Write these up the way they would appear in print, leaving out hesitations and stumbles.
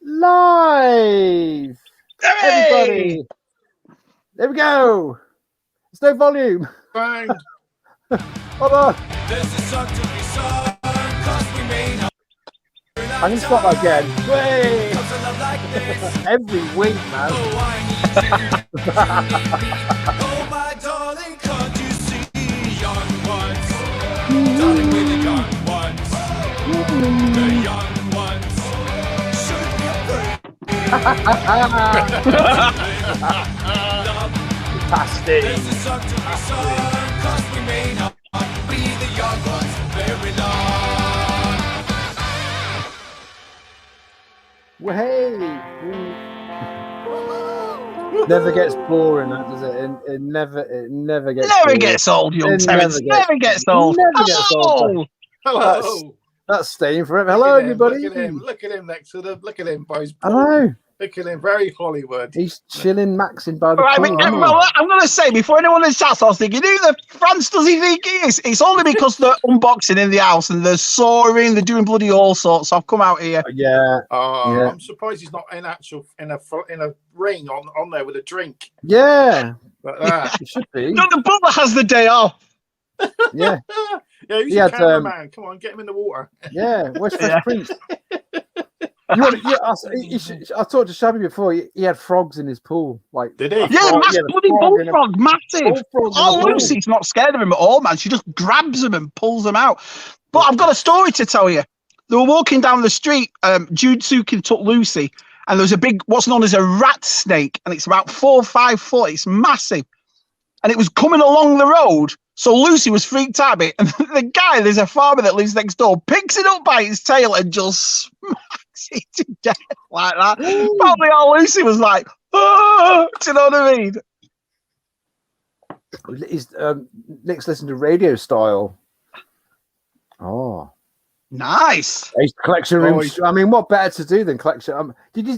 Live! Hey! Everybody! There we go! There's no volume. Bang! Hold on. I can stop again. Way! Every week, man. Oh, my darling, can't you see young ones? Darling, we're the young ones. The young ones should be Fantastic. There's a song to be sung, 'cause we may not be the young ones very long. Well, hey! Never gets boring, does it? It never gets Never boring. gets old, young It Terence. Never gets old. Never gets old. Hello. That's staying forever. Hello, everybody. Look at him next to them. Look at him, boys. Hello. Look at him, very Hollywood. He's chilling, maxing by the Right, pool. I'm going to say, before anyone in the chat, I was thinking, who the France does he think he is? It's only because they're unboxing in the house and they're soaring, they're doing bloody all sorts. So I've come out here. Yeah. Yeah. I'm surprised he's not in a ring on there with a drink. Yeah. Like that. It should be. No, the butler has the day off. Yeah. Yeah, who's He your had, cameraman? Come on, get him in the water. Yeah. Where's Fresh Prince? I talked to Shabby before. He had frogs in his pool. Like, Did he? Yeah, bloody bullfrog, massive. Oh, Lucy. Lucy's not scared of him at all, man. She just grabs him and pulls them out. But I've got a story to tell you. They were walking down the street. Jude Sukin took Lucy, and there was a big, what's known as a rat snake, and it's about 4 or 5 foot. It's massive, and it was coming along the road. So Lucy was freaked out a bit, and the guy, there's a farmer that lives next door, picks it up by its tail and just smacks it to death like that. Ooh. Probably all Lucy was like, oh, do you know what I mean? He's Nick's listening to Radio Style. Oh, Nice. he's collection rooms. I mean, what better to do than collection? Did you?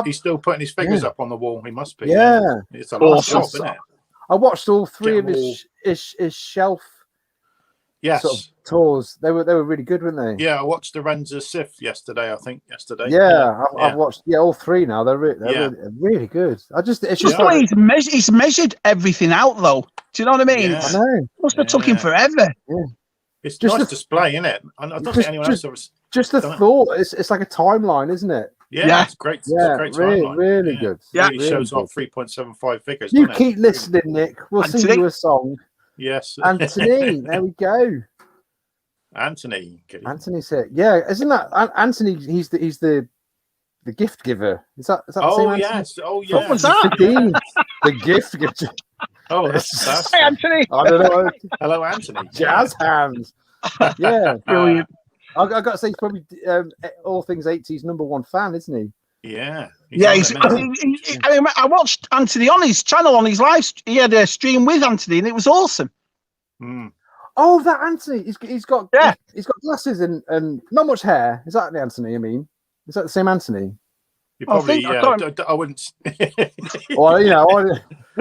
He's still putting his figures up on the wall. He must be. Yeah. It's a lot Awesome. of shop, isn't it? I watched all three Get of them his shelf Yes. sort of tours. They were really good, weren't they? Yeah, I watched the Renza Sif yesterday. Yeah, I've watched all three now. They're really good. It's just Like he's measured everything out though. Do you know what I mean? Yeah. I know. Must have took him forever. It's Just nice the- display, isn't it? I don't think anyone else has. Just the Done it. thought. It's like a timeline, isn't it? Yeah. It's great. Yeah, It's a great really, timeline. really good. Yeah. Really shows off 3.75 figures. You doesn't keep listening, Nick. We'll sing Anthony? you a song. Yes. Anthony, there we go. Anthony. Anthony's here. Yeah, isn't that Anthony? He's the gift giver. Is that the same? Oh Anthony? yes. Oh What yes. was that? The Dean, the gift giver. Oh, that's Hey, Anthony. I don't know. Hello, Anthony. Jazz hands. Yeah, Brilliant. I got to say he's probably all things 80s #1 fan, isn't he? Yeah. Yeah, on it, I watched Anthony on his channel on his live. He had a stream with Anthony, and it was awesome. Mm. Oh, that Anthony. He's got Yeah. he's got glasses and not much hair. Is that the Anthony? I mean, is that the same Anthony? You I probably. think- I wouldn't. Or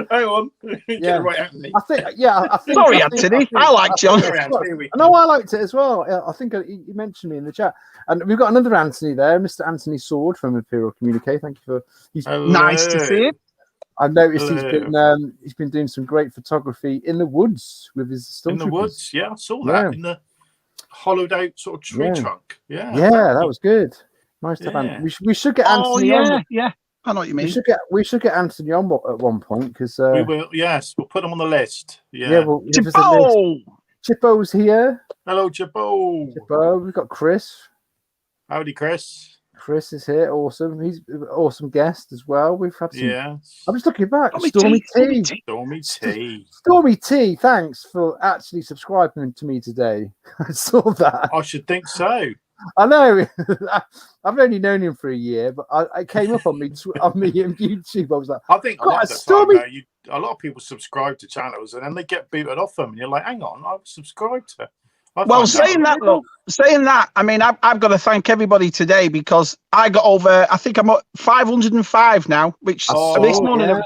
Hang on. Yeah. Get it right, Anthony. I think. Yeah, I think. Sorry, I think- Anthony. I liked you. Sorry, Anthony. I know I liked it as well. I think he mentioned me in the chat, and we've got another Anthony there, Mr. Anthony Sword from Imperial Communique. Thank you for. He's Nice to see him. I've noticed Hello. he's been doing some great photography in the woods with his In the stormtroopers. woods. Yeah, I saw that Yeah. in the hollowed out sort of tree Yeah. trunk. Yeah. Yeah, that was good. Nice to have Yeah. Anthony. We should get Oh Anthony on. yeah. I know what you mean. We should get Anthony on at one point because We will. Yes, we'll put him on the list. Yeah. we'll give us a list. Oh, Chippo's here. Hello, Jabbo. Chippo, we've got Chris. Howdy, Chris. Chris is here. Awesome. He's an awesome guest as well. We've had some. Yeah. I'm just looking back. Stormy Stormy T. T. Stormy T. Stormy T, thanks for actually subscribing to me today. I saw that. I should think so. I know. I've only known him for a year, but I came up on me on YouTube. I was like, I think a God, lot of the Stormy- time now, a lot of people subscribe to channels and then they get booted off them, and you're like, "Hang on, I've subscribed to." Well, saying that, I mean, I've got to thank everybody today because I got over. I think I'm at 505 now, which this morning yeah.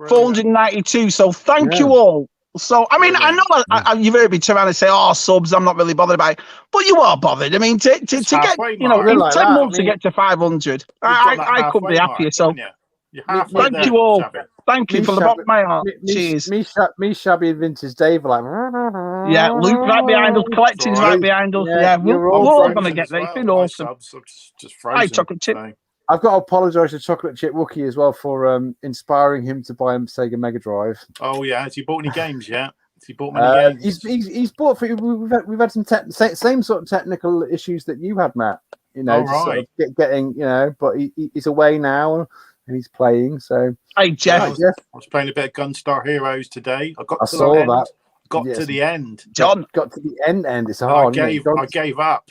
492. So thank Yeah. you all. So, I mean, I know you've heard me turn around and say, "Oh, subs, I'm not really bothered about it," but you are bothered. I mean, to get, halfway, you know, Mark. in Like 10 that, months I mean, to get to 500, You've got that I couldn't be halfway happier. mark, So, haven't you? You're halfway thank there, you all. Shabby. Thank you Me, from the bottom of my heart. Cheers. Me, Shabby, and Vintage Dave are like. Yeah, Luke right behind us, Collecting's Right. right behind us. Yeah, Yeah, we're you're all all going to frozen get as there. well. It's been My awesome. subs are just frozen. Hi, chocolate chip. So, I've got to apologise to Chocolate Chip Wookie as well for inspiring him to buy a Sega Mega Drive. oh yeah, has he bought any games yet? Has he bought many games? He's bought. We've had some same sort of technical issues that you had, Matt. You know, Oh, just sort right. of getting, you know, but he's away now and he's playing. So Hey, Jeff. I was playing a bit of Gunstar Heroes today. I got I to saw the end. that. Got Yes. to the end. John. Got to the end. It's And hard. I gave up.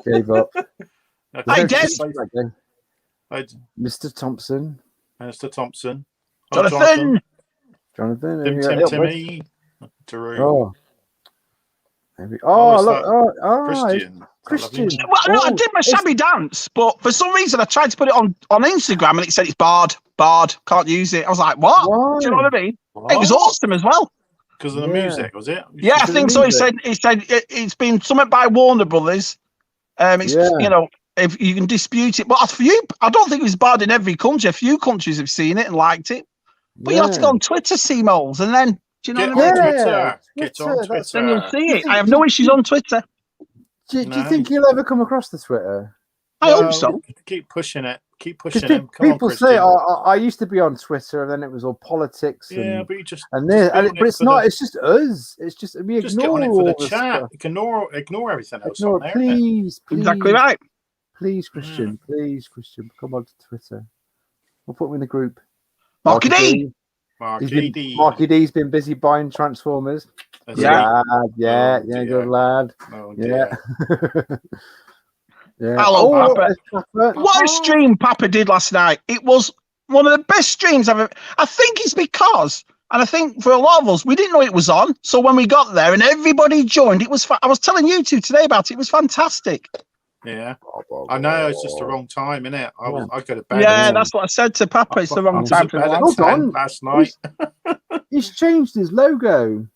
Gave up. Hey, Des. Mr. Thompson. Mr. Thompson. Jonathan. Jonathan. Timmy. Drew. Oh. Oh, it's look. Christian. Christian. Well, no, I did my shabby dance, but for some reason I tried to put it on Instagram and it said it's barred. Can't use it. I was like, what? Why? Do you know what I mean? What? It was awesome as well. Because of the Yeah. music, was it? Yeah, I Because of think the so. He music. said it's been something by Warner Brothers. It's Yeah. you know, if you can dispute it, but a few, I don't think it was barred in every country. A few countries have seen it and liked it, but you have to go on Twitter, C-moles, and then do you know Get what I on mean? Twitter. Get on Twitter, that's- Then you'll Twitter. see it. I have no issues on Twitter. Do you No. think you'll ever come across the Twitter? I hope so. Keep pushing it. Keep Because pushing him. Come on, people Christian. say I used to be on Twitter, and then it was all politics. Yeah, and, but you just and this, building but it it's for not. the- It's just us. It's just we just get ignore on it all for the this chat. stuff. Ignore everything else Ignore, on there. please. Exactly right. Please, Christian. Please, Christian. Come on to Twitter. We'll put him in the group. Marky D. Marky D's been busy buying Transformers. Yeah. Yeah, Oh, yeah, dear. good lad. Oh, Yeah. dear. Yeah. Hello, Papa. there's Papa. What a stream Papa did last night. It was one of the best streams I've ever. I think it's because, and I think for a lot of us, we didn't know it was on. So when we got there and everybody joined, it was. I was telling you two today about it. It was fantastic. Yeah. I know it's just the wrong time, innit? I go to bed. Yeah, at- that's what I said to Papa. It's the wrong I was time at for bed the at lads. Hold 10 on. last night. He's changed his logo.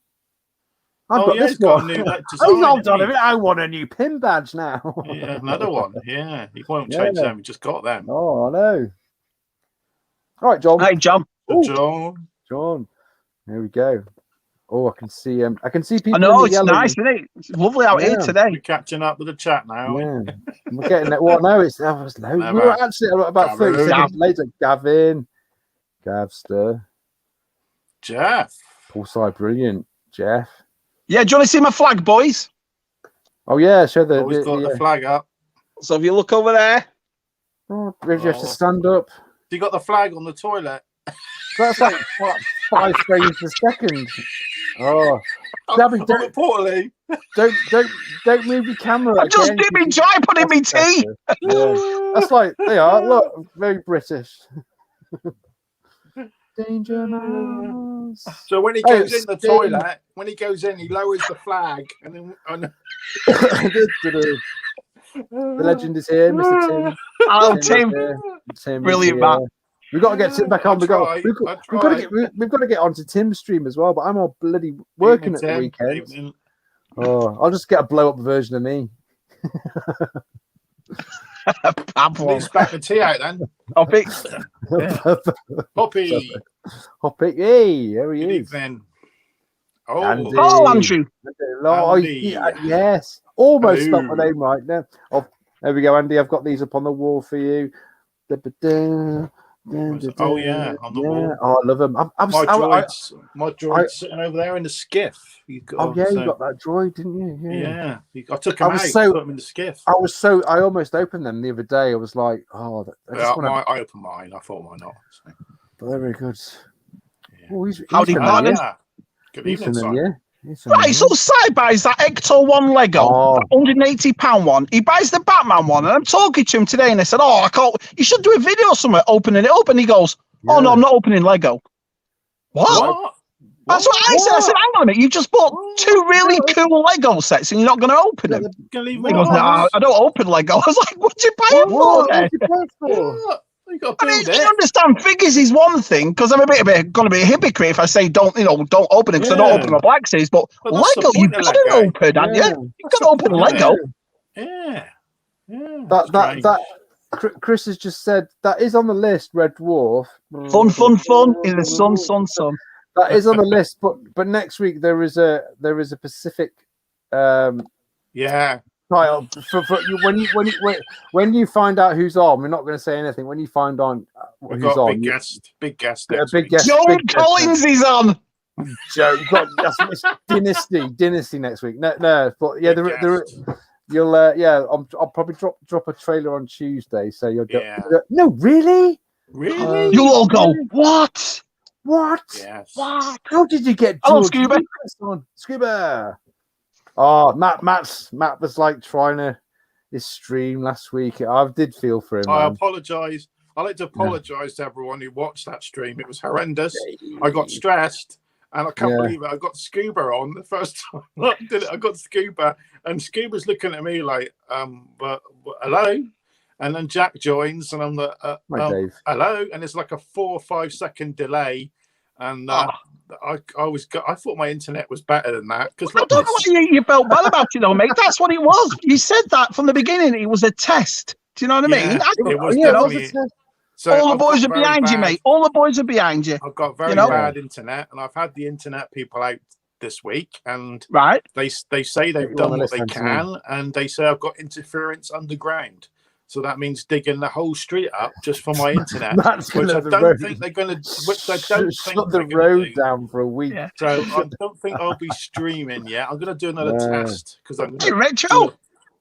I've got he's this got a one. new design, Oh, hold hasn't on he? I want a new pin badge now. Yeah, another one. Yeah, he won't Yeah. change them. He just got them. Oh, I know. All right, John. Hey, John. Ooh. John. There we go. Oh, I can see people. I know in the it's yellow. nice, isn't it? It's lovely out here Yeah. today. We're catching up with the chat now. Yeah, we're getting that. Well, no, it's low. We Never. were actually about 30 Gavin. seconds later. Gavster, Jeff. Poolside, brilliant. Jeff. Yeah, do you want to see my flag, boys? Oh yeah, show the. Always got the flag up. So if you look over there, Oh, you have to Oh. stand up. You got the flag on the toilet. That's like 5 frames per second. Oh, Gabby, On the portally. don't move your camera. I'm just again, dipping 'cause dry, putting me that's tea. better. Yeah. That's like they are. Look, very British. Danger Mouse. So when he Oh, goes in the Sting. toilet, when he goes in, he lowers the flag, and then The legend is here, Mr. Tim. Oh, is Tim. here. Tim is Brilliant, here. Matt. We've got to get Tim back on. I We've got tried. to get onto Tim's stream as well. But I'm all bloody working at the Tim, weekend. evening. Oh, I'll just get a blow up version of me. Pablo. Let's back the tea out then. Topic. Poppy. Hop it, hey, there he Good is. evening. Oh, Andy. Oh, Andrew. Oh, Andy. yes, almost Hello. spelled my name right now. Oh, there we go, Andy. I've got these up on the wall for you. Oh, yeah, on the wall. Oh, I love them. my droid's sitting over there in the skiff. You got, you got that droid, didn't you? Yeah, I took him I was out, so- put him in the skiff. I almost opened them the other day. I was like, oh, I just want to. I opened mine. I thought, why not? So, But they're very good. yeah. Oh, he's Howdy, familiar. partners. Yeah. Good He's evening, familiar. Simon. He's Right, familiar. so side buys that Ecto 1 Lego, Oh. that £180 one. He buys the Batman one, and I'm talking to him today, and I said, "Oh, I can't. You should do a video somewhere opening it up." And he goes, "Oh no, Yeah. I'm not opening Lego." What? What? That's what I said. I said, "Hang on a minute, you just bought 2 really cool Lego sets, and you're not going to open them." Gonna leave He my goes, "No, house? I don't open Lego." I was like, "What'd you buy them for?" What? then?" What'd you pay for? What? You got to I mean, build you it. understand, figures is one thing, because I'm going to be a hypocrite if I say don't open it, because I don't Yeah. open my black series. But But that's the Lego, point you've of got to Lego. open, haven't you? Yeah. You've got to open point, Lego. Yeah. Yeah. That Chris has just said that is on the list. Red Dwarf. Fun in the sun. That is on the list, but next week there is a Pacific Yeah. title for you when you find out who's on. We're not going to say anything. When you find on We've who's got a on, big guest a next big week. guest. Joel big guest Collins is on. Joe, you've got it's Dynasty next week. No, but yeah, Big there guest. you'll I'll probably drop a trailer on Tuesday, so you'll go. Yeah. No, really? Really? You'll all go, what? What? Yes. What? How did you get Hello, George Scuba. Lucas on? Scuba. Oh, Matt was like trying his stream last week. I did feel for him. I Man. apologise. I'd like to apologise to everyone who watched that stream. It was horrendous. I got stressed, and I can't believe it. I got Scuba on the first time I did it. I got Scuba, and Scuba's looking at me like, but hello. And then Jack joins, and I'm like, Dave. hello. And it's like a 4 or 5 second delay, and I thought my internet was better than that because I don't know why you felt bad about it, though, mate. That's what it was. You said that from the beginning. It was a test. Do you know what I mean? It was Yeah, definitely. So all the I've boys got are very behind you, bad- mate. All the boys are behind you. I've got very bad internet, and I've had the internet people out this week, and Right. they say they've you done on the what they list, can, and they say I've got interference underground. So that means digging the whole street up just for my internet, That's which I the don't road. think they're going to. Which I don't think shut they're the gonna road do. down for a week. Yeah. So I don't think I'll be streaming yet. I'm going to do another test because I'm Hey, going to. Retro.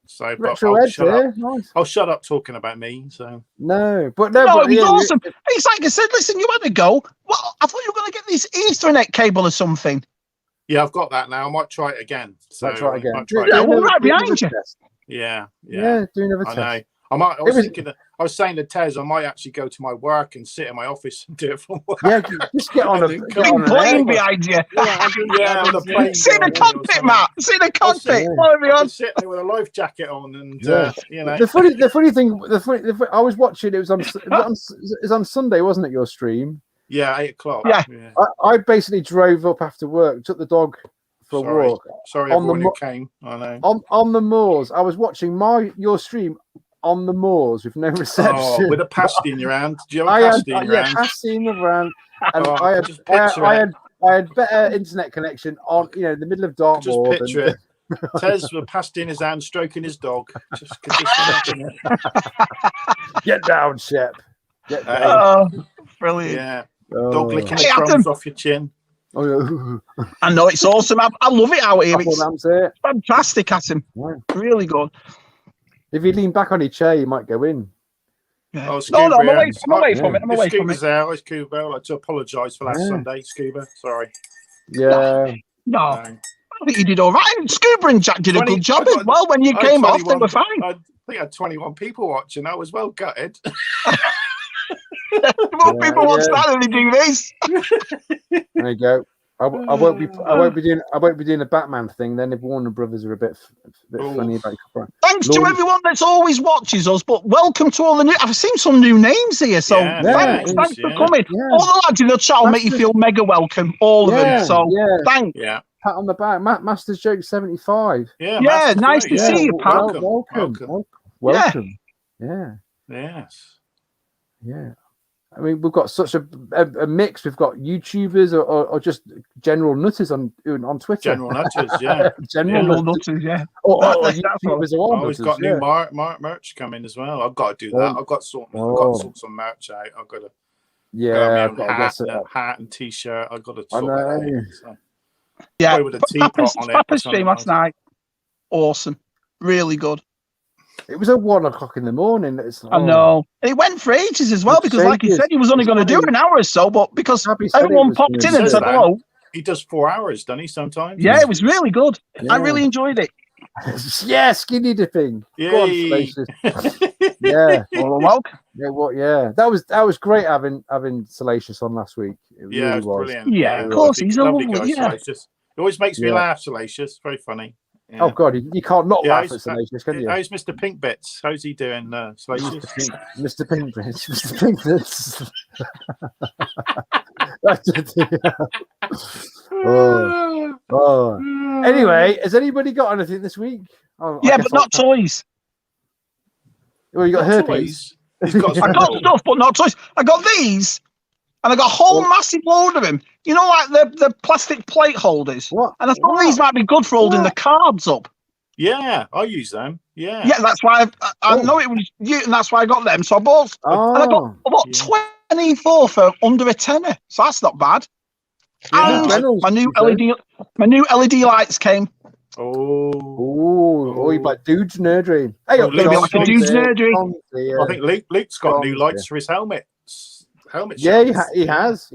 So, but Retro I'll Ed's shut up. here. Nice. I'll shut up talking about me. So No, but No, but it was yeah, awesome. It's like I said, listen, you had to go. Well, I thought you were going to get this Ethernet cable or something. yeah, I've got that now. I might try it again. So Let's try I again. might try Yeah, it well, again. right behind you. Yeah. Do another I test. know. I was thinking. I was saying to Tez, I might actually go to my work and sit in my office and do it from work. Yeah, just get on a Big get on an Plane air. behind you. Yeah, on the plane. Sit in the journey or cockpit, something. Matt. Sit in the cockpit. yeah. Follow me I on. can sit there with a life jacket on, and Yeah. you know. The funny thing, I was watching. It was on Sunday, wasn't it? Your stream. Yeah, 8 o'clock. Yeah. I basically drove up after work, took the dog for a walk Sorry, on the everyone who came. I know. on the moors. I was watching your stream on the moors with no reception. Oh, with a pasty in your hand. Do you have a I had pasty in your hand? pasty in the round, and Oh, I just picture it. had better internet connection on in the middle of Just Dartmoor. picture it. Tez with a pasty in his hand, stroking his dog. Just imagine it. Get down, Shep. Get down. Oh, brilliant. Yeah. Oh. Dog licking the Hey, crumbs Adam. off your chin. Oh, yeah. I know it's awesome. I love it out here. It's That's it. fantastic, Adam. Yeah. Really good. If you lean back on your chair, you might go in. Yeah. Oh, No, I'm Scuba, away. I'm away yeah. from it. I'm If away from Scuba's it. there, it's Scuba. I'd like to apologise for last Yeah. Sunday, Scuba. Sorry. Yeah. No, No. I think you did all right. And Scuba and Jack did a 20 good job I got- as well. When you I had came off, they 21 were fine. I think I had 21 people watching. I was well gutted. More people watch yeah. that than they do this. There you go. I won't be doing the Batman thing then if Warner Brothers are a bit funny about it. Thanks to Lord. everyone that's always watches us, but welcome to all the new. I've seen some new names here, so Yeah, thanks yeah, for coming. Yeah. All the lads in the chat will make you feel mega welcome. All of them. So yeah. thanks. Yeah. Pat on the back. Master's Joke 75. Yeah. Yeah, Master's nice great. to see you, Pat. Welcome. Yeah. Yes. Yeah. I mean, we've got such a mix. We've got YouTubers or just general nutters on Twitter. General Nutters, yeah. general Yeah, nutters. yeah. Or That's all. YouTubers or Oh, he's nutters, got new yeah. merch coming as well. I've got to do that. I've got to sort some merch out. I've got to Yeah, get my own hat and t-shirt. I've got to I sort that out. know. So. Yeah. Probably with a teapot on it. Papa's stream last night. Awesome. Really good. It was at 1 o'clock in the morning. It's I know. It went for ages as well, It's because like he ages. said, he was only going to do an hour or so, but because Happy said it everyone was popped gonna in be and said that. hello. He does 4 hours, doesn't he, sometimes? Yeah, it was really good. Yeah. I really enjoyed it. Yeah, skinny dipping. Go on, Yay. Salacious. Yeah. Well, welcome. Yeah, yeah. That was great having Salacious on last week. It Yeah, really it's was. brilliant. Yeah, of course, he's a lovely lovely- guy, yeah. Salacious. It always makes me Yeah. laugh, Salacious. Very funny. Yeah. Oh God, you can't not Yeah, laugh at Salacious, can you? How's Mr. Pink Bits? How's he doing, Salacious? Mr. Pinkbridge. Mr. Pinkbridge. That's it. Oh. Anyway, has anybody got anything this week? Oh, Yeah, but not toys. Well, you got Not herpes. toys. He's got I got stuff, but not toys. I got these, and I got a whole massive load of them. You know, like the plastic plate holders. What? And I thought these might be good for holding the cards up. Yeah, I use them. Yeah. Yeah, that's why I know it was you, and that's why I got them. So I bought, and I got 24 for under a tenner. So that's not bad. Yeah. And Reynolds, my new you LED lights came. Oh, you like dude's nerdery. Hey, Oh, Maybe like a dude's nerdery. I think Luke's got new lights for his helmets. Yeah, shells. he has.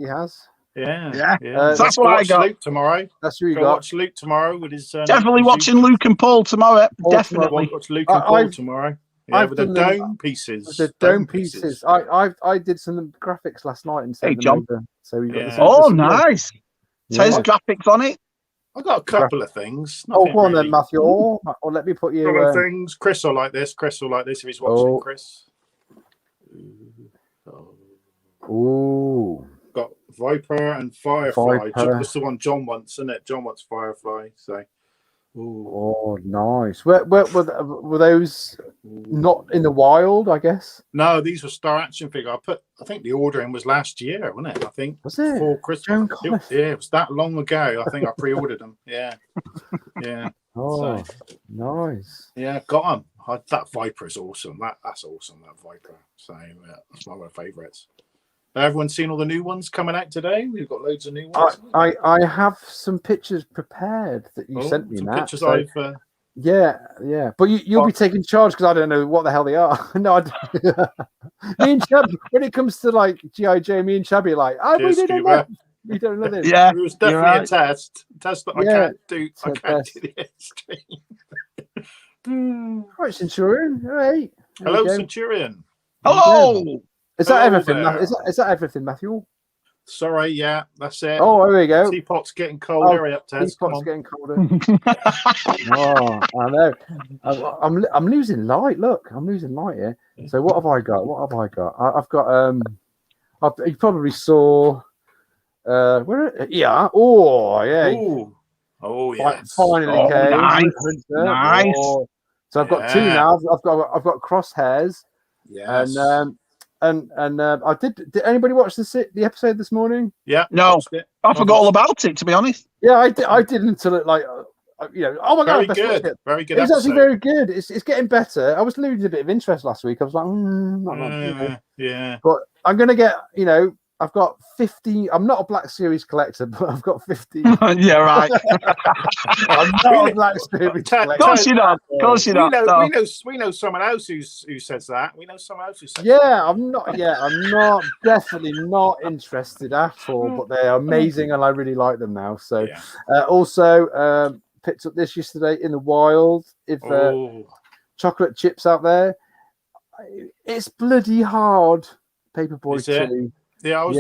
Yeah. So that's what I got. Luke tomorrow. That's who you Go got. watch Luke tomorrow with his. Definitely watching Luke and Paul tomorrow. Paul Definitely. Watch Luke and Paul tomorrow. Yeah, I've with the done dome pieces. The dome pieces. I did some graphics last night and sent Hey, them John. over. So you got Yeah. Oh, nice. So there's Yeah. graphics on it. I got a couple of things. Oh, Nothing go on really. then, Matthew. Or let me put you. Couple of things. Chris will like this. Chris will like this if he's watching. Chris. Ooh. Got Viper and Firefly. Viper. That's the one John wants, isn't it? John wants Firefly. So. Ooh. Oh, nice. Were those not in the wild? I guess. No, these were Star Action figure. I think the ordering was last year, wasn't it? I think Was it? before Christmas. Joan It, Collins. yeah, it was that long ago. I think I pre-ordered them. Yeah, yeah, Oh, nice. yeah. Got them. That Viper is awesome. That's awesome. That Viper. So that's one of my favourites. Everyone's seen all the new ones coming out today. We've got loads of new ones. I have some pictures prepared that you sent me, some Matt. pictures So, I've. yeah. But you'll be taking charge because I don't know what the hell they are. No, me and Chab, when it comes to like G.I. Joe, me and Chabby are like, Cheers, we don't Scuba. know. We don't know this. Yeah. It was definitely a test that I can't do. it's I a can't test. do the extreme. Right, Centurion. All right. There Hello, you go. Centurion. Hello. Is that Hello everything? there. Is that everything, Matthew? Sorry, yeah, that's it. Oh, there we go. Teapot's getting cold. Hurry up, Tess. These Come pots on. getting colder. Oh, I know. I'm losing light. Look, I'm losing light here. So what have I got? I've got you probably saw where? Yeah. Oh, yeah. Ooh. Oh, yeah. Finally came. Nice. Oh. So I've got two now. I've got crosshairs. Yes. And I did anybody watch the episode this morning? Yeah. No. watched it. I forgot all about it, to be honest. Yeah, I did until it like oh my god, Very good. it. Very good. It was actually episode. very good. It's getting better. I was losing a bit of interest last week. I was like, Yeah. but I'm gonna get I've got 50. I'm not a Black Series collector, but I've got 50. Yeah, right. I'm not a Black Series collector. Of course you're not. Of course you're not. No. We know someone else who says that. We know someone else who says Yeah, I'm not definitely not interested at all, but they are amazing and I really like them now. So also picked up this yesterday in the wild. If chocolate chips out there, it's bloody hard. Paperboy Is it? 2. Yeah, I was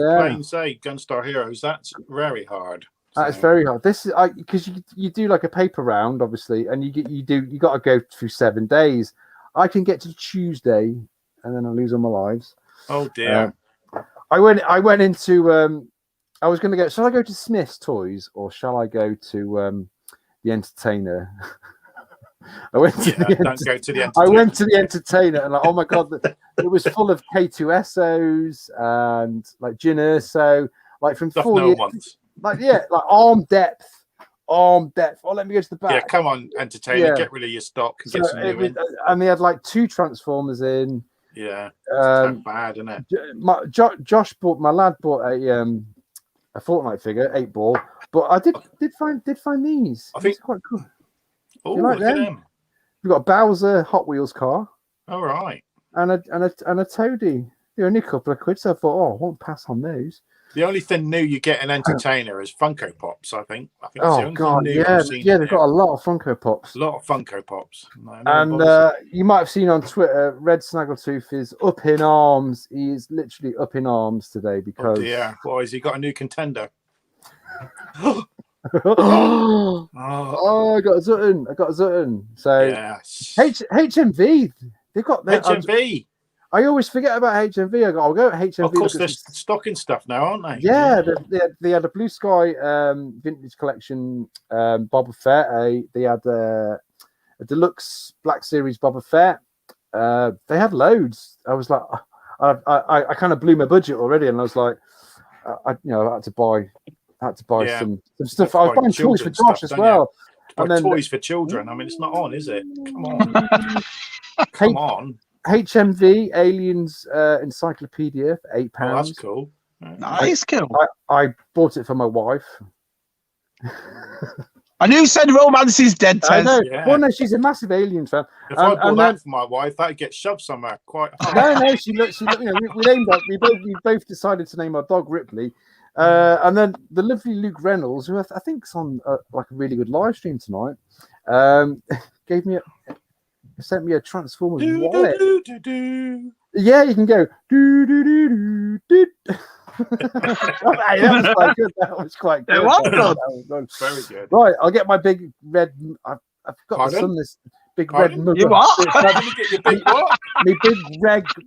playing Gunstar Heroes. That's very hard. That's very hard. This is because you do like a paper round, obviously, and you got to go through 7 days. I can get to Tuesday, and then I lose all my lives. Oh dear. I went into I was going to go. Shall I go to Smith's Toys or shall I go to the Entertainer? I went to the Entertainer. I went to the Entertainer, and like, oh my god, it was full of K2SOs and like Jin Urso, like from 4 years. Ones. Like arm depth. Oh, let me go to the back. Yeah, come on, Entertainer, get rid of your stock and get some new in. And they had like 2 Transformers in. Yeah, it's bad, isn't it? Josh bought my lad bought a Fortnite figure, 8-ball, but I did find these. I think it's quite cool. Oh, like look at them? them. We've got a Bowser Hot Wheels car. All right. And a Toady. They're only a couple of quid, so I thought, I won't pass on those. The only thing new you get in Entertainer is Funko Pops, I think. That's the Oh only god, thing new I've seen they've got a lot of Funko Pops. A lot of Funko Pops. And you might have seen on Twitter, Red Snaggletooth is up in arms. He is literally up in arms today because boy, has he got a new contender? Oh, Oh, I got a Zutton. So yes. HMV, they've got their HMV. I always forget about HMV. I'll go at HMV. Of course, they're stocking stuff now, aren't they? Yeah, they had a Blue Sky vintage collection Boba Fett. They had a deluxe Black Series Boba Fett. They had loads. I was like, I kind of blew my budget already, and I was like, I had to buy some stuff. I was buying toys for Josh as well. And then toys for children. I mean, it's not on, is it? Come on, come on. HMV Aliens Encyclopedia for £8. Oh, that's cool. Nice, cool. I bought it for my wife. I knew you said romance is dead, Tez. Yeah. Well, no, she's a massive Aliens fan. If I bought that for my wife, that'd get shoved somewhere quite hard. No, she looked. We both decided to name our dog Ripley, and then the lovely Luke Reynolds, who I think is on like a really good live stream tonight, sent me a Transformers wallet. Yeah, you can go do do do do do. That was quite good. It was good. Very good. Right, I'll get my big red. I've got the sun. This big red mug. You what? Get your big what? My big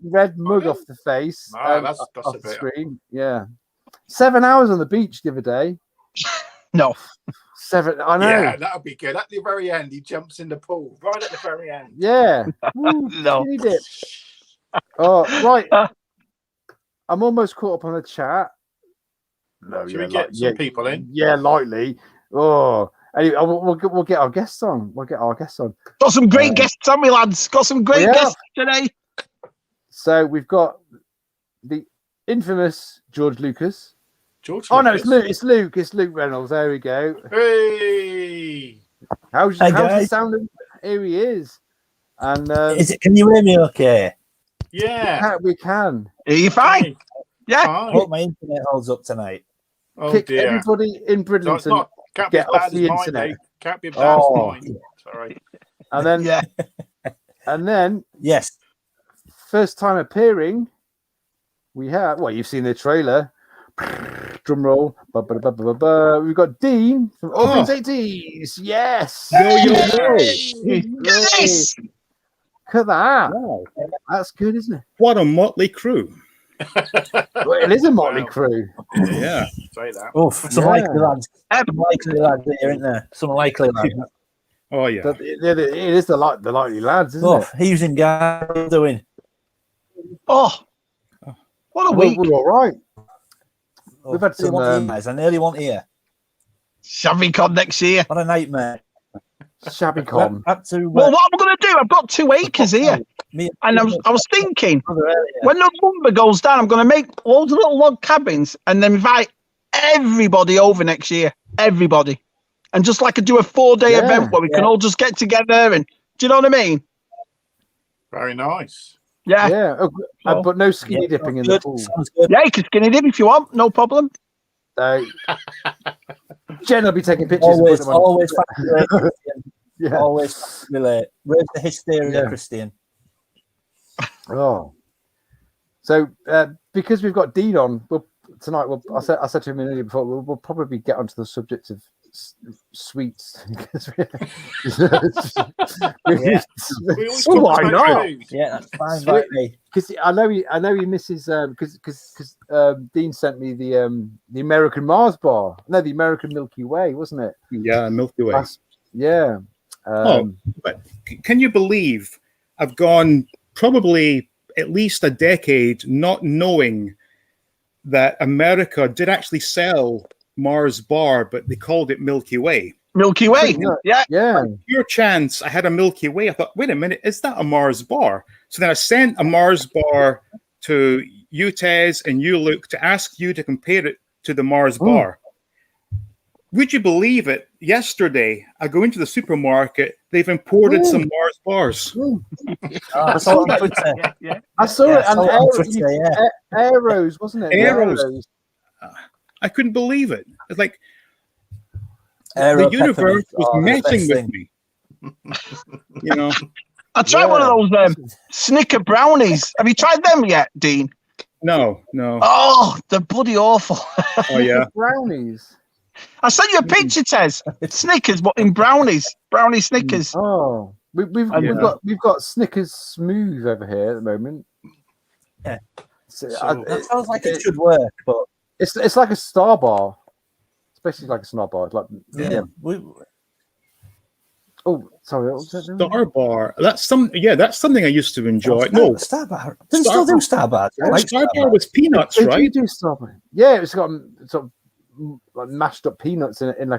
red mug off the face. No, that's off a the bit. screen. Yeah, 7 hours on the beach the other day. No. 7. I know. Yeah, that'll be good. At the very end, he jumps in the pool. Right at the very end. Yeah. Woo, No. skinny dip. Oh, right. I'm almost caught up on the chat. No, Should we get some people in? Yeah, lightly. Oh, anyway, we'll get our guests on. Got some great guests, haven't we, lads? Got some great guests today. So we've got the infamous George Lucas. No, it's Luke. It's Luke Reynolds. There we go. Hey. How's the sound? Here he is. And can you hear me okay? Yeah, we can. Are you fine? Yeah. I hope my internet holds up tonight. Oh Kick dear. everybody in Bridlington. No, can't be get as off bad the as mine, internet. mate. Can't be as bad as Oh. mine. Sorry. And then and then Yes. first time appearing, we have you've seen the trailer. Drum roll. We've got Dean from All Things 80s. Yes. Yes. Look at that. Wow. That's good, isn't it? What a motley crew. Well, it is a motley crew. Yeah. Say that. Oh, some likely lads. Some likely lads here, isn't there? Some likely lads. Oh, yeah. But it is the likely lads, isn't it? He's in guy doing. Oh, what a week. We're all right. We've had some. I nearly want here. Shabby Con next year. What a nightmare. Shabby Con. Well, what am I going to do? I've got 2 acres here. And I was thinking, when the lumber goes down, I'm going to make loads of little log cabins and then invite everybody over next year. Everybody. And just do a 4-day event where we can all just get together. And do you know what I mean? Very nice. Yeah. Yeah. But no skinny dipping in the pool. Yeah, you can skinny dip if you want. No problem. Jen will be taking pictures. Always relate. Raise the hysteria, Christian. Oh. So because we've got Dean on tonight, I said to him earlier before, we'll probably get onto the subject of sweets. Why not? Yeah, that's fine by me. Because I know he misses because Dean sent me the American Mars bar. No, the American Milky Way, wasn't it? Yeah, Milky Way. Yeah. But can you believe I've gone probably at least a decade not knowing that America did actually sell Mars bar, but they called it Milky Way. Milky Way. Yeah. Pure chance I had a Milky Way. I thought, wait a minute, is that a Mars bar? So then I sent a Mars bar to you, Tez, and you, Luke, to ask you to compare it to the Mars bar. Would you believe it? Yesterday, I go into the supermarket. They've imported some Mars bars. I saw it on Twitter. I saw it on Aeros, wasn't it? Aeros. I couldn't believe it. It's like Aero the universe was messing with me. You know. I tried one of those Snicker brownies. Have you tried them yet, Dean? No. Oh, they're bloody awful. Oh yeah. Brownies. I sent you a picture, Tez. Snickers, but in brownies. Brownie Snickers. Oh, we've got Snickers Smooth over here at the moment. Yeah. So, That sounds like it should work, but it's like a Star Bar. It's basically like a Star Bar. It's like oh, sorry. What was that? Star Bar. That's something I used to enjoy. No, Star Bar. Do they still do Star Bars? Star Bar with peanuts, They right? do Star Bar. Yeah, it's got sort of like mashed up peanuts in a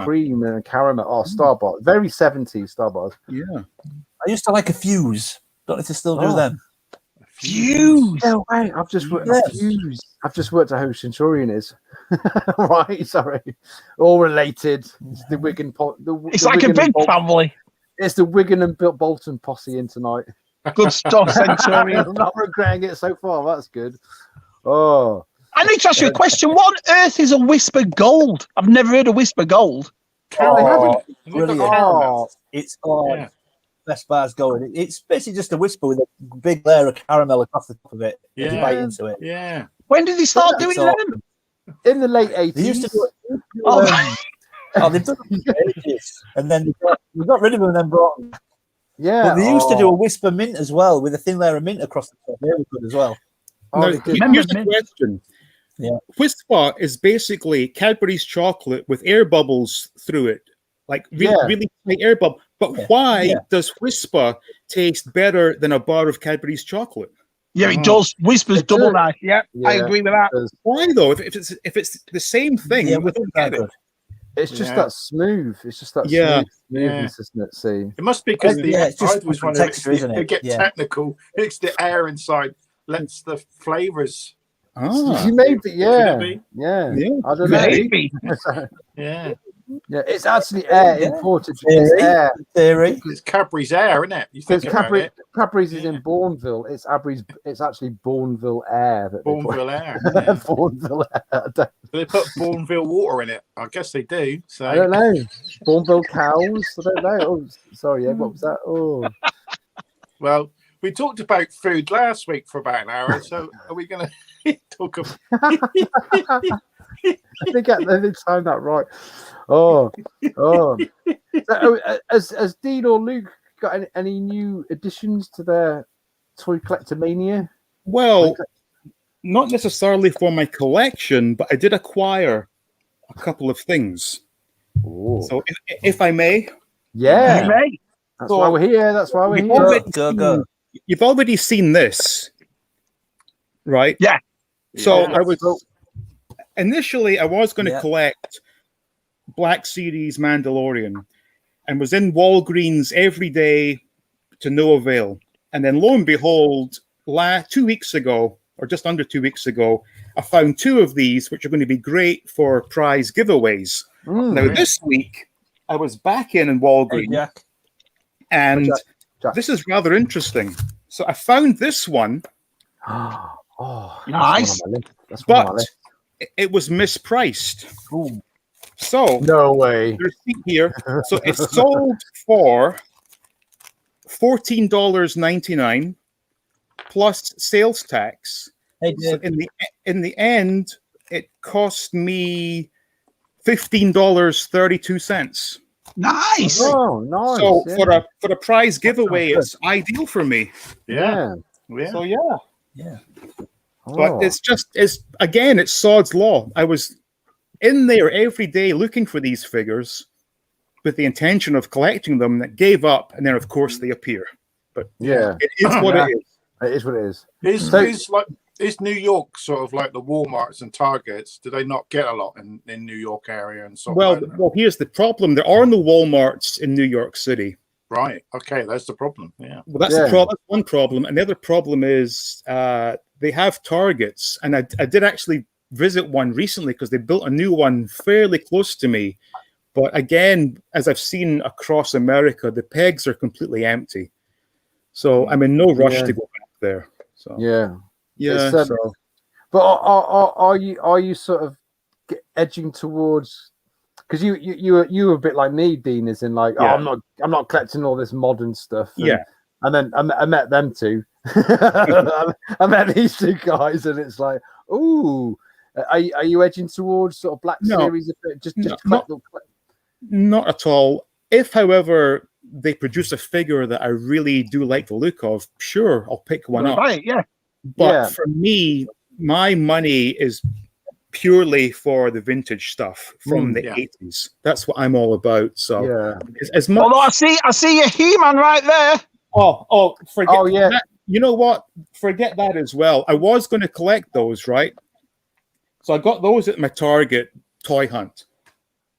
cream and a caramel. Oh, Star Bar. Very 70s Star Bars. Yeah. I used to like a Fuse. Don't know if they still do them. Fuse. No way. I've just worked at who Centurion is. Right, sorry. All related. It's the Wigan. It's like a big family. It's the Wigan and Bolton posse in tonight. Good stuff, Centurion. I'm not regretting it so far. That's good. Oh. I need to ask you a question. What on earth is a Whisper Gold? I've never heard of Whisper Gold. Brilliant. Oh, It's best bars going. It's basically just a Whisper with a big layer of caramel across the top of it. You bite into it. Yeah. When did they start doing them? in the late 80s. They used to do it. They've done it for ages. And then we got rid of them and then brought them. Yeah. But they used to do a Whisper mint as well with a thin layer of mint across the top. They were good as well. Now, here's the question. Yeah. Whisper is basically Cadbury's chocolate with air bubbles through it, like really tight air bubble. But why does Whisper taste better than a bar of Cadbury's chocolate? Yeah, it does. Whisper's double nice. Yeah, I agree with that. Why though? If it's the same thing, we don't get it. It's just that smooth. It's just that smoothness, isn't it? See, it must be because it's just texture, isn't it? They get technical. It's the air inside lets the flavors. You made it, yeah. I don't know. Maybe. Yeah, it's actually air imported. It's air. Theory. It's Cadbury's air, isn't it? You think Cadbury's is in Bourneville. It's actually Bourneville air. Bourneville air. Bourneville air. They put Bourneville water in it. I guess they do. So I don't know. Bourneville cows. I don't know. Oh, sorry. Yeah, what was that? Oh. Well, we talked about food last week for about an hour. So are we going to talk about? I think they timed that right. So, has Dean or Luke got any new additions to their toy collectomania? Well, not necessarily for my collection, but I did acquire a couple of things. Ooh. So, if I may, You may. That's why we're here. That's why we're here. Go. You've already seen this, right? Yeah. So I was initially I was going to collect Black Series Mandalorian, and was in Walgreens every day to no avail. And then lo and behold, 2 weeks ago, or just under 2 weeks ago, I found two of these, which are going to be great for prize giveaways. Now this week, I was back in Walgreens, and this is rather interesting. So I found this one. Oh, nice. But it was mispriced. Ooh. So no way. There's here. So it's sold for $14.99 plus sales tax. So in the end, it cost me $15.32. Nice. Oh, nice. So for a prize giveaway, it's ideal for me. Yeah. So Yeah. But it's Sod's Law. I was in there every day looking for these figures with the intention of collecting them, that gave up, and then of course they appear. But it is what it is. It is what it is. Is New York sort of like the Walmarts and Targets? Do they not get a lot in New York area and so on? Well, here's the problem. There are no Walmarts in New York City. Right. Okay, that's the problem. Yeah. Well, that's the problem. One problem. And the other problem is they have Targets, and I did actually visit one recently because they built a new one fairly close to me. But again, as I've seen across America, the pegs are completely empty. So I'm in no rush to go back there. So But are you sort of edging towards? Because you were a bit like me, Dean, as in like, I'm not collecting all this modern stuff. And then I met them two. I met these two guys, and it's like, ooh, Are you edging towards sort of Black Series? Just not at all. If, however, they produce a figure that I really do like the look of, sure, I'll pick one up. Right, yeah. But for me, my money is purely for the vintage stuff from the 80s. That's what I'm all about. So as much. Although I see a He-Man right there. Forget that. You know what? Forget that as well. I was going to collect those, right? So I got those at my Target toy hunt.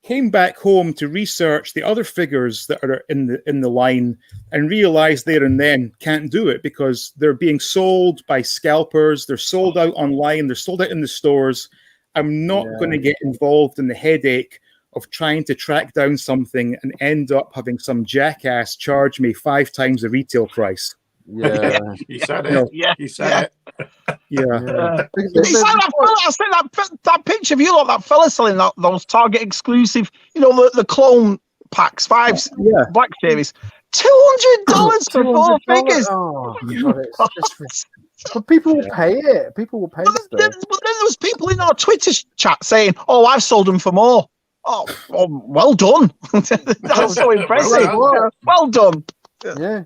Came back home to research the other figures that are in the line and realized there and then can't do it because they're being sold by scalpers. They're sold out online. They're sold out in the stores. I'm not going to get involved in the headache of trying to track down something and end up having some jackass charge me 5 times the retail price. Yeah, you said it. You said it. Yeah. It's like that fella, I said that picture of you, that fella selling those Target exclusive, the clone packs, 5 Black Series. $200 for 4 figures. Oh, God, but people will pay it. People will pay it. But then there was people in our Twitter chat saying, "Oh, I've sold them for more." Oh, well done. That's so impressive. Well done. Yeah.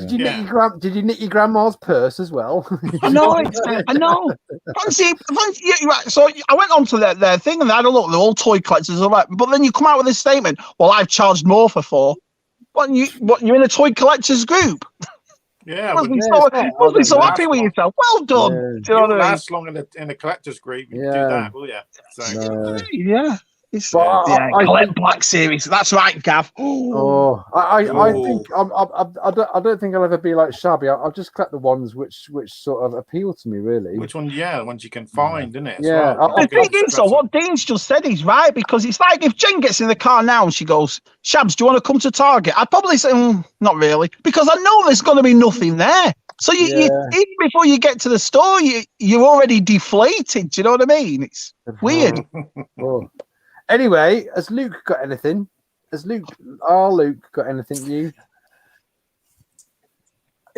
Did you nick your grandma's purse as well? I know. Fancy, so I went on to their thing and I had a look. They're all toy collectors, all that. But then you come out with this statement. Well, I've charged more for 4. You're in a toy collectors group? Yeah, must be so happy with yourself. Well done. You don't last long in a collector's group. You do that, will you? So. Yeah. Collect Black Series. That's right, Gav. I think I don't think I'll ever be like Shabby. I'll just collect the ones which sort of appeal to me, really. Which one? Yeah, the ones you can find, isn't it? Yeah. The thing is, what Dean's just said, he's right, because it's like if Jen gets in the car now and she goes, "Shabs, do you want to come to Target?" I'd probably say, "Not really," because I know there's going to be nothing there. So you even before you get to the store, you're already deflated. Do you know what I mean? It's weird. Anyway, has Luke got anything? Luke got anything new?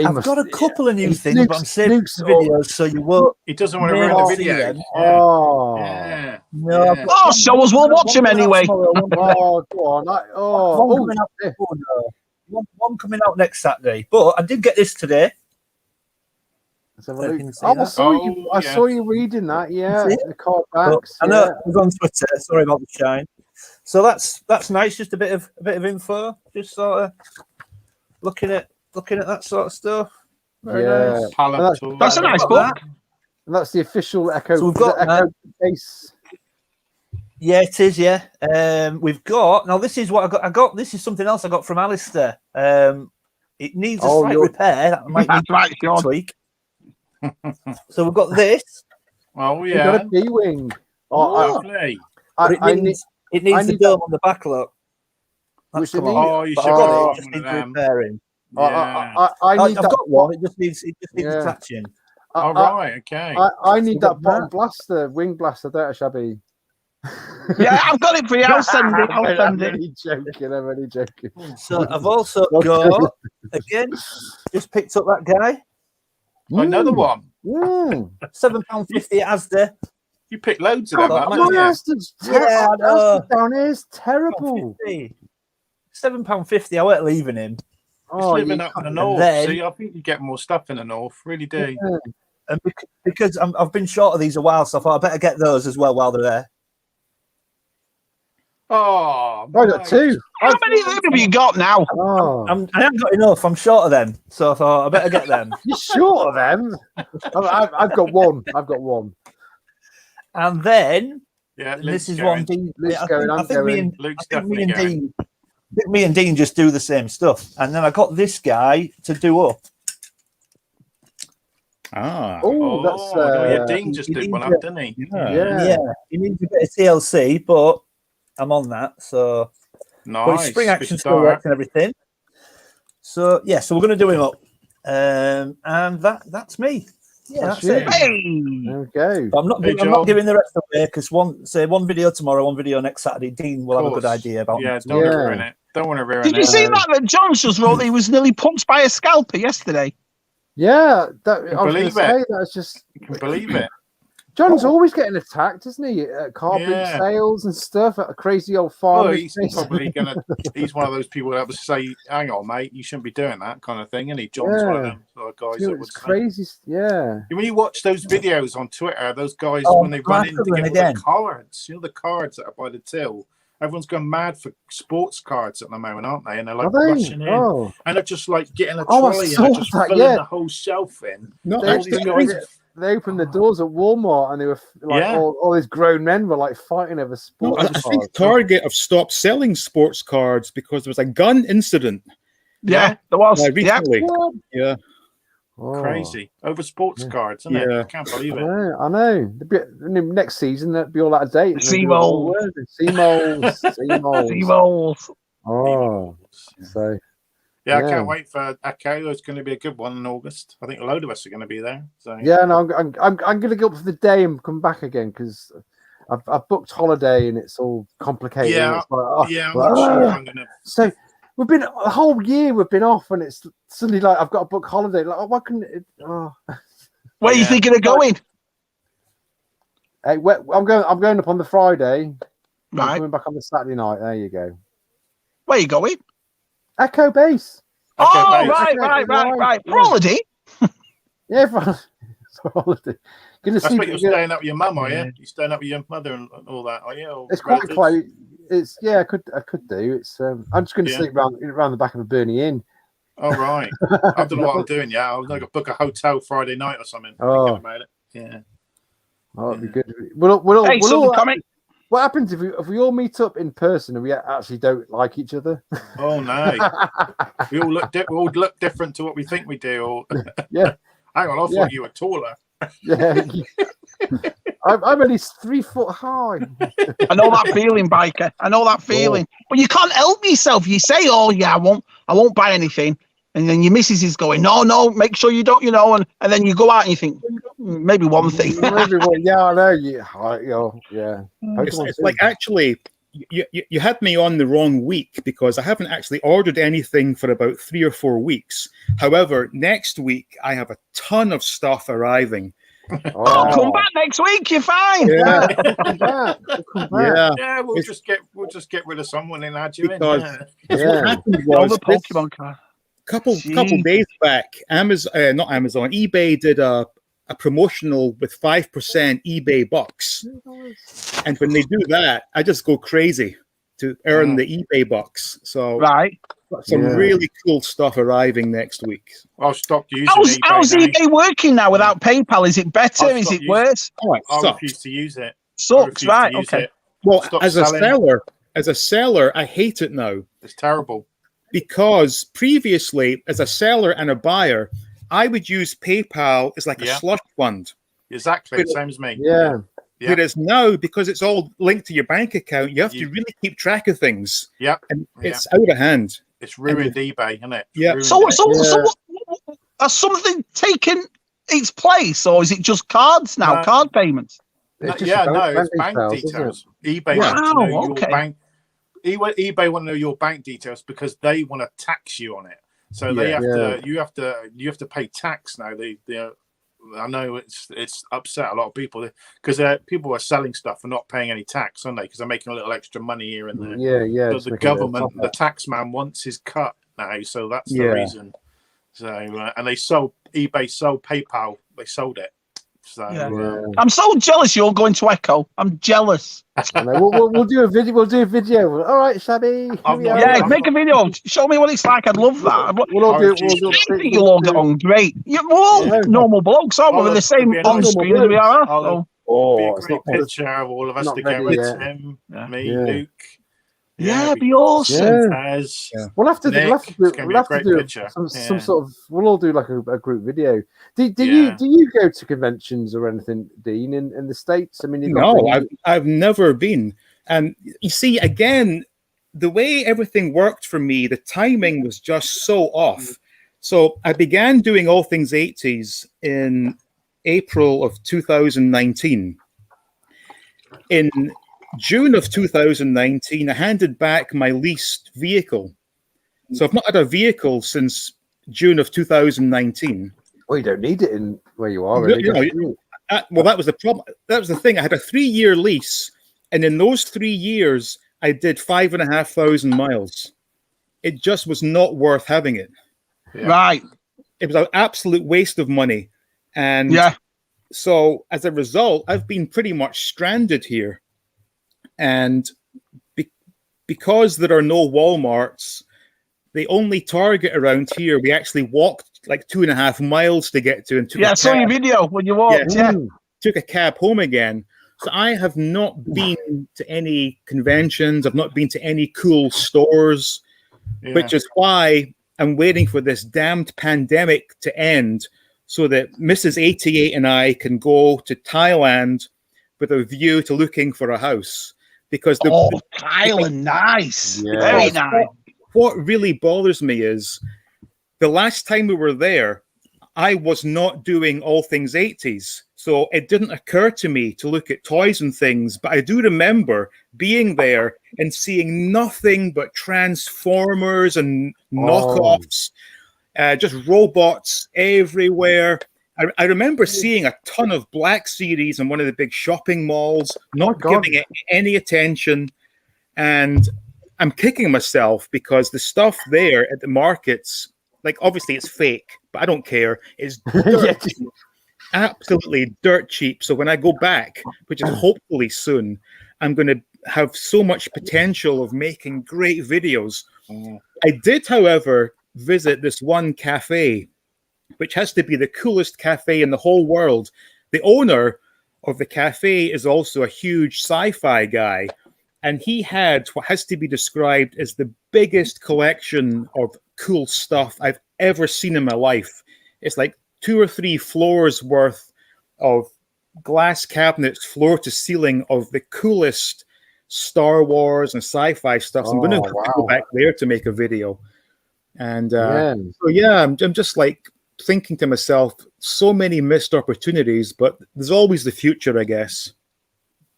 I've got a couple of new things, but I'm saving videos so you won't. He doesn't want to ruin the video. Show us. We'll watch him anyway. Go on. One coming out next Saturday, but I did get this today. I saw you reading that. Yeah, the card backs. I know it was on Twitter. Sorry about the shine. So that's nice. Just a bit of info. Just sort of looking at that sort of stuff. Very nice. That's a nice book. And that's the official Echo. So we've got Echo case. Yeah, it is. Yeah, we've got now. This is what I got. This is something else I got from Alistair. It needs a slight repair. That might need a tweak. So we've got this. Oh yeah, we've got a B-wing. Lovely. It needs the dome on the back. Look. You should got it. Just needs repairing. I've got one. It just needs attaching. All right. Okay. I need that bottom blaster, wing blaster. Don't I, Shabby? Yeah, I've got it for you. I'll send it. I'm only joking. So I've also got again. Just picked up that guy. Another one. £7.50 Asda. You picked loads of them. Asda's down here is terrible. £7.50. I weren't leaving him. It's living up in the north. See, I think you get more stuff in the north. Really do. Yeah. And because I've been short of these a while, so I thought I better get those as well while they're there. I got 2. How many of them have you got now? I haven't got enough. I'm short of them, so I thought I better get them. You're short of them? I've got one. And then, this is one Dean. I think me and Dean just do the same stuff. And then I got this guy to do up. Dean just did one up, didn't he? Yeah. He needs a bit of TLC, but I'm on that. So, nice. But his spring action still works and everything. So so we're going to do him up, and that's me. Yeah, that's it. Hey, okay. But I'm not giving the rest away because one video tomorrow, one video next Saturday. Dean will have a good idea about. Don't ruin it. Don't want to ruin it. Did you see that John just wrote that he was nearly punched by a scalper yesterday? Yeah, You can believe it. John's always getting attacked, isn't he? At car boot sales and stuff at a crazy old farm. Well, he's probably gonna. He's one of those people that would say, "Hang on, mate, you shouldn't be doing that kind of thing." And John's one of them sort of guys that would say. Crazy. Yeah. When you watch those videos on Twitter, those guys when they run in to get the cards, the cards that are by the till. Everyone's going mad for sports cards at the moment, aren't they? And they're like rushing in, and they're just like getting a trolley and just filling the whole shelf in. They opened the doors at Walmart and they were like all these grown men were like fighting over sports cards. I think Target have stopped selling sports cards because there was a gun incident. Yeah, there was. Recently. Yeah. Crazy over sports cards, isn't it? I can't believe it. I know. Next season that'd be all out of date. Seamoles. Oh, so. Yeah, I can't wait for M.A.S.K. It's going to be a good one in August. I think a load of us are going to be there. So yeah, no, I'm going to go up for the day and come back again because I've booked holiday and it's all complicated. Yeah, it's like, I'm not sure I'm going to. So we've been a whole year. We've been off, and it's suddenly like I've got to book holiday. Like, why couldn't it? Oh. Where are you thinking of going? Hey, I'm going up on the Friday. Right. I'm coming back on the Saturday night. There you go. Where are you going? Echo Base. Right. For holiday? Yeah, for holiday. That's what you're staying up with your mum, are you? You're staying up with your mother and all that, are you? Or it's quite close. It's I could do. It's I'm just going to sleep around the back of a Bernie Inn. Oh right. I don't know what I'm doing yet. I was going to book a hotel Friday night or something. Oh, about it. Yeah. Oh, it'd be good. We'll all coming. What happens if we all meet up in person and we actually don't like each other? Oh no, we all look different to what we think we do. Or yeah, hang on, I thought you were taller. Yeah, I'm only 3 foot high. I know that feeling, biker. I know that feeling. But you can't help yourself. You say, "Oh yeah, I won't buy anything," and then your missus is going, "No, make sure you don't," and then you go out and you think, maybe one thing. Maybe one. Yeah, I know. Yeah. It's like actually, you had me on the wrong week because I haven't actually ordered anything for about 3 or 4 weeks. However, next week I have a ton of stuff arriving. Come back next week. You're fine. Yeah, come back. Yeah. We'll just get rid of someone and add you because in. what happened was the Pokemon card. Couple days back, eBay did a promotional with 5% eBay bucks, and when they do that, I just go crazy to earn the eBay bucks. So some really cool stuff arriving next week. I'll stop using eBay. How's eBay working now without PayPal? Is it better? Is it worse? I refuse to use it. Sucks, right? Okay. Well, as a seller, I hate it now. It's terrible. Because previously, as a seller and a buyer, I would use PayPal as like a slush fund. Exactly, same as me. Yeah. Whereas now, because it's all linked to your bank account, you have to really keep track of things. Yeah. And it's out of hand. It's ruined eBay, isn't it? Yeah. So has something taken its place, or is it just cards now? Card payments? It's bank details. eBay wants to know your bank. eBay want to know your bank details because they want to tax you on it. So you have to pay tax now. I know it's upset a lot of people because people are selling stuff and not paying any tax, aren't they? Because they're making a little extra money here and there. Yeah. So the government, the tax man wants his cut now, so that's the reason. So and eBay sold PayPal. They sold it. So I'm so jealous you're going to Echo. I'm jealous. We'll do a video. We'll do a video. All right, Shabby. Make a video. Show me what it's like. I'd love that. We'll all do. You'll all get on great. We're all normal blokes, aren't we? We're the same on screen as we are. It's not a picture of all of us together. Tim, me, Luke. Yeah, be awesome. We'll have to do some sort of. We'll all do like a group video. Do you go to conventions or anything, Dean, in the States? I mean, I've never been. And you see, again, the way everything worked for me, the timing was just so off. So I began doing All Things 80s in April of 2019. In June of 2019, I handed back my leased vehicle. So I've not had a vehicle since June of 2019. Well, you don't need it in where you are. Really. Well, that was the problem. That was the thing. I had a 3-year lease, and in those 3 years, I did 5,500 miles. It just was not worth having it. Yeah. Right. It was an absolute waste of money. And so as a result, I've been pretty much stranded here. And because there are no Walmarts, the only Target around here, we actually walked like 2.5 miles to get to. And took I saw your video when you walked. Took a cab home again. So I have not been to any conventions. I've not been to any cool stores, which is why I'm waiting for this damned pandemic to end so that Mrs. 88 and I can go to Thailand with a view to looking for a house. Because Thailand, nice. Very nice. What really bothers me is the last time we were there, I was not doing all things 80s. So it didn't occur to me to look at toys and things. But I do remember being there and seeing nothing but Transformers and knockoffs, just robots everywhere. I remember seeing a ton of Black Series in one of the big shopping malls, not giving it any attention. And I'm kicking myself because the stuff there at the markets, like obviously it's fake, but I don't care. It's dirt cheap, absolutely dirt cheap. So when I go back, which is hopefully soon, I'm going to have so much potential of making great videos. I did, however, visit this one cafe, which has to be the coolest cafe in the whole world. The owner of the cafe is also a huge sci-fi guy, and he had what has to be described as the biggest collection of cool stuff I've ever seen in my life. It's like 2 or 3 floors worth of glass cabinets, floor to ceiling, of the coolest Star Wars and sci-fi stuff. So I'm going to go back there to make a video. And I'm just like thinking to myself, so many missed opportunities, but there's always the future, I guess.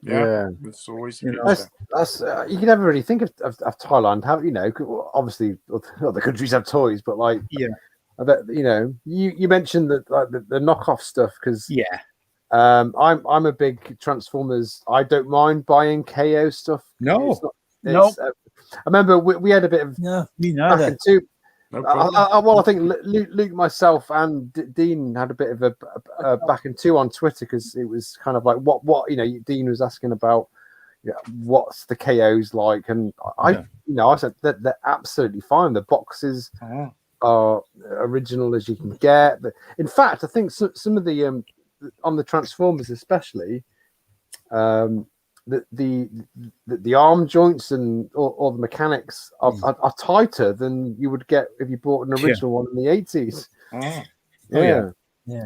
It's always that's you can never really think of Thailand. How, obviously other countries have toys, but like I bet you mentioned that like the knockoff stuff because I'm a big Transformers. I don't mind buying KO stuff. I remember we had a bit of back in two. I think Luke, myself, and Dean had a bit of a back and two on Twitter because it was kind of like what Dean was asking about what's the KOs like, and I said that they're absolutely fine. The boxes are original as you can get. But in fact, I think some of the on the Transformers especially, the arm joints and all the mechanics are tighter than you would get if you bought an original one in the 80s.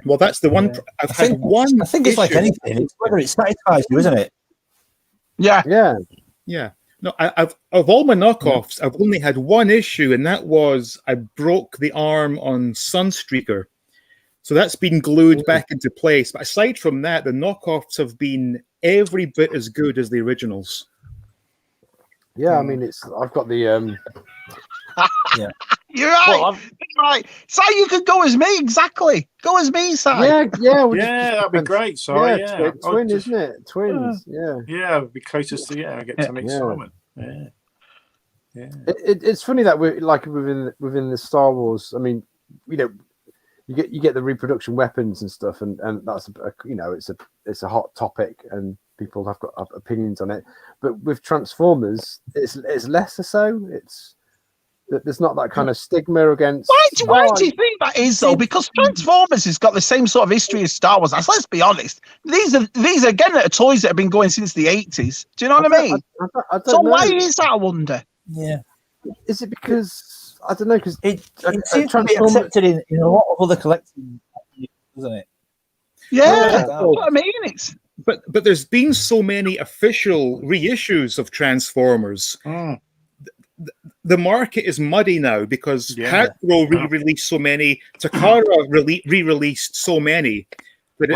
Well, that's the one. I think it's like anything. It's whether it satisfies you, isn't it? Yeah. No, I've of all my knockoffs, I've only had one issue, and that was I broke the arm on Sunstreaker. So that's been glued back into place. But aside from that, the knockoffs have been every bit as good as the originals. I mean, I've got the You're right. You're right. Si, you could go as me, exactly. Go as me, Si. That'd be great. So twin, isn't it? Twins. It'd be closest to I get to meet Simon. It's funny that we're like within the Star Wars. I mean, you get the reproduction weapons and stuff, and that's it's a hot topic, and people have got opinions on it. But with Transformers, it's less or so. There's not that kind of stigma against. Why do you think that is though? Because Transformers has got the same sort of history as Star Wars. Let's be honest. These are again toys that have been going since the 80s. Do you know what I mean? I don't so know. why is that? I wonder. Yeah. Is it because I don't know? Because it seems to be accepted in a lot of other collections, doesn't it? Yeah, that's what I mean. But there's been so many official reissues of Transformers. The market is muddy now because Hasbro re-released so many, Takara re-released so many, but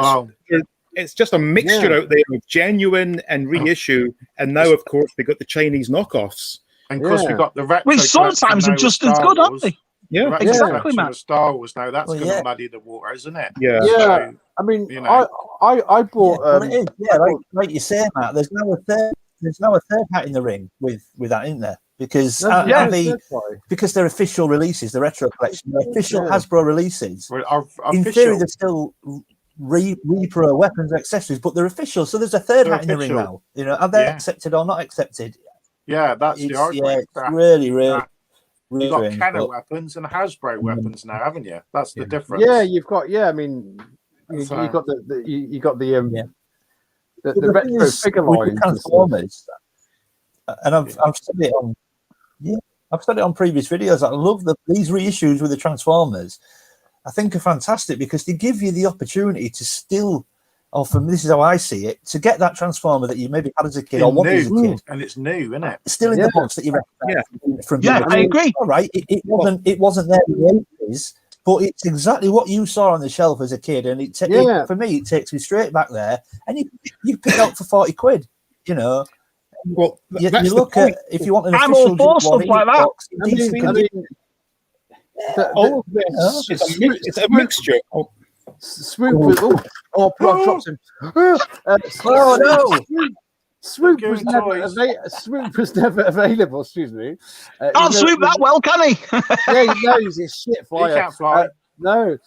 it's just a mixture out there of genuine and reissue, and now of course we got the Chinese knockoffs. And of course we got the retro. Which sometimes are just as good, aren't they? Yeah, exactly, man. Star Wars now, that's going to muddy the water, isn't it? Yeah. I mean, You know. I bought. Well, it is, like you say, Matt. There's now a third hat in the ring with that, isn't there? Because because they're official releases, the retro collection, they're official Hasbro releases. In theory, they're still repro weapons and accessories, but they're official. So there's a third hat in the ring now. You know, are they accepted or not accepted? Yeah, that's the argument. Yeah, it's really. You've got Kenner weapons and Hasbro weapons now, haven't you? That's the difference. Yeah, you've got. Yeah, I mean, you got the retro figure line Transformers, and I've said it on. Yeah, I've said it on previous videos. I love these reissues with the Transformers. I think are fantastic because they give you the opportunity to still, this is how I see it, to get that Transformer that you maybe had as a kid or wanted as a kid, and it's new, isn't it? Still in the box that you recognize from. I agree. All right, it wasn't there in the 80s, but it's exactly what you saw on the shelf as a kid, and for me, it takes me straight back there, and you pick it up for 40 quid, you know. Well, you look at if you want an I'm official all for stuff like that. box, it's a mixture. Swoop was dropped him. Swoop was never available. Excuse me. Can't swoop that well, can he? Yeah, he knows he's shit flyer. He can't fly. No,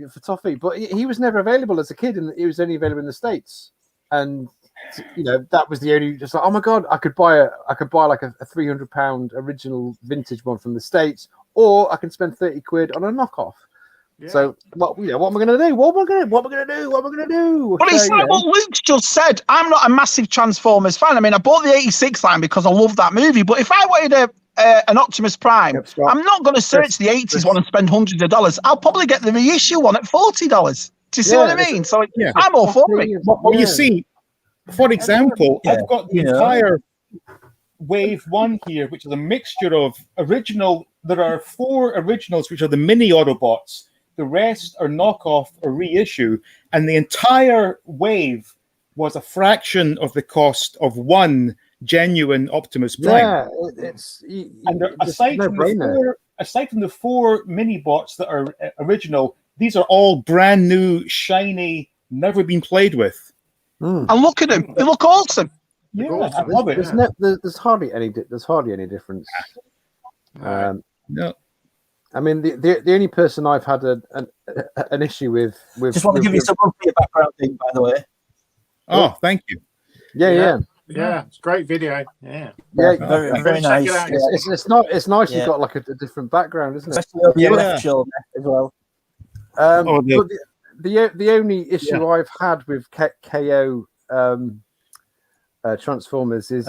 for Toffee, but he was never available as a kid, and he was only available in the States. And you know that was the only. Just like, oh my god, I could buy like a £300 original vintage one from the States, or I can spend 30 quid on a knockoff. Yeah. So what am I going to do? What am I going to do? But it's like what Luke's just said. I'm not a massive Transformers fan. I mean, I bought the 86 line because I love that movie. But if I wanted an Optimus Prime, I'm not going to search the 80s one and spend hundreds of dollars. I'll probably get the reissue one at $40. Do you see what I mean? So I'm all for it. Well, you see, for example, I've got the entire Wave 1 here, which is a mixture of original. There are 4 originals, which are the mini Autobots. The rest are knockoff or reissue, and the entire wave was a fraction of the cost of one genuine Optimus Prime. Yeah, aside from the 4 mini bots that are original, these are all brand new, shiny, never been played with. And look at them; they look awesome. Yeah, I love it. There's hardly any difference. No. I mean, the only person I've had an issue with. Just want to give you some of your background thing, by the way. Oh, thank you. Yeah. It's a great video. Yeah, very nice. It's nice. You've got like a different background, isn't it? Especially on the left shoulder as well. But the only issue I've had with KO Transformers is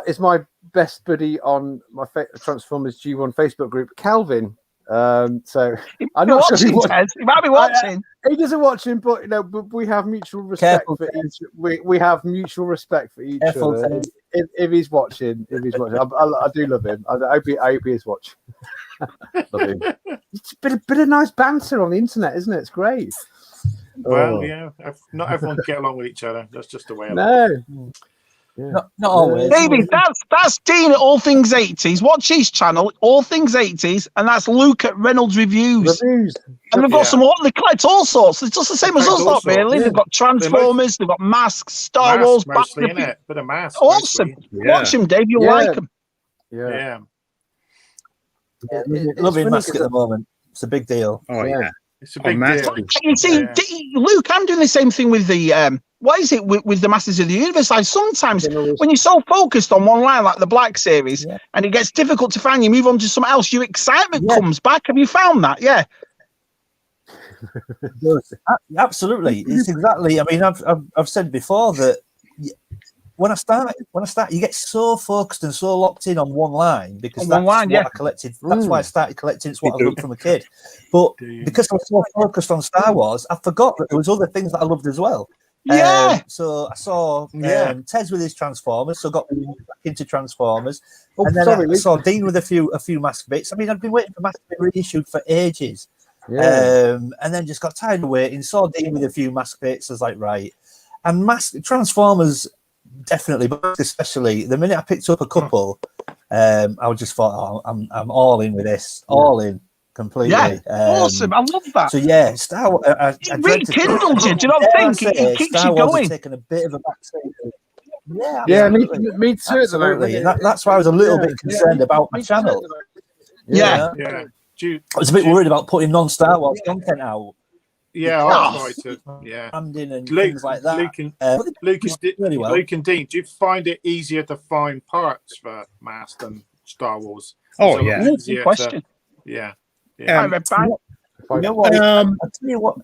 my best buddy on my Transformers G1 Facebook group, Calvin. So I'm not sure he might be watching. He doesn't watch him, but we have mutual respect for each. We have mutual respect for each other. If he's watching, I do love him. I hope he is watching. Love him. It's a bit of nice banter on the internet, isn't it? It's great. Well, not everyone can get along with each other. That's just the way. Not always. David, that's Dean at All Things 80s. Watch his channel, All Things 80s, and that's Luke at Reynolds Reviews. And they've got they collect all sorts. It's just the same as us, lot, really. They've got Transformers, they've got Masks, Star Wars, mostly, innit? Bit of Mask. Awesome. Watch him, Dave. You'll like him. Yeah. Loving M.A.S.K at the moment. It's a big deal. Oh, yeah. It's a big deal. You see, Luke, I'm doing the same thing with the what is it with the Masters of the Universe? Like sometimes when you're so focused on one line, like the Black series, and it gets difficult to find, you move on to something else. Your excitement comes back. Have you found that? Yeah. Absolutely. It's exactly. I mean, I've said before that when I start, you get so focused and so locked in on one line because that's what I collected. That's why I started collecting. It's what I loved from a kid. But because I was so focused on Star Wars, I forgot that there was other things that I loved as well. So I saw Tez with his Transformers, so got back into Transformers, and then I saw Dean with a few M.A.S.K bits. I mean, I've been waiting for M.A.S.K to be reissued for ages, and then just got tired of waiting. Saw Dean with a few M.A.S.K bits. I was like, right, and Transformers definitely, but especially the minute I picked up a couple, I just thought, I'm all in with this, all in. completely. Yeah, awesome. I love that. So yeah, Star Wars. It rekindles you. Do you not think it keeps Star you Wars going? has taken a bit of a backseat. Yeah, Yeah, me absolutely. too. Absolutely. And that's why I was a little bit concerned about my channel. Yeah. Yeah. I was a bit worried about putting non-Star Wars content out. Yeah, I'll try to. Yeah. Branding and things like that. Luke and Dean, do you find it easier to find parts for M.A.S.K than Star Wars? Oh, yeah. Good question. Yeah. You know what? I'll tell you what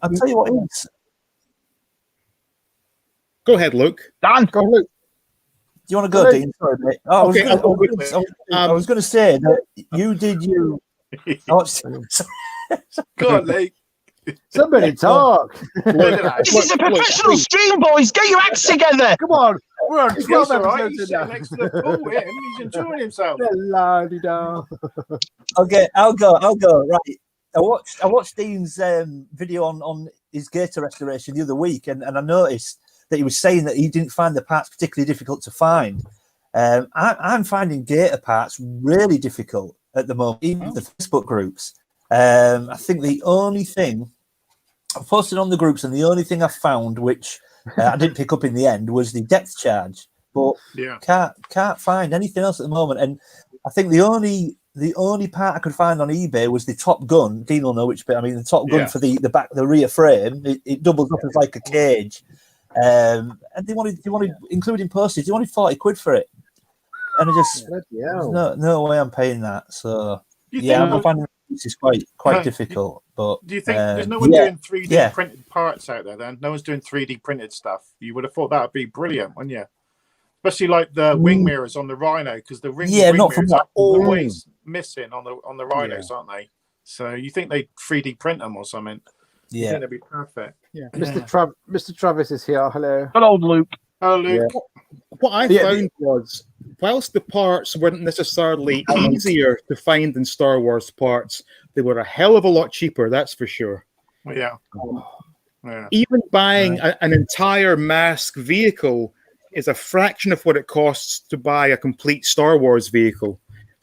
it is. Go ahead, Luke. Dan, Go on, Luke. Do you want to go, Dean? Sorry, mate. Oh, Okay, I was going to say that you did you. Go on, Luke. Somebody talk. this is a professional stream, boys. Get your acts together. Come on. We're on 12 That's all right. episodes He's now. sitting next to the pool. He's enjoying himself. La-di-da. Okay, I'll go. Right. I watched Dean's video on his gator restoration the other week, and I noticed that he was saying that he didn't find the parts particularly difficult to find. I'm finding gator parts really difficult at the moment, even the Facebook groups. I think the only thing I've posted on the groups, and the only thing I found, which I didn't pick up in the end, was the depth charge. But can't find anything else at the moment. And I think the only part I could find on eBay was the top gun. Dean will know which bit. I mean, the top gun for the rear frame. It doubles up as like a cage. And they wanted, including postage, they wanted 40 quid for it. And I just, no way I'm paying that. So I'm finding this is quite difficult. But do you think there's no one doing 3D printed parts out there? Then no one's doing 3D printed stuff. You would have thought that would be brilliant, wouldn't you? Especially like the wing mirrors on the Rhino, because the wing mirrors are always missing on the Rhinos, aren't they? So you think they 3D print them or something? Yeah, that'd be perfect. Yeah, Mr. Travis is here. Hello. Good old Luke. Hello, Luke. What I found was, whilst the parts weren't necessarily easier to find than Star Wars parts, they were a hell of a lot cheaper. That's for sure. Yeah. Even buying an entire M.A.S.K vehicle is a fraction of what it costs to buy a complete Star Wars vehicle.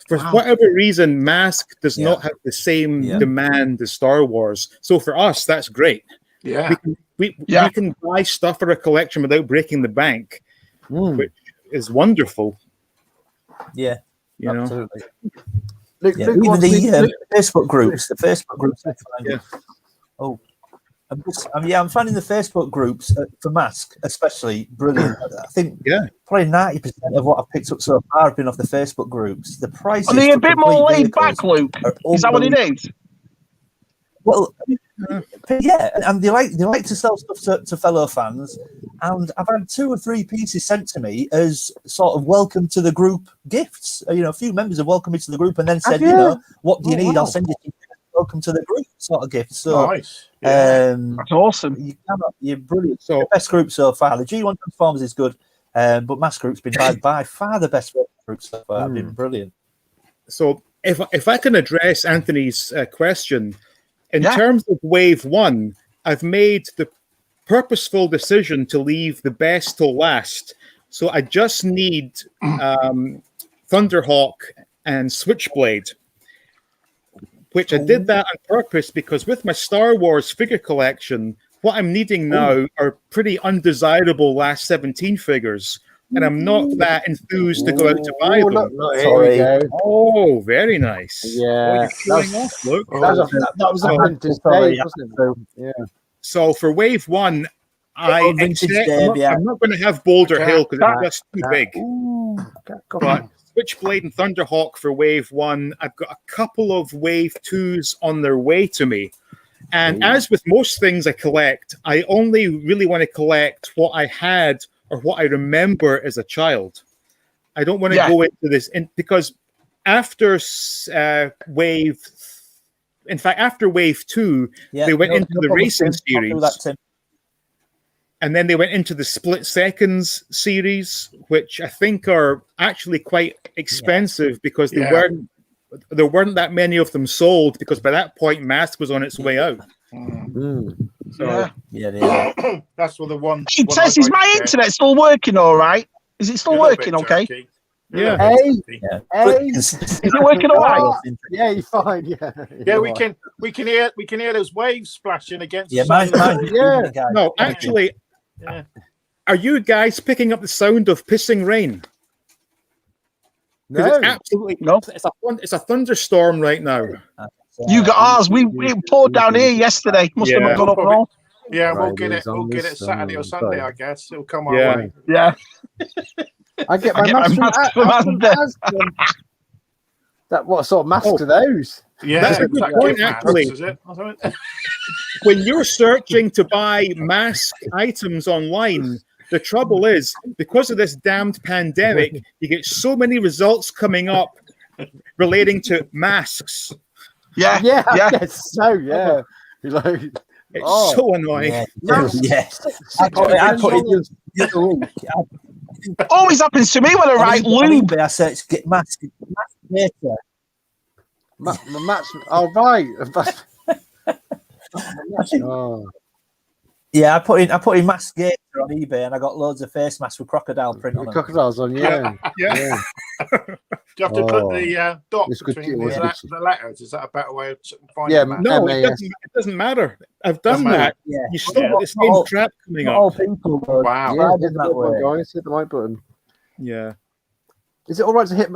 For whatever reason, M.A.S.K does not have the same demand as Star Wars. So for us, that's great. Yeah. We can buy stuff for a collection without breaking the bank, which is wonderful. Yeah, absolutely. Even the Facebook groups. I'm finding the Facebook groups for M.A.S.K especially brilliant. I think probably 90% of what I've picked up so far have been off the Facebook groups. The prices are they a bit more laid back, Luke? Is that what it is? Well, and they like to sell stuff to fellow fans, and I've had 2 or 3 pieces sent to me as sort of welcome to the group gifts. A few members have welcomed me to the group and then said, what do you need? I'll send you welcome to the group sort of gift. So nice. That's awesome. You're brilliant. So the best group so far. The G1 Transformers is good, but M.A.S.K group's been by far the best group so far. Been brilliant. So if I can address Anthony's question. In terms of Wave 1, I've made the purposeful decision to leave the best till last. So I just need Thunderhawk and Switchblade, which I did that on purpose because with my Star Wars figure collection, what I'm needing now are pretty undesirable last 17 figures. And I'm not that enthused to go out to buy them. Oh, very nice. Yeah. That was a vintage day, wasn't it? So for Wave 1, I'm not going to have Boulder Hill because it's just too big. But Switchblade and Thunderhawk for Wave 1. I've got a couple of Wave 2s on their way to me. And as with most things I collect, I only really want to collect what I had or what I remember as a child. I don't want to go into this because after Wave 2, they went into the racing series. And then they went into the Split Seconds series, which I think are actually quite expensive because there weren't that many of them sold because by that point M.A.S.K was on its way out. So that's what the one. It says, is my internet still working all right? Is it still working okay? Yeah. Hey, Is it working all right? Yeah, you're fine. Yeah, Yeah, we can hear those waves splashing against. Yeah, Yeah. No, actually, are you guys picking up the sound of pissing rain? No, it's absolutely no. It's a thunderstorm right now. You got ours. We poured down here yesterday. Must have not gone up all. Yeah, we'll Right, get it. it's on We'll get the it Saturday or sun. Sunday, Sorry. I guess. It'll come our Yeah. way. Yeah. I get my get my mask mask from from Asda. That what sort of masks are those? Yeah, That's a good point, actually. Is it? When you're searching to buy mask items online, the trouble is, because of this damned pandemic, you get so many results coming up relating to masks. Yeah. Yeah, Yeah. I guess so. Yeah, you're like, It's so annoying. Yeah. I put it the other week. Always happens to me when I write lube. I search get mask data. match. Oh right. Oh. Yeah, I put in mask gator on eBay, and I got loads of face masks with crocodile print on them. Crocodiles on, yeah. Yeah. Do you have to put the dot It's good, between it's good. the letters? Is that a better way of finding Yeah, that? No, M.A.S. it doesn't matter. I've done Doesn't matter. that. Yeah. You still got the same trap coming Not all up. people go. Wow. Yeah, Tried hit it the that right button, way. guys. Hit the right button. Yeah. Is it all right to hit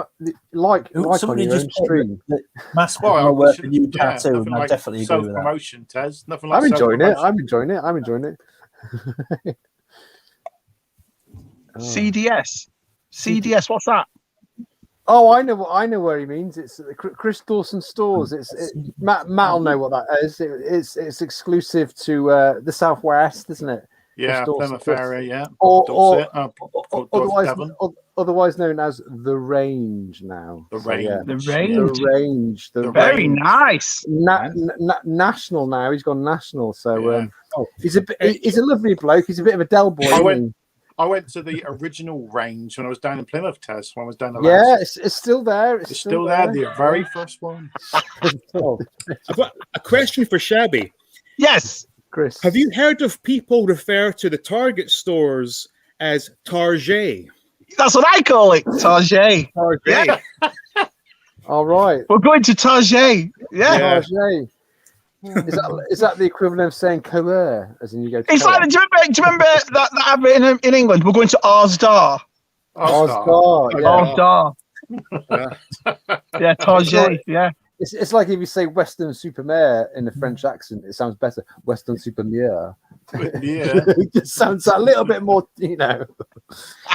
like on Somebody your own just put stream? the mask Well, will work for yeah, you cartoon. nothing I like definitely agree with that. self-promotion, Tez. Nothing like I'm enjoying it. self-promotion. I'm enjoying it. CDS. What's that? Oh, I know where he means. It's Chris Dawson Stores. Matt'll know what that is. It's exclusive to the Southwest, isn't it? Yeah, Chris Plymouth Dawson. area, yeah. Or Otherwise, otherwise known as The Range now. The So, Range. yeah. The Range. The Range. The Very Range. nice. National now. He's gone national. So Yeah. he's a lovely bloke. He's a bit of a Del boy. I went to the original Range when I was down in Plymouth, Tez. When I was down the Yeah, it's still there. It's still there. The very first one. I've got a question for Shabby. Yes. Chris, Have you heard of people refer to the Target stores as Target? That's what I call it. Target. Target. Yeah. All right. We're going to Target. Yeah. Target. Is that the equivalent of saying Coer, as in you go to It's like, do you remember that advert in England? We're going to Arsdar. Arsdar, Yeah, Target. Yeah. It's like if you say Western Supermare in a French accent, it sounds better. Western Supermare. Yeah. It just sounds a little bit more, The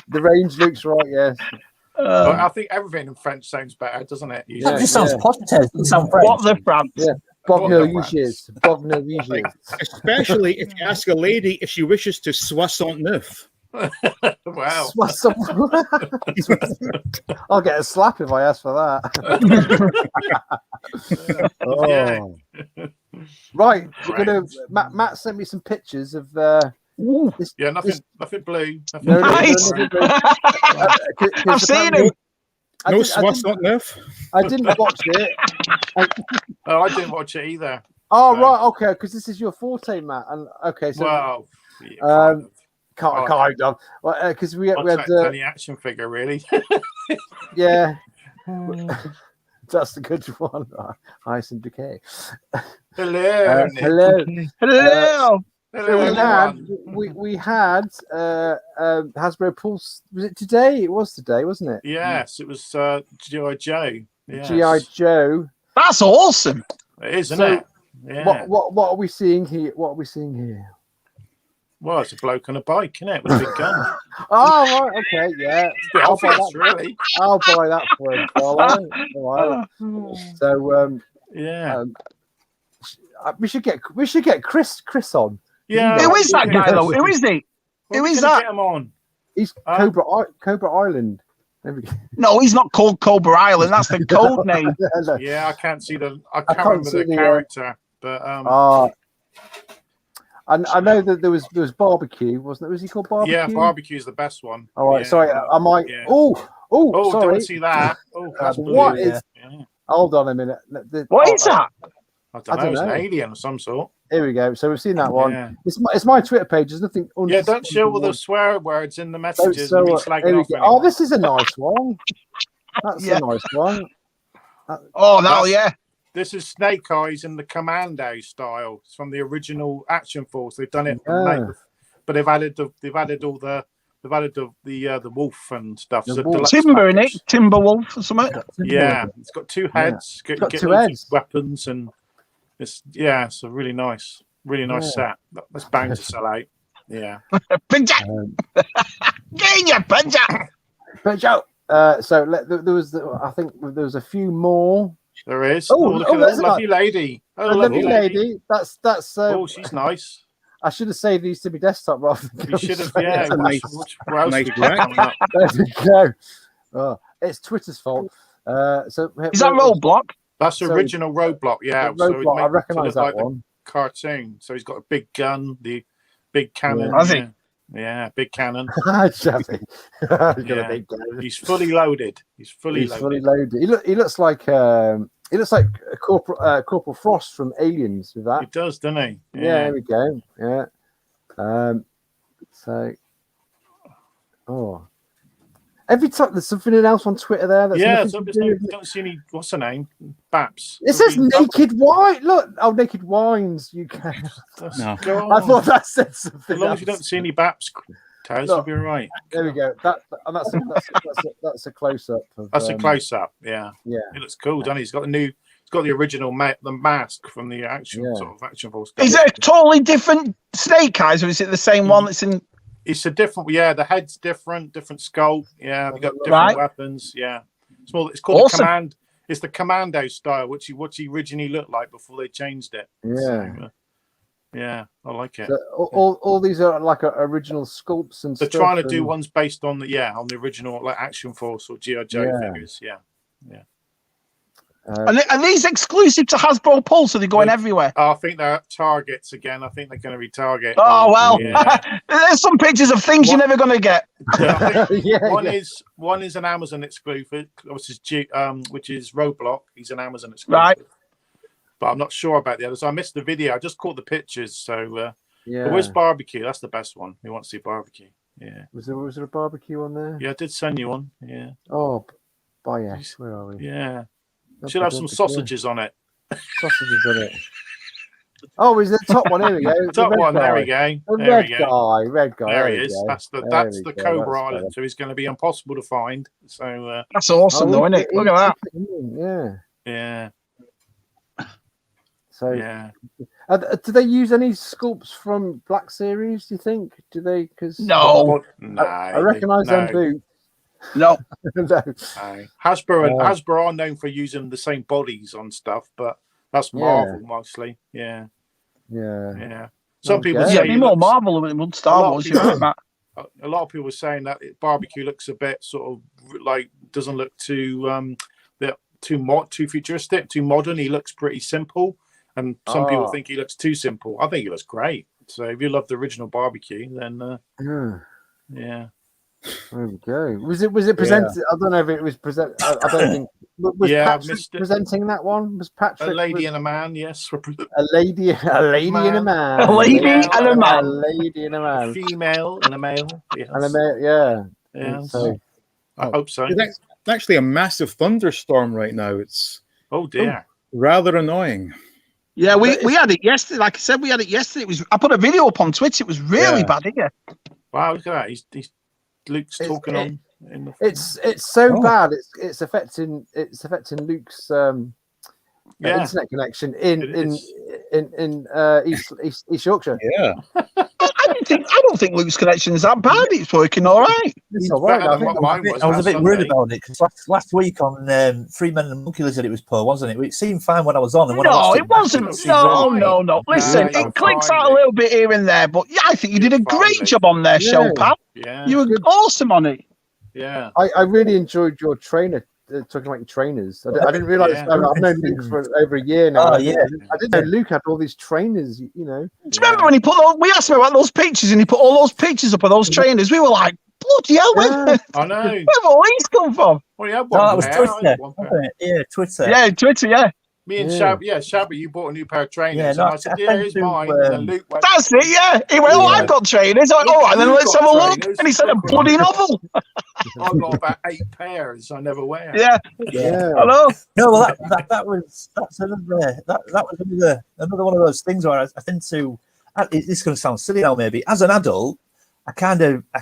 range looks right, yes. I think everything in French sounds better, doesn't it? It just sounds positive. It doesn't sound French. What the France? Yeah. Bogner Especially if you ask a lady if she wishes to 69. Wow. I'll get a slap if I ask for that. Right, we're gonna. Matt sent me some pictures of. Nothing blue. Nice. I've seen him. No 69. I didn't watch it. I didn't watch it either. Oh right, okay, because this is your forte, Matt. And okay, so kind of. Because we had the action figure, really. Yeah. That's the good one. Ice and Decay. Hello. Hello. We had Hasbro Pulse. Was it today? It was today, wasn't it? Yes, it was G.I. Joe. Yes. G.I. Joe. That's awesome. It is, isn't it? Yeah. What are we seeing here? Well, it's a bloke on a bike, isn't it? With a big gun. Oh, right, okay, yeah. I'll buy that, really. I'll buy that for him. Right. So, we should get Chris on. Yeah. Who is that guy though? Who is he? Who is that? Get him on. He's Cobra Island. No, he's not called Cobra Island. That's the code name. Yeah, I can't remember the character, but I know that there was barbecue, wasn't it? Was he called barbecue? Yeah, barbecue's the best one. All right, sorry, I might. Yeah. Oh, sorry. Don't see that. Oh, that's what blue. is? Hold on a minute. What is that? I don't know. It's an alien of some sort. Here we go. So we've seen that one. Yeah. It's my Twitter page. There's nothing. Yeah, don't show all the swear words in the messages. So, and be here slagging we off go. anyone. Oh, this is a nice one. That's a nice one. This is Snake Eyes in the Commando style. It's from the original Action Force. They've done it, but they've added the wolf and stuff. So Timber in it, Timber Wolf or something. Yeah, it's got two heads. It's got two heads. Weapons and it's a really nice set. That's bound to sell out. Yeah. Pinch out. Get in your pinch out. Pinch out. So there was, I think there was a few more. There is. Look at that lovely lady. Oh, lovely lady. That's. Oh, she's nice. I should have saved these to my desktop rather than. You should have. Yeah. Nice There we go. Oh, it's Twitter's fault. So is that Roadblock? That's original Roadblock. Yeah. Roadblock. I recognise that one. Cartoon. So he's got a big gun, the big cannon. Has he? Yeah, big cannon. Shabby. He's got a big cannon. He's fully loaded. He's fully loaded. He looks like Corporal Frost from Aliens with that. He does, doesn't he? Yeah, there we go. Yeah. Every time there's something else on Twitter there. Don't see any. What's her name? Baps. It says Naked Wine. Look, Naked Wines. You can. No. I thought that said something. As long as you don't see any Baps, Taz, you'll be all right. There we go. That's a close up. That's a close up. Yeah. Yeah. It looks cool, doesn't he? He's got the original the mask from the Action Force. Is it a totally different Snake Eyes, or is it the same one that's in? It's a different. Yeah, the head's different sculpt. Yeah, they've got different weapons. Yeah, it's called awesome. The Command. It's the Commando style, what he originally looked like before they changed it. Yeah. So, yeah, I like it. So all these are like original sculpts and they're trying to do ones based on the original like Action Force or G.I. Joe figures. Yeah. Are these exclusive to Hasbro Pulse? Or are they going everywhere? I think they're Targets again. I think they're going to be Target. Oh well, there's some pictures of things you're never going to get. One is an Amazon exclusive, which is Roadblock. He's an Amazon exclusive, right? But I'm not sure about the others. I missed the video. I just caught the pictures. So where's Barbecue? That's the best one. We want to see Barbecue. Yeah. Was there a Barbecue on there? Yeah, I did send you one. Yeah. Oh, yes. Where are we? Yeah. Should have some sausages on it. Sausages on it. Oh, is the top one? Here we go. Top one. There we go. Red guy. There he is. That's the Cobra Island. So he's going to be impossible to find. So that's awesome, though, isn't it? Look at that. Yeah. So do they use any sculpts from Black Series? Do you think? Do they? Because no. I recognise them boots. No. Hasbro are known for using the same bodies on stuff, but that's Marvel mostly. Yeah. Some people say be more Marvel than Star Wars. A lot of people were saying that Barbecue looks a bit sort of like doesn't look too futuristic, too modern. He looks pretty simple, and some people think he looks too simple. I think he looks great. So if you love the original Barbecue, then yeah. There we go. Was it presented? I don't know if it was presented. I don't think. Was Patrick presenting that one? Was Patrick a lady and a man? Yes, a lady and a man. A lady and a man. A lady and a man. A female and a male. Yes. And a male. Yeah. So I hope so. It's actually a massive thunderstorm right now. It's rather annoying. Yeah, we had it yesterday. Like I said, we had it yesterday. I put a video up on Twitter. It was really bad, didn't you? Wow, look at that. He's Luke's talking on. It's so bad. It's affecting Luke's internet connection in East Yorkshire. Yeah. I don't think Luke's connection is that bad. It's working all right. It's all right. I was a bit worried about it because last week on Three Men and a Monkey Lizard, it was poor, wasn't it? It seemed fine when I was on. And when it wasn't. No. Listen, it clicks out a little bit here and there, but I think you did a great job on their show, pal. Yeah. You were awesome on it. Yeah. I really enjoyed your trainer. Talking about your trainers, I didn't realize. I've known Luke for over a year now. Oh, yeah. I didn't know Luke had all these trainers. You know. Do you remember when he we asked him about those pictures, and he put all those pictures up of those trainers? We were like, bloody hell! I know. Where have all these come from? Well, yeah, that was Twitter. Yeah, Twitter. Yeah, Twitter. Yeah. Me and Shabby, you bought a new pair of trainers. Yeah, And no, I said, I yeah, tend here's to, mine. And then Luke went, That's it, yeah. He went, oh, I've got trainers. I went, all right, then You've let's got have a look. trainers. And he said, a bloody novel. I've got about 8 pairs I never wear. Yeah. Hello. No, well, that was another one of those things where I tend to. This is going to sound silly now, maybe. As an adult,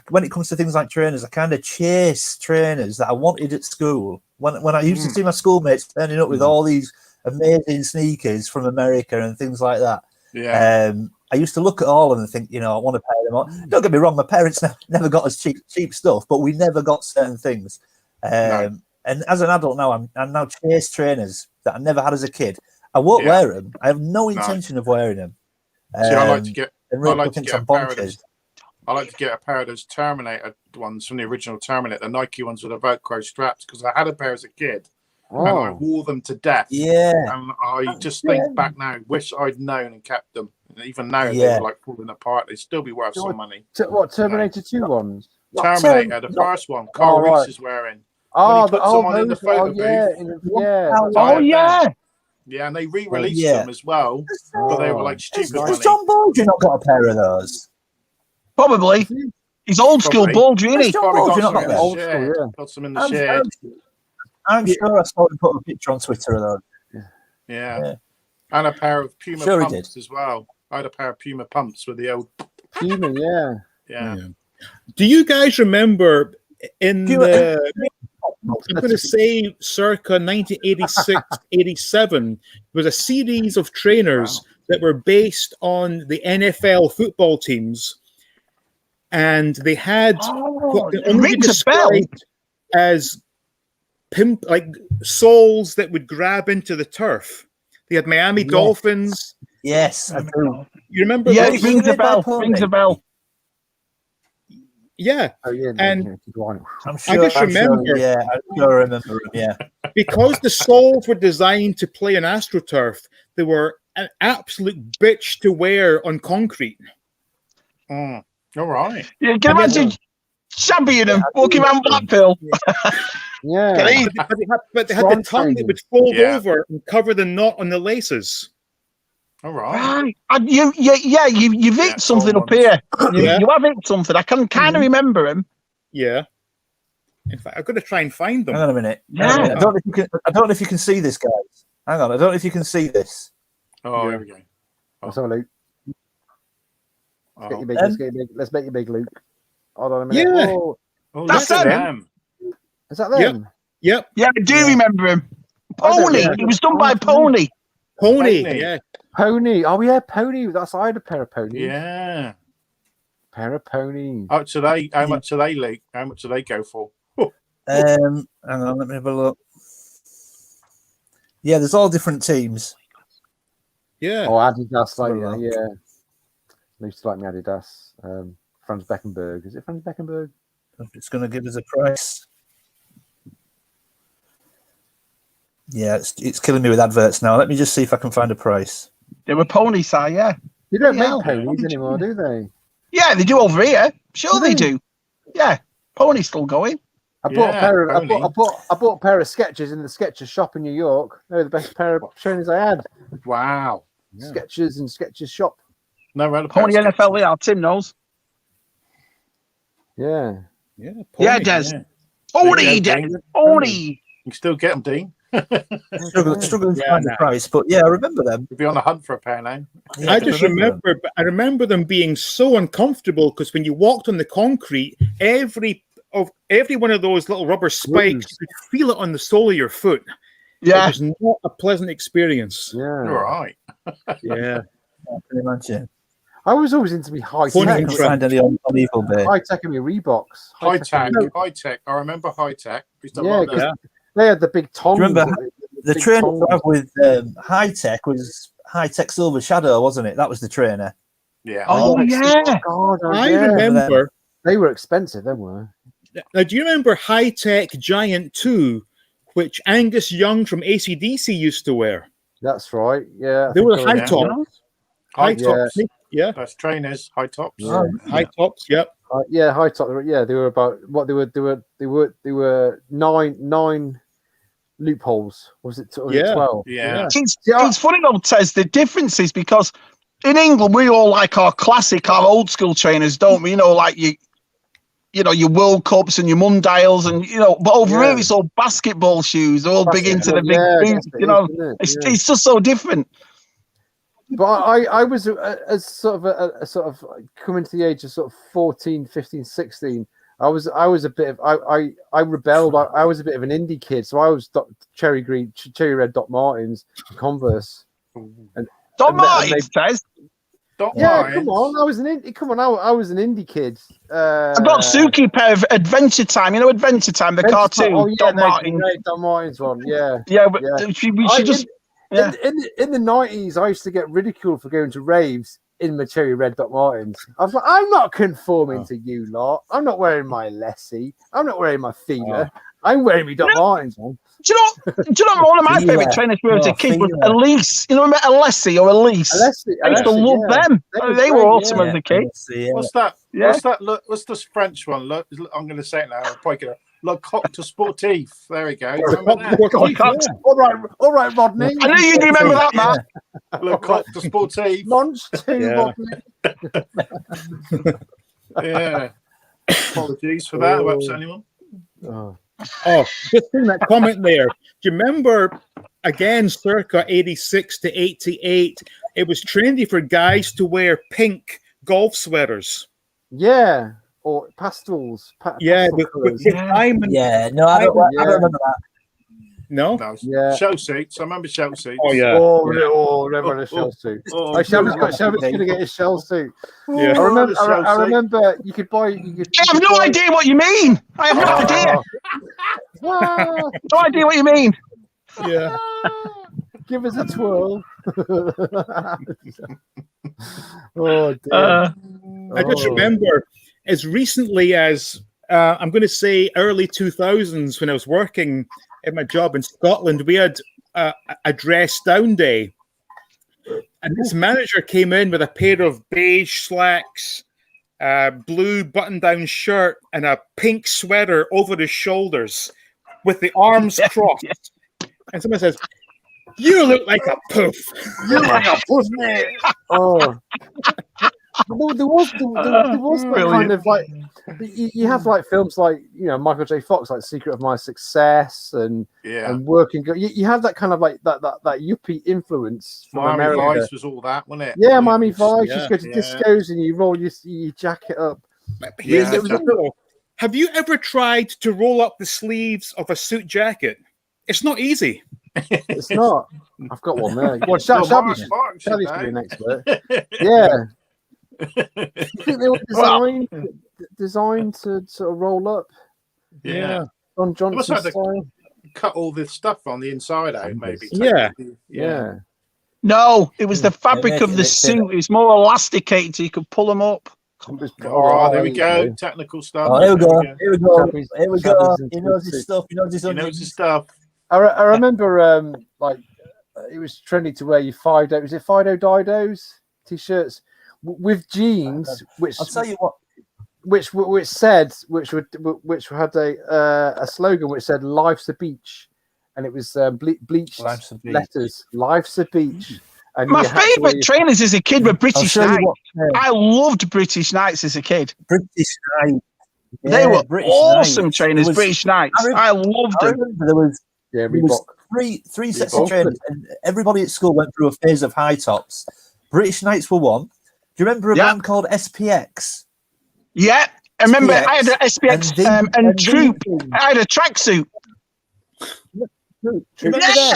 when it comes to things like trainers, I kind of chase trainers that I wanted at school. When I used to see my schoolmates turning up with all these amazing sneakers from America and things like that. Yeah. I used to look at all of them and think, I want to pair them on. Don't get me wrong, my parents never got us cheap stuff, but we never got certain things. No. And as an adult now, I'm now chase trainers that I never had as a kid. I won't wear them. I have no intention of wearing them. See, I like to get a pair of those Terminator ones from the original Terminator, the Nike ones with the Velcro straps, because I had a pair as a kid and I wore them to death. Yeah. And I just think back now, wish I'd known and kept them. And even now, they were like falling apart. They'd still be worth some money. What, Terminator 2 ones? Terminator, the first one, Carl Reese is wearing. Oh, when he puts them on in the photo booth. Yeah, and they re-released them as well, but they were like stupid money. Has John Baldry not got a pair of those? Probably. He's old school Baldry, isn't he? Probably not got them. Old school, Got some in the shed. I'm sure I saw him put a picture on Twitter of those. Yeah. And a pair of Puma pumps as well. I had a pair of Puma pumps with the old Puma, yeah. Do you guys remember in the I'm going to say circa 1986-87, there was a series of trainers that were based on the NFL football teams, and they had what they only described as soles that would grab into the turf. They had Miami Dolphins. Yes, I do. You remember? Yeah, it rings a bell. Rings a bell. Yeah. Oh, yeah. And I'm sure, I remember them, yeah. Because the soles were designed to play on AstroTurf, they were an absolute bitch to wear on concrete. All right. You can imagine championing them, walking around Blackpool. Yeah. But they had the tongue that would fold over and cover the knot on the laces. All right. You've hit something up here. You have hit something. I can kind of remember him. Yeah. In fact, I've got to try and find them. Hang on a minute. Yeah. I don't know if you can see this, guys. Hang on. I don't know if you can see this. Oh, here we go. Let's have a Luke. Let's make you big, Luke. Hold on a minute. Yeah. Oh, that's them. Is that them? Yep. Yeah, I do remember him. Pony. It was done by Pony. Pony. Yeah. Pony. Oh, yeah, Pony. I had a pair of ponies. Yeah. Pair of ponies. How much are they, Luke? How much do they go for? Hang on, let me have a look. Yeah, there's all different teams. Yeah. Oh, Adidas, yeah. I used to like me Adidas. Franz Beckenberg. Is it Franz Beckenberg? It's going to give us a price. Yeah, it's killing me with adverts now. Let me just see if I can find a price. They were Pony, sir, yeah. They don't make ponies anymore, do they? Yeah, they do over here. Sure they do. Yeah, Pony's still going. I bought a pair of Skechers in the Skechers shop in New York. They were the best pair of trainers I had. Wow. Skechers and Skechers shop. No, Pony NFL, yeah, Tim knows. Yeah. Yeah, Pony, yeah, Des. Pony, Des. Pony. You can still get them, Dean. Struggling to find the price, but yeah, I remember them. You'll be on the hunt for a pair now. Yeah, I remember them being so uncomfortable because when you walked on the concrete, every one of those little rubber spikes, you could feel it on the sole of your foot. Yeah, it was not a pleasant experience. Yeah, all right. Yeah, pretty much. Yeah. I was always into me high tech. High tech and me Reeboks. High tech. I remember high tech. Yeah, they had the big tongs. Do you remember the trainer with high tech was High Tech Silver Shadow, wasn't it? That was the trainer. Yeah. Oh yeah. God, I remember. They were expensive, they were. Now, do you remember High Tech Giant 2, which Angus Young from AC/DC used to wear? That's right. Yeah. They were high tops. High tops. Yeah. That's trainers. High tops. Yeah. High tops. Yep. High top. Yeah, they were about what they were loopholes. Was it 12? Yeah. It's funny though, Tez, the differences, because in England we all like our classic, our old school trainers, don't we? You know, like your World Cups and your Mundials, and but over here it's all basketball shoes. They're all big into the big boots. It's just so different. But I was as sort of coming to the age of sort of 14, 15, 16. I was a bit of I rebelled. I was a bit of an indie kid, so I was cherry red Doc Martens, Converse, and Doc Martens, Tez. Yeah, come on. I was an indie kid. I got Suki pair of Adventure Time. You know Adventure Time, the cartoon. Oh, yeah, Doc Martens. Doc Martens one. Yeah. Yeah, but we should just. Yeah. In the 90s, I used to get ridiculed for going to raves in my cherry red Doc Martens. I was like, I'm not conforming to you lot. I'm not wearing my Lessie. I'm not wearing my Fila. I'm wearing my Doc Martens on. Do you know one of my favourite trainers as a kid was Elise? You know, remember Elise or Elise? I used to love them. They were awesome as a kid. What's that? What's that? Look, what's this French one? Look, I'm going to say it now. I'll probably get it. Le Coq de Sportif. There we go. All right, Rodney. I knew you'd remember that, man. Le Coq de Sportif. Launch 2, Rodney. Yeah. Apologies for that. I've upset anyone. Just in that comment there. Do you remember, again, circa 86 to 88, it was trendy for guys to wear pink golf sweaters. Yeah. Or pastels. With diamond. Yeah, no, I don't remember that. No? Yeah. Show suits. I remember show suits. Oh, yeah. Remember a shell suit. Shelby's going to get his shell suit. Yeah. I remember you could buy. I have no idea what you mean. I have no idea. No idea what you mean. Yeah. Give us a twirl. Oh, dear. I just remember as recently as I'm going to say early 2000s when I was working at my job in Scotland, we had a dress down day, and this manager came in with a pair of beige slacks, blue button-down shirt, and a pink sweater over his shoulders with the arms crossed. And someone says, "You look like a poof." You look like a poof, mate. Oh. There was kind of like you have like films like Michael J. Fox, like Secret of My Success and Working. You have that kind of like that yuppie influence from Miami America. Vice was all that, wasn't it? Yeah, Miami Vice. You just go to discos and you roll your jacket up. Have you ever tried to roll up the sleeves of a suit jacket? It's not easy. It's not. I've got one there. Well, Shelby's be an expert. Yeah. You think they were designed to sort of roll up? Yeah. Don Johnson style. Cut all this stuff on the inside out, maybe. Yeah. No, it was the fabric of the suit. It was more elasticated so you could pull them up. All right, there we go. Technical stuff. Oh, here we go. Here we go. He knows his stuff. He knows his stuff. I remember like it was trendy to wear your Fido. Was it Fido Didos t-shirts with jeans? Which I'll tell you what. Which had a slogan which said "Life's a beach," and it was bleached letters. Life's a beach. And my favourite trainers as a kid were British Knights. I loved British Knights as a kid. British Knights. Yeah, they were British awesome Knights. trainers, British Knights. I loved them. There was three sets of trainers, and everybody at school went through a phase of high tops. British Knights were one. Do you remember a band called SPX? Yeah, I remember. I had an SPX and Troop. I had a tracksuit.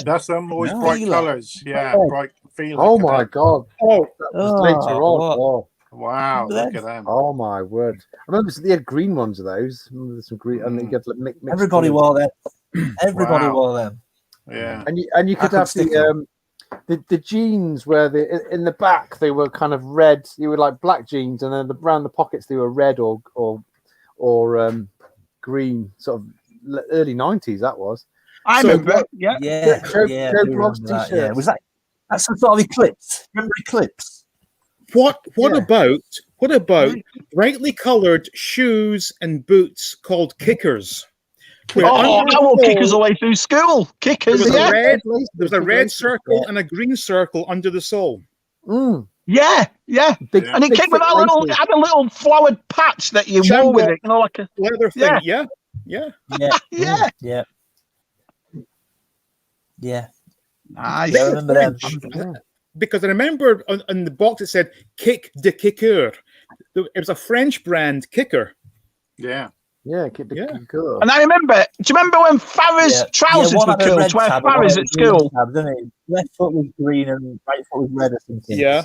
That's them always bright colours. Yeah, bright feeling. Oh my god! That was later on. Wow, look at them. Oh my word! I remember they had green ones of those. I remember some green, and they get like mixed. Everybody wore them. Everybody wore them. Yeah, and you could have the jeans where in the back they were kind of red. You were like black jeans, and then around the pockets they were red or green. Sort of early 90s. That was. I remember. Yeah. Was that's some sort of Eclipse? Remember Eclipse? What about brightly coloured shoes and boots called kickers? I will kickers all the way through school. Kickers, there was a red circle and a green circle under the sole. Yeah. And it came with it had a little flowered patch that you wore with it, like a leather thing. Yeah. Nice. I remember them. Because I remember on the box it said "Kick de Kicker." It was a French brand kicker. Yeah. Kick de Kicker. And I remember. Do you remember when Farrah's trousers were cool to wear Farrah's at school? Left foot was green and right foot was red or something. Yeah.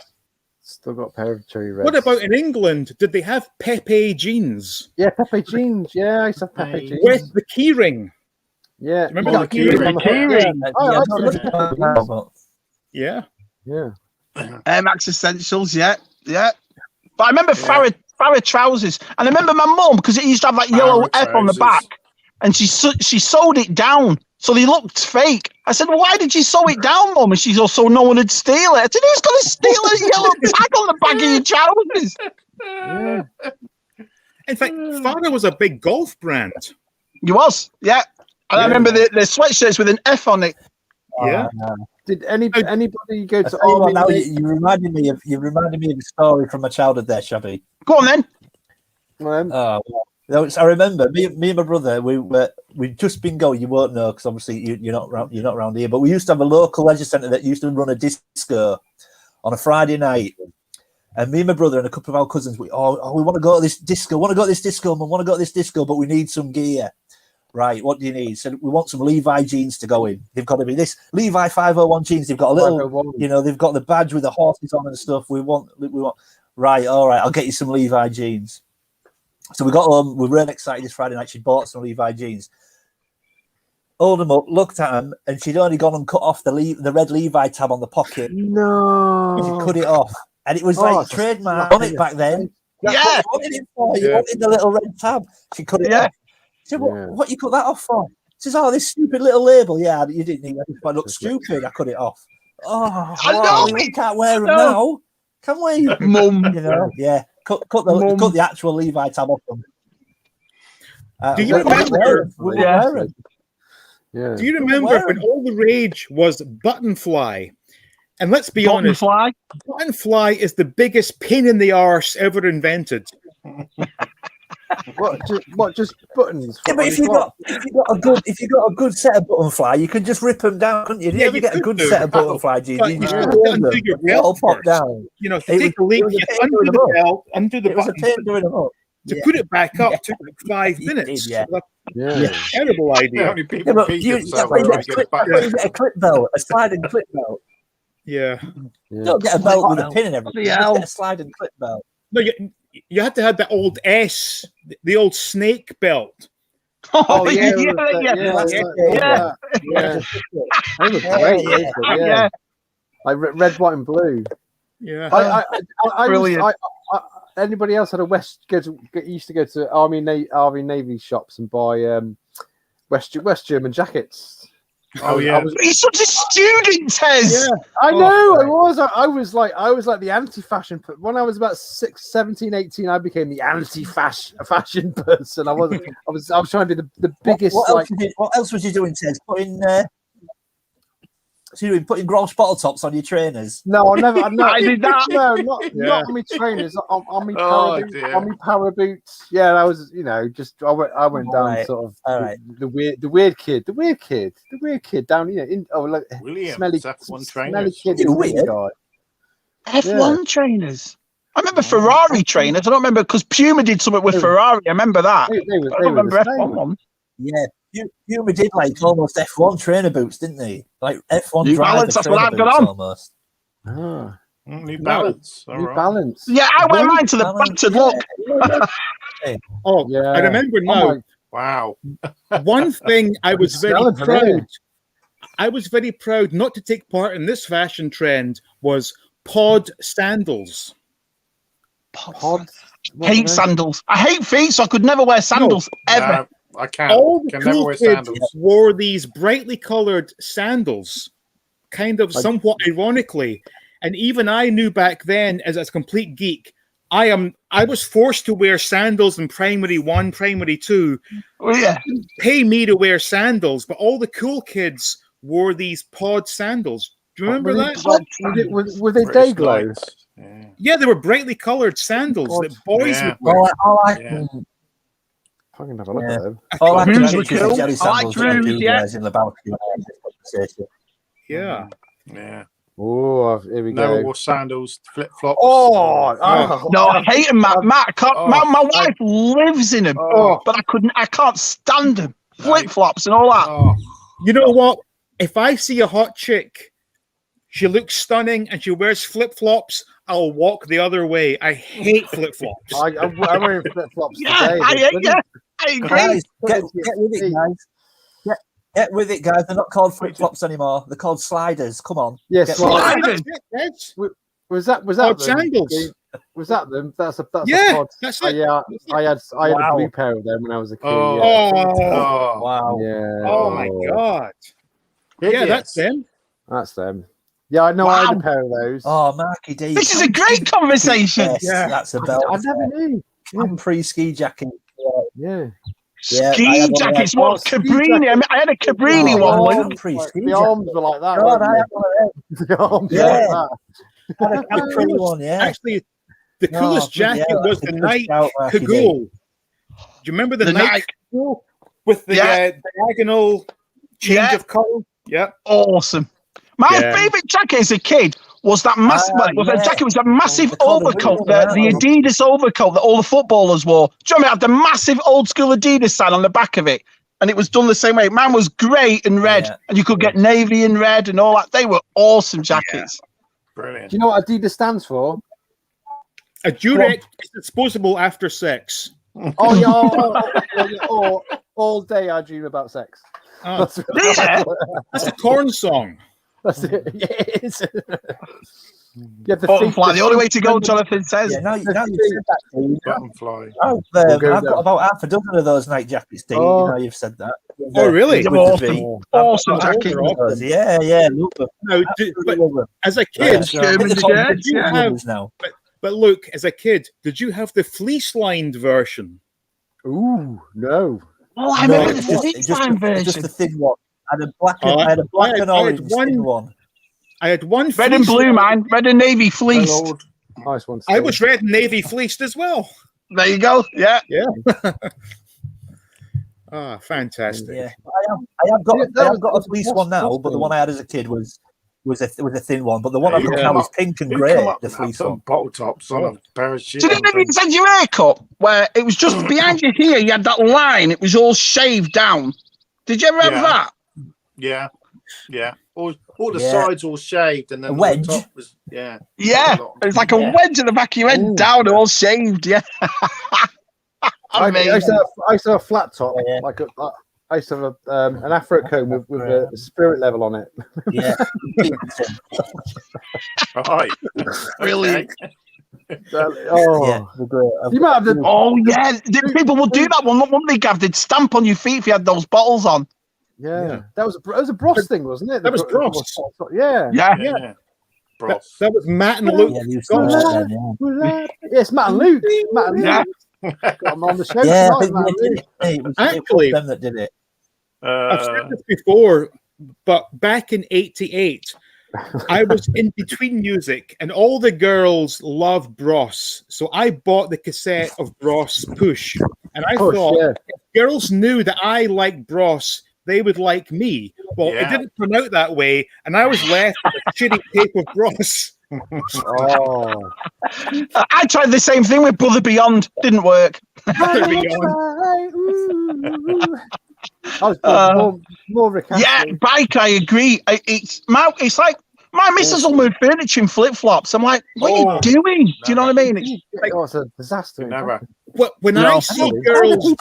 Still got a pair of cherry reds. What about in England? Did they have Pepe jeans? Yeah, Pepe jeans. Yeah, I used to have Pepe jeans. With the key ring. Yeah. Remember the key ring? Yeah. M.A.S.K Essentials, yeah. But I remember Farrah trousers, and I remember my mum, because it used to have that yellow F on the back, and she sewed it down so they looked fake. I said, "Why did you sew it down, Mum?" And she's also, "No one would steal it." I said, "Who's going to steal a yellow tag on the back of your trousers?" Yeah. In fact, Farrah was a big golf brand. He was, yeah. And I remember the sweatshirts with an F on it. Yeah. Did anybody go to army? Now you reminded me of a story from my childhood there, Shabby. Go on then. I remember me and my brother. We'd just been going. You won't know because obviously you're not around here. But we used to have a local leisure centre that used to run a disco on a Friday night. And me and my brother and a couple of our cousins, we want to go to this disco. Want to go to this disco, man. Want to go to this disco, but we need some gear. Right, what do you need? So we want some Levi jeans to go in. They've got to be this Levi 501 jeans. They've got a little, they've got the badge with the horses on and stuff. We want. Right, all right. I'll get you some Levi jeans. So we got home. We're really excited this Friday night. She bought some Levi jeans. Hold them up, looked at them, and she'd only gone and cut off the red Levi tab on the pocket. No, she cut it off, and it was like trademark on it back then. Yeah, you wanted it for. You wanted the little red tab. She cut it off. She said, what you cut that off for? She says, this stupid little label. Yeah, you didn't need that. I look stupid. I cut it off. We can't wear them now. Can we? Mum. Yeah. Cut the actual Levi tab off them. Do you remember? Yeah. Do you remember when all the rage was button fly? And let's be honest, button fly is the biggest pain in the arse ever invented. What? Just buttons? Yeah, but if you got a good set of button fly, you can just rip them down, couldn't you? You get a good set of button fly jeans. You just undo your belt pop down. To take a leak, you undo the belt, undo the button. To put it back up took like 5 minutes. Terrible idea. You get a clip belt, a sliding clip belt. Yeah. You don't get a belt with a pin and everything. You just get a sliding clip belt. No, you had to have the old the old snake belt. Oh, yeah. Like red, white, and blue. Yeah. Brilliant. Anybody else had used to go to Army Navy shops and buy West German jackets? Oh yeah, he's such a student, Tez. Yeah, I know. I was like the anti-fashion. When I was about 17, 18, I became the anti-fashion person. I was trying to do the biggest. What else was you doing, Tez? Putting gross bottle tops on your trainers? No, I never. I did that. No, not on my trainers. On my power boots. Yeah, that was I went down sort of the weird kid down William, smelly F1 trainers. F1 trainers. I remember Ferrari trainers. I don't remember because Puma did something with Ferrari. I remember that. I don't remember F1 ones. Yeah. Puma did like almost F1 trainer boots, didn't they? Like F1 New Balance, that's what I've got on. Almost. New Balance. New Balance. Yeah, I went mine to the battered look. I remember now. Wow. One thing I was very proud. I was very proud not to take part in this fashion trend was pod sandals. Pod? Hate sandals. I hate feet, so I could never wear sandals ever. I can't. All the cool kids wore these brightly coloured sandals, kind of somewhat ironically. And even I knew back then, as a complete geek, I was forced to wear sandals in primary 1, primary 2. Oh yeah. Pay me to wear sandals, but all the cool kids wore these pod sandals. Do you remember that? Were they day glow? Yeah, they were brightly coloured sandals that boys would wear. Fucking have a look at them. All I can Drews picture were is the cool. jelly I like sandals that I Drews, do yeah. guys in the balcony. Yeah. Yeah. Oh, here we Never go. wore sandals, flip flops. No, I hate them, Matt. I can't, Oh. my wife lives in them, but I can't stand them. Flip flops and all that. Oh, You know what? If I see a hot chick, she looks stunning and she wears flip flops, I'll walk the other way. I hate flip flops. I'm wearing flip flops Yeah, today. I agree. Guys, get with it, guys. Get with it, guys. They're not called flip flops anymore. They're called sliders. Come on. Yes, Get sliders. Was that Pod them? sandals. Was that them? That's a pod. That's Oh, it. yeah, I had Wow. a blue pair of them when I was a kid. Oh. Yeah. Oh, Wow. Yeah. oh my God. Yeah, that's them. That's them. Yeah, I know. I had a pair of those. Oh, Marky D. This is a great conversation. Yes, Yeah. that's a belt. I never knew. Free ski jacket. Yeah. Yeah, I Ski had one of jackets. them. What? Cabrini. I had a Cabrini Oh, one. yeah. Like, The arms were like that. God, weren't I they? had one of them. The arms Yeah. were like that. I had a Capri one, yeah. Actually, the coolest jacket was the Nike Marky D. Kagul. Do you remember the Nike Kagul with the diagonal change of colour? Yeah. awesome. My favorite jacket as a kid was that massive. The jacket was a massive overcoat, the Adidas overcoat that all the footballers wore. Do you remember? It had the massive old school Adidas sign on the back of it, and it was done the same way. Mine was grey and red, and you could get navy and red and all that. They were awesome jackets. brilliant. Do you know what Adidas stands for? A Durex is disposable after sex. Oh yeah. All day I dream about sex. Oh, That's that's a Corn song. That's it. Yeah, it is. Yeah, The only way to go, Jonathan says. Yeah, now you said that, Steve. Buttonfly. I've got about half a dozen of those night jackets, Steve. Oh. You know, you've said that. Oh, really? Awesome jacket. Yeah, look. No, but as a kid, but look, as a kid, did you have the fleece-lined version? Ooh, no. Oh, I remember the fleece-lined version. Just the thin one. I had a black and orange thin one. I had one red and blue, man. Red and navy fleeced. Nice one. I was red and navy fleeced as well. There you go. Yeah. Ah, fantastic. Yeah, I have got a fleece one now, but the one I had as a kid was a thin one. But the one I've got now is pink and grey. The fleece one. Bottle tops on a pair of shoes. Did you ever send your haircut where it was just behind your ear? You had that line. It was all shaved down. Did you ever have that? Yeah. All the sides all shaved, and then a wedge. The top was, yeah. It's like a wedge at the back of your head, down, all shaved. Yeah. I used to have a flat top, I used to have an afro comb with a spirit level on it. Yeah. Right. Brilliant. You might have the. Oh yeah, people would do that one. Wouldn't they, Gav? They'd stamp on your feet if you had those bottles on. Yeah. That was a Bros thing, wasn't it? That was Bros. Yeah. Bros. That was Matt and Luke. Yes, Matt and Luke. Got them on the show tonight, it was them that did it. I've said this before, but back in '88, I was in between music, and all the girls loved Bros. So I bought the cassette of Bros Push, and I thought if girls knew that I liked Bros, they would like me. Well, it didn't turn out that way, and I was left with a shitty tape of Bros. I tried the same thing with Brother Beyond. Didn't work. More Rick Astley. Bike. I agree. It's like my missus will move furniture in flip flops. I'm like, what are you doing? Do you know what I mean? It's a disaster. Never. When I see girls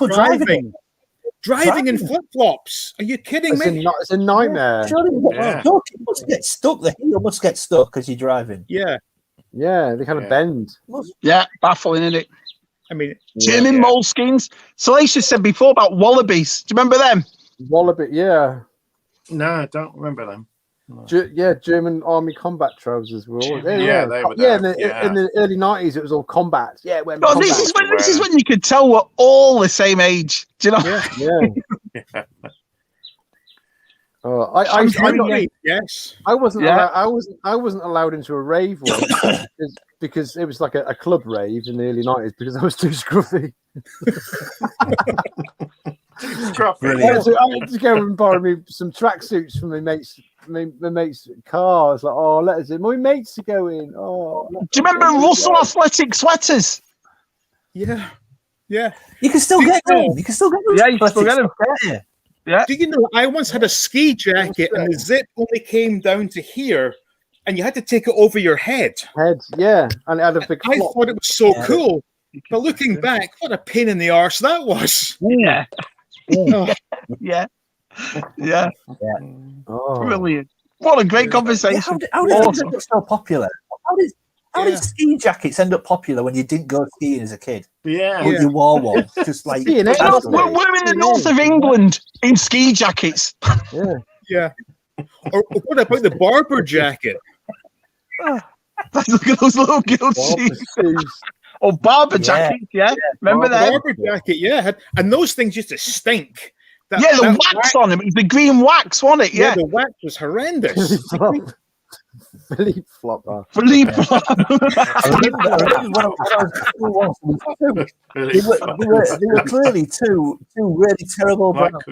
driving in flip flops, are you kidding me? It's a nightmare. You must get stuck. The heel must get stuck as you're driving. Yeah, they kind of bend. Yeah, baffling, isn't it? I mean, German moleskins. Salacious said before about wallabies. Do you remember them? Wallaby, yeah. No, I don't remember them. German army combat trousers were all. They were there. In the early 90s, it was all combat. Yeah, this is when you could tell we're all the same age. Do you know? Yeah. I wasn't allowed into a rave once because it was like a club rave in the early 90s because I was too scruffy. I had to go and borrow me some tracksuits from my mate's car. I was like, let us in. My mates are going. Do you remember Russell Athletic sweaters? Yeah. You can still get them. You can still get them. Yeah, you can still get them. Yeah. Do you know, I once had a ski jacket and the zip only came down to here and you had to take it over your head. And it had a big I thought it was so cool. But looking back, what a pain in the arse that was. Yeah. Yeah. Oh. Brilliant. What a great conversation. How did it get so popular? How did ski jackets end up popular when you didn't go skiing as a kid? Yeah. But you wore one. Just like we're in the north of England in ski jackets. Yeah. Or what about the barber jacket? Look at those little guild shoes. Or barber jackets, remember that? Barber jacket, and those things used to stink. The wax on them. It was the green wax, wasn't it? Yeah, the wax was horrendous. Philippe Flop. Philippe Flop. I remember they were clearly two really terrible brands.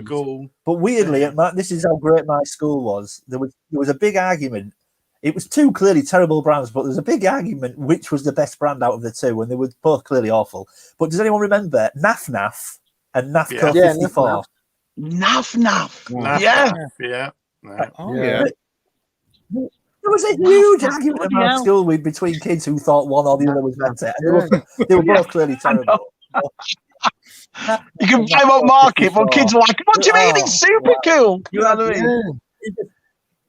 But weirdly, this is how great my school was. There was a big argument. It was two clearly terrible brands, but there's a big argument which was the best brand out of the two, and they were both clearly awful. But does anyone remember Naf Naf and Nafco 54? Naf Naf. Yeah. There was a huge argument about school between kids who thought one or the other was better. And they were both clearly terrible. You can buy them on market, but kids are like, what do you mean? It's super cool. You know what I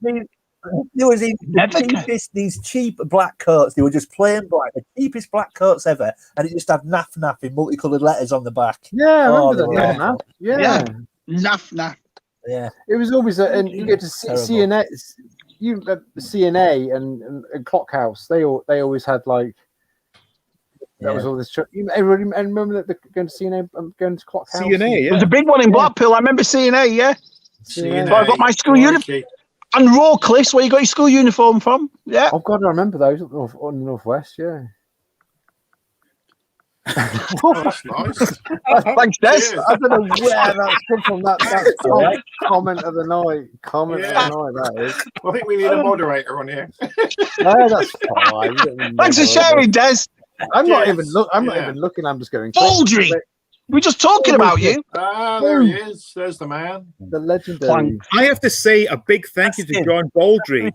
mean? There was these cheap black coats. They were just plain black, the cheapest black coats ever, and it just had Naf Naf in multicolored letters on the back. Yeah, I remember that. Naf Naf. Yeah, Naf Naf. Yeah, it was always and you get to CNA, CNA and Clockhouse. They always had like that was all this. Everybody remember that going to CNA, going to Clockhouse. CNA, There's a big one in Blackpool. I remember CNA. Yeah, CNA. So I got my school uniform. And Rawcliffe, where you got your school uniform from? Yeah. Oh God, I remember those on the northwest. Yeah. That's nice. Thanks, Des. I don't know where that's come from. That comment of the night. Comment of the night. That is. I think we need a moderator on here. No, that's fine. Thanks for sharing, Des. I'm not even looking. I'm just going. Baldry. We're just talking about you. There he is. There's the man. The legendary. I have to say a big thank you to John Baldry.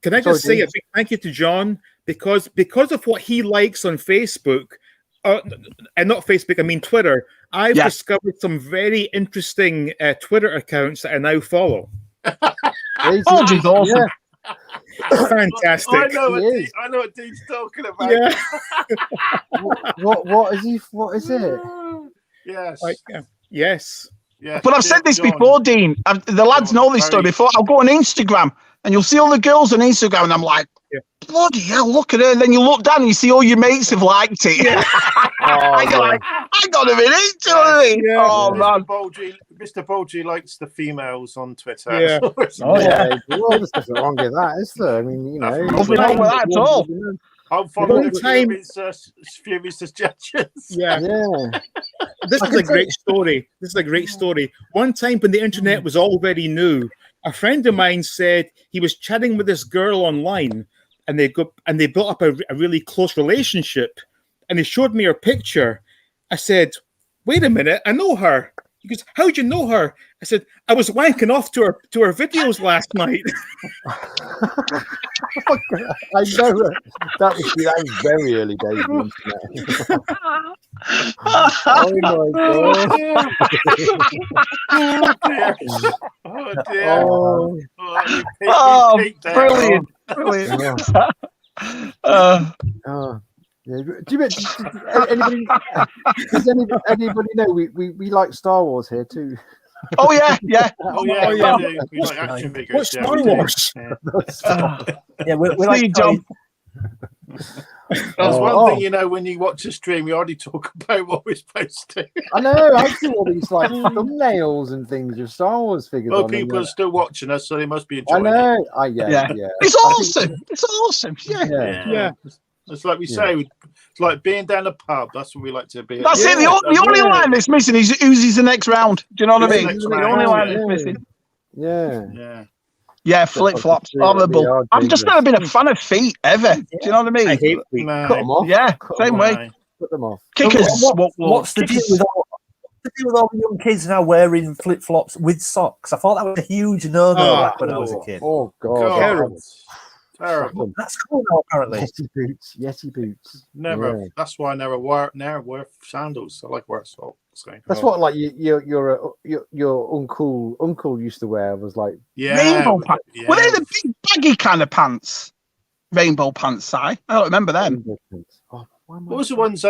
Can I just say a big thank you to John because of what he likes on Facebook, and not Facebook, I mean Twitter. I've discovered some very interesting Twitter accounts that I now follow. Baldry's awesome. Yeah. Fantastic. I know what Dean's talking about. Yeah. What is he? What is it? Yes. Yes. Yeah. But I've said this before, Dean. The lads know this story before. I'll go on Instagram and you'll see all the girls on Instagram, and I'm like, bloody hell, look at her. And then you look down and you see all your mates have liked it. I got a minute. Do you know what I mean? Yeah. Oh, man. Mr. Baldry likes the females on Twitter. Yeah. Well, there's nothing wrong with that, is there? I mean, you know, nothing wrong with that at all. I'm following a few of his suggestions. Yeah. This is a great story. One time when the internet was all very new, a friend of mine said he was chatting with this girl online, and they built up a really close relationship. And he showed me her picture. I said, "Wait a minute, I know her." He goes, "How'd you know her?" I said, "I was wanking off to her videos last night." I know her. That was very early days of the internet. Oh my God. Oh dear. Brilliant. Yeah. Does anybody know we like Star Wars here too? Oh yeah, yeah. Oh yeah, yeah. we do. We like action figures. What's Yeah, Star we do. Wars? Yeah, we like Steve Jobs. That's one thing, you know, when you watch a stream, we already talk about what we're supposed to. I know. I see all these like thumbnails and things of Star Wars figures. Well, on people them. are still watching us, so they must be I enjoying it. know. Yeah. It's awesome. It's awesome. Yeah. Yeah. It's like we say, it's like being down a pub. That's what we like to be. That's it. The only line that's missing is who's the next round. Do you know what I mean? Next The round, only line yeah. that's missing. Yeah. Yeah, flip flops, horrible. I've just never been a fan of feet ever. Do you know what I mean? I hate feet. No. Cut them off. Yeah, Cut same them way. off. Put them off. Kickers. What's the deal with all the young kids now wearing flip flops with socks? I thought that was a huge no-no back when I was a kid. Oh God. Terrible. Terrible. That's cool now, apparently. Yeti boots. Never. Yeah. That's why I never wear sandals. I like wear socks. That's what like your uncle used to wear was like rainbow pants. Were they the big baggy kind of pants? Rainbow pants, I don't remember them. What was the ones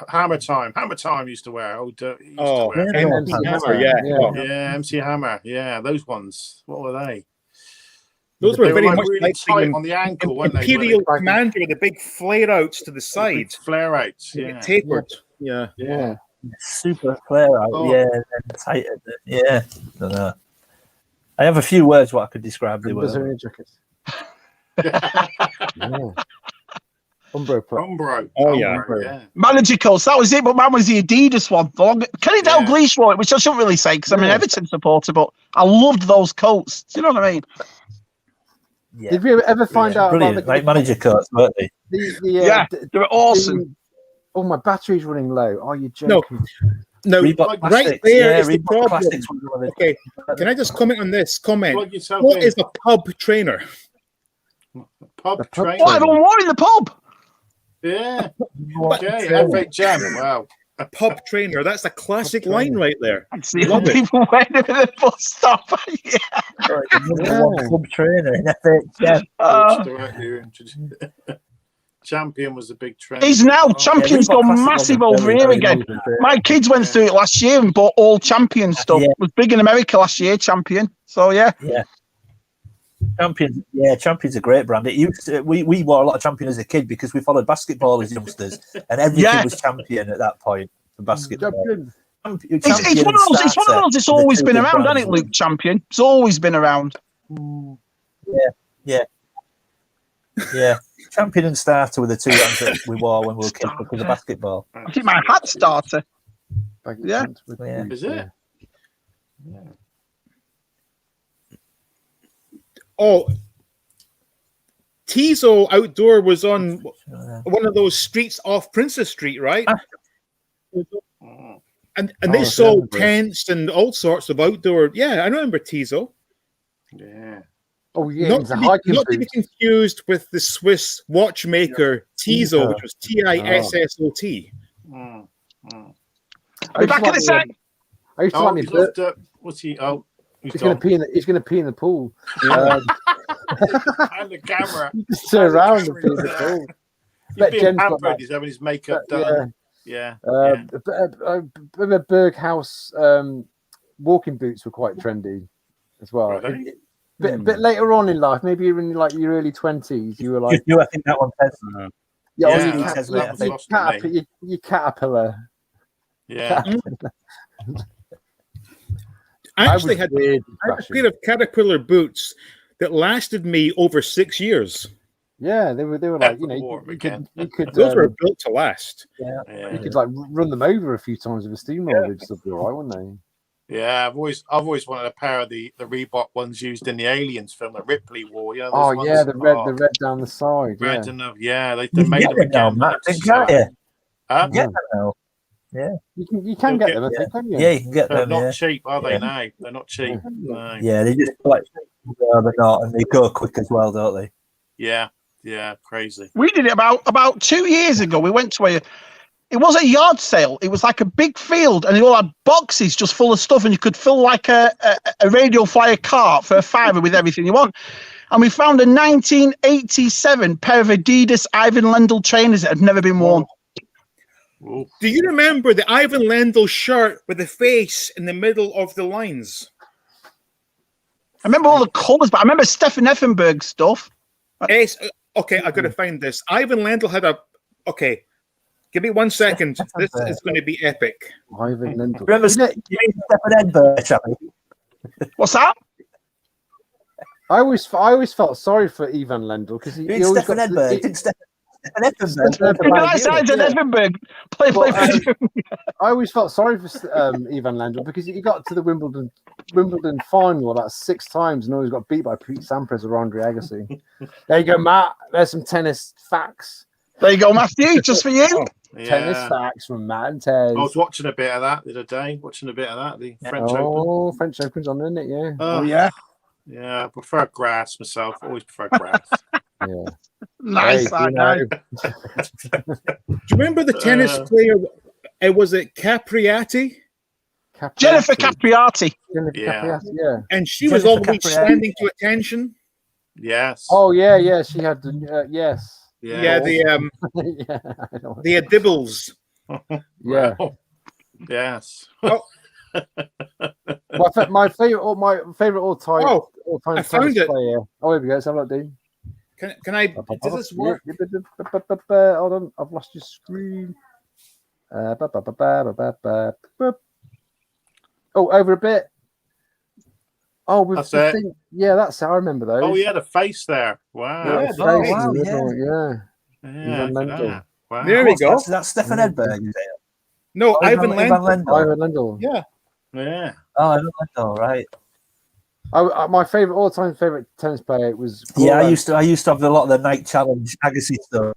Hammer Time used to wear? MC Hammer, yeah, MC Hammer, yeah, those ones. What were they? Those were very much really like tight on the ankle, weren't they? Imperial Commander with the big flare outs to the side. Flare outs, yeah. Tapered. Yeah. Super flare out, and tight. Yeah. I don't know. I have a few words what I could describe they were. jackets. Umbro. Oh yeah. Manager coats, that was it, but mine was the Adidas one. Kenny Dalglish wore it, which I shouldn't really say because I'm an Everton supporter, but I loved those coats. Do you know what I mean? Yeah. Did we ever find out brilliant, about the like manager coats, weren't they? They were awesome. Oh, my battery's running low. Are you joking? No, Reebok right there is the Reebok problem. Okay, can I just comment on this? What is a pub trainer? Pub trainer? Oh, everyone wore in the pub. Yeah. Okay, FA Jam. Wow. A pub trainer. That's a classic line right there. I see people wearing it at the bus stop. Pub trainer in FA. Champion was a big trend. He's now Champion's gone massive over here again. My kids went through it last year and bought all Champion stuff. It was big in America last year, Champion. So yeah. Champion's a great brand. It used to, we wore a lot of Champion as a kid because we followed basketball as youngsters, and every kid was Champion at that point for basketball. It's one of those. It's always been around, hasn't it, Luke? Champion. It's always been around. Yeah. Champion and Starter were the two ones that we wore when we were kids because of basketball. I think my hat Starter. Yeah. Is it? Yeah. Oh, Tizo Outdoor was on one of those streets off Princess Street, right? And they sold tents and all sorts of outdoor. Yeah, I remember Tizo. Yeah. Oh yeah, not to be confused with the Swiss watchmaker Tissot, which was Tissot. We're back in a sec. I used to like me. What's he? Oh, he's going to pee in the pool. And the camera. Just turn around and pee in the pool. He's being pampered. He's having his makeup done. Yeah. Berghaus walking boots were quite trendy as well. Right. But later on in life, maybe you're in like your early 20s, you were like, I think that one says. Your caterpillar. Yeah. I actually had a pair of Caterpillar boots that lasted me over 6 years. Yeah, they were like, you could those were built to last. Yeah. You could like run them over a few times with a steamroller. They'd still be all right, wouldn't they? Yeah, I've always wanted a pair of the Reebok ones used in the Aliens film that Ripley wore. Yeah, the red down the side. Red they made them again. Yeah, you can get them. Can you? Yeah, you can get them. They're not cheap, are they? No, they're not cheap. No. Yeah, they just like they're not, and they go quick as well, don't they? Yeah, crazy. We did it about 2 years ago. We went to it was a yard sale. It was like a big field, and they all had boxes just full of stuff, and you could fill like a radio flyer cart for $5 with everything you want. And we found a 1987 pair of Adidas Ivan Lendl trainers that had never been worn. Ooh. Do you remember the Ivan Lendl shirt with the face in the middle of the lines? I remember all the colours, but I remember Stefan Effenberg stuff. Okay, I got to find this. Ivan Lendl had a. Okay, give me 1 second. This is going to be epic. Ivan Lendl. Remember, you mean Stefan Edberg, Shabby? What's that? I always felt sorry for Ivan Lendl because he always Stefan got Edberg. Didn't Stefan Edberg. Effenberg. Play. I always felt sorry for Ivan Lendl because he got to the Wimbledon final about 6 times and always got beat by Pete Sampras or Andre Agassi. There you go, Matt. There's some tennis facts. There you go, Matthew. Just for you. Tennis facts from Matt and Tez. I was watching a bit of that the other day. The French Open. Oh, French Open's on, isn't it? Yeah. Oh yeah. Yeah, I prefer grass myself. Always prefer grass. Yeah. Nice. Hey, Nice. Do you remember the tennis player? Was it Capriati? Jennifer Capriati. Yeah. And she was always standing to attention. Yes. Oh yeah. She had the yes. Yeah, the Dibbles. Yeah. Yes. Oh. my favorite all-time I found it. player. Oh, here we go. Let's have a look, Dean. Can I? Does this work? Hold on, I've lost your screen. Oh, over a bit. Oh, with That's the it. thing. Yeah, that's it. I remember those. Oh, he had a face there. Wow. Yeah, Yeah, Ivan Lendl. Wow. There we go. That's Stefan Edberg. Is it? No, Ivan Lendl. Ivan Lendl. Yeah. Yeah. Oh, Ivan Lendl, right. My all-time favorite tennis player was I used to have a lot of the Night Challenge Agassi stuff.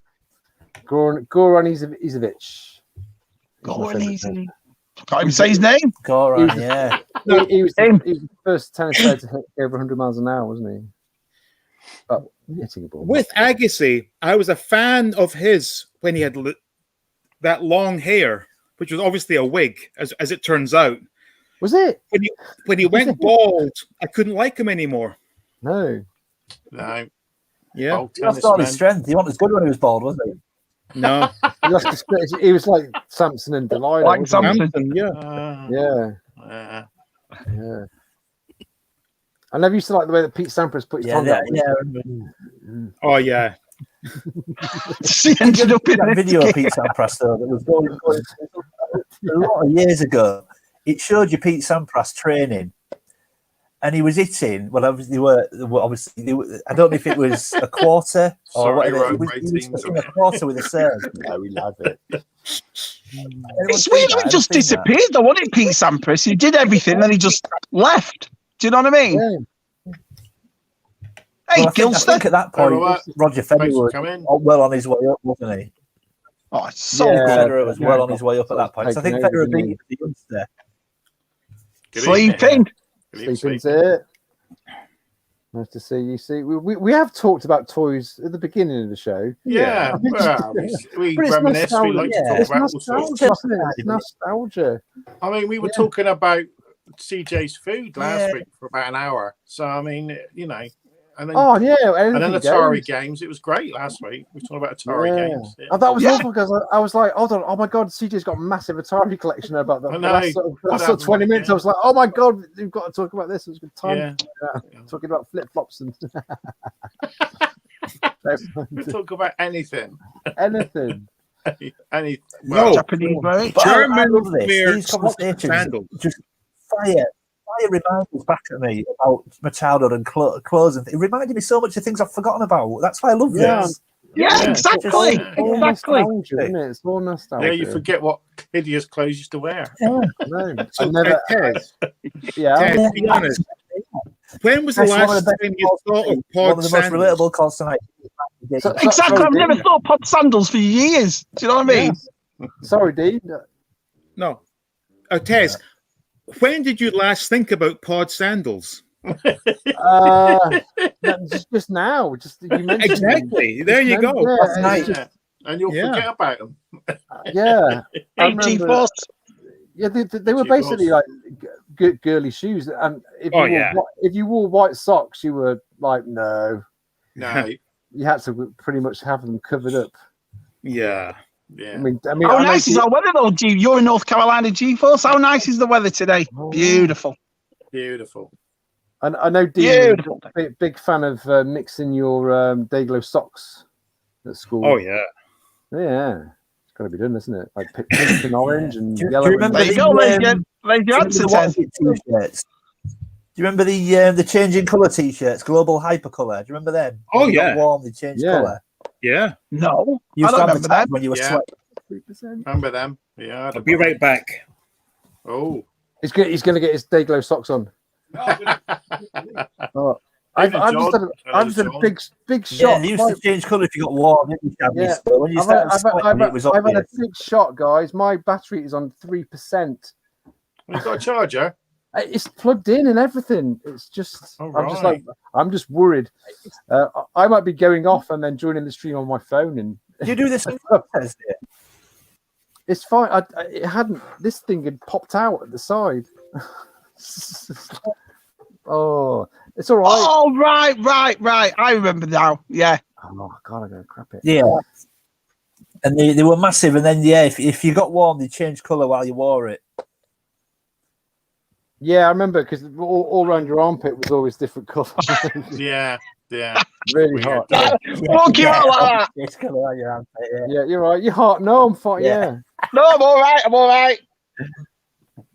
Goran Ivanovic. Can't even say his name. Goran, yeah. He was the first tennis player to hit over 100 miles an hour, wasn't he? Oh, hitting a ball. With Agassi, I was a fan of his when he had that long hair, which was obviously a wig, as it turns out. Was it? When he went bald, I couldn't like him anymore. No. No. Yeah. He lost all his strength. He wasn't as good when he was bald, was he? No. He was like Samson and Delilah. Like Samson. Yeah. I never used to like the way that Pete Sampras put his tongue out. Oh yeah. She ended up in that video of Pete Sampras though that was going a lot of years ago. It showed you Pete Sampras training, and he was hitting. Well, obviously, I don't know if it was a quarter or whatever. He was hitting a quarter with a serve. No, we love it. It's weird how he just disappeared, though, wasn't it, Pete Sampras? He did everything, and he just left. Do you know what I mean? Yeah. Hey, I think at that point, Roger Federer was well on his way up, wasn't he? Oh, it's so good. Federer was well on his way up at that point. So I think Federer beat the youngster. Sleeping. Sleeping's it. Nice to see you. See, we have talked about toys at the beginning of the show. Yeah. Well, we reminisce. We like to talk about it's nostalgia. I mean, we were talking about CJ's food last week for about an hour. So, I mean, you know. And then, and then Atari games. It was great last week. We were talking about Atari games. Yeah. Oh, that was awful because I was like, hold on, oh my god, CJ's got a massive Atari collection about that. That's 20 minutes. I was like, oh my god, we've got to talk about this. It was a good time. Talking about flip flops and we talk about anything. Anything. Japanese, right? German these conversations just fire reminders back at me about my childhood and clothes, and it reminded me so much of things I've forgotten about. That's why I love this. Yeah, exactly. Nostalgia, isn't it? It's more nostalgia. Yeah, you forget what hideous clothes you used to wear. No, so Ted, be honest. When was the last time you thought of pod one of the most relatable calls tonight? Exactly. I've never thought pod sandals for years. Do you know what I mean? Yeah. Sorry, Dean. No. Tez, when did you last think about pod sandals? Just now. Just you mentioned exactly. There you go. And you'll forget about them. Yeah. Yeah, they were basically like girly shoes, and if you wore white socks, you were like, no, you had to pretty much have them covered up. Yeah. Yeah. I mean, how nice is our weather though, G? You're in North Carolina, G-Force. How nice is the weather today? Beautiful. Beautiful. And I know Dean was a big fan of mixing your Dayglow socks at school. Oh yeah. Yeah. It's got to be done, isn't it? Like pink and orange and Do yellow. you remember There you go, there's your answer, Tez. T-shirts? Do you remember the changing colour T-shirts, Global Hypercolour? Do you remember them? Oh, When you got yeah. warm, they changed colour. Yeah. No, You I don't used to have remember the that. tab when you were Yeah. sweating. Remember them? Yeah. I'll be right back. Oh. He's going to get his Dayglow socks on. Oh. I've just had a big Yeah, shot. they used to change colour if you got warm, didn't you, Shabby? Yeah. So when you started sweating, it was I've had a obvious. big shot, guys. My battery is on 3%. You've got a charger? It's plugged in and everything. It's just, Oh, I'm just worried. I might be going off and then joining the stream on my phone. And Do you do this? it's fine. This thing had popped out at the side. Oh, it's all right. Oh, right. I remember now. Yeah. Oh God, I'm gonna crap it. Yeah. And they were massive, and then if you got warm, they changed colour while you wore it. Yeah, I remember because all around your armpit was always different colours. Yeah. Really hot. Walk you out like that. It's colour on your armpit, Yeah, you're right. You're hot. No, I'm fine. Yeah. No, I'm all right.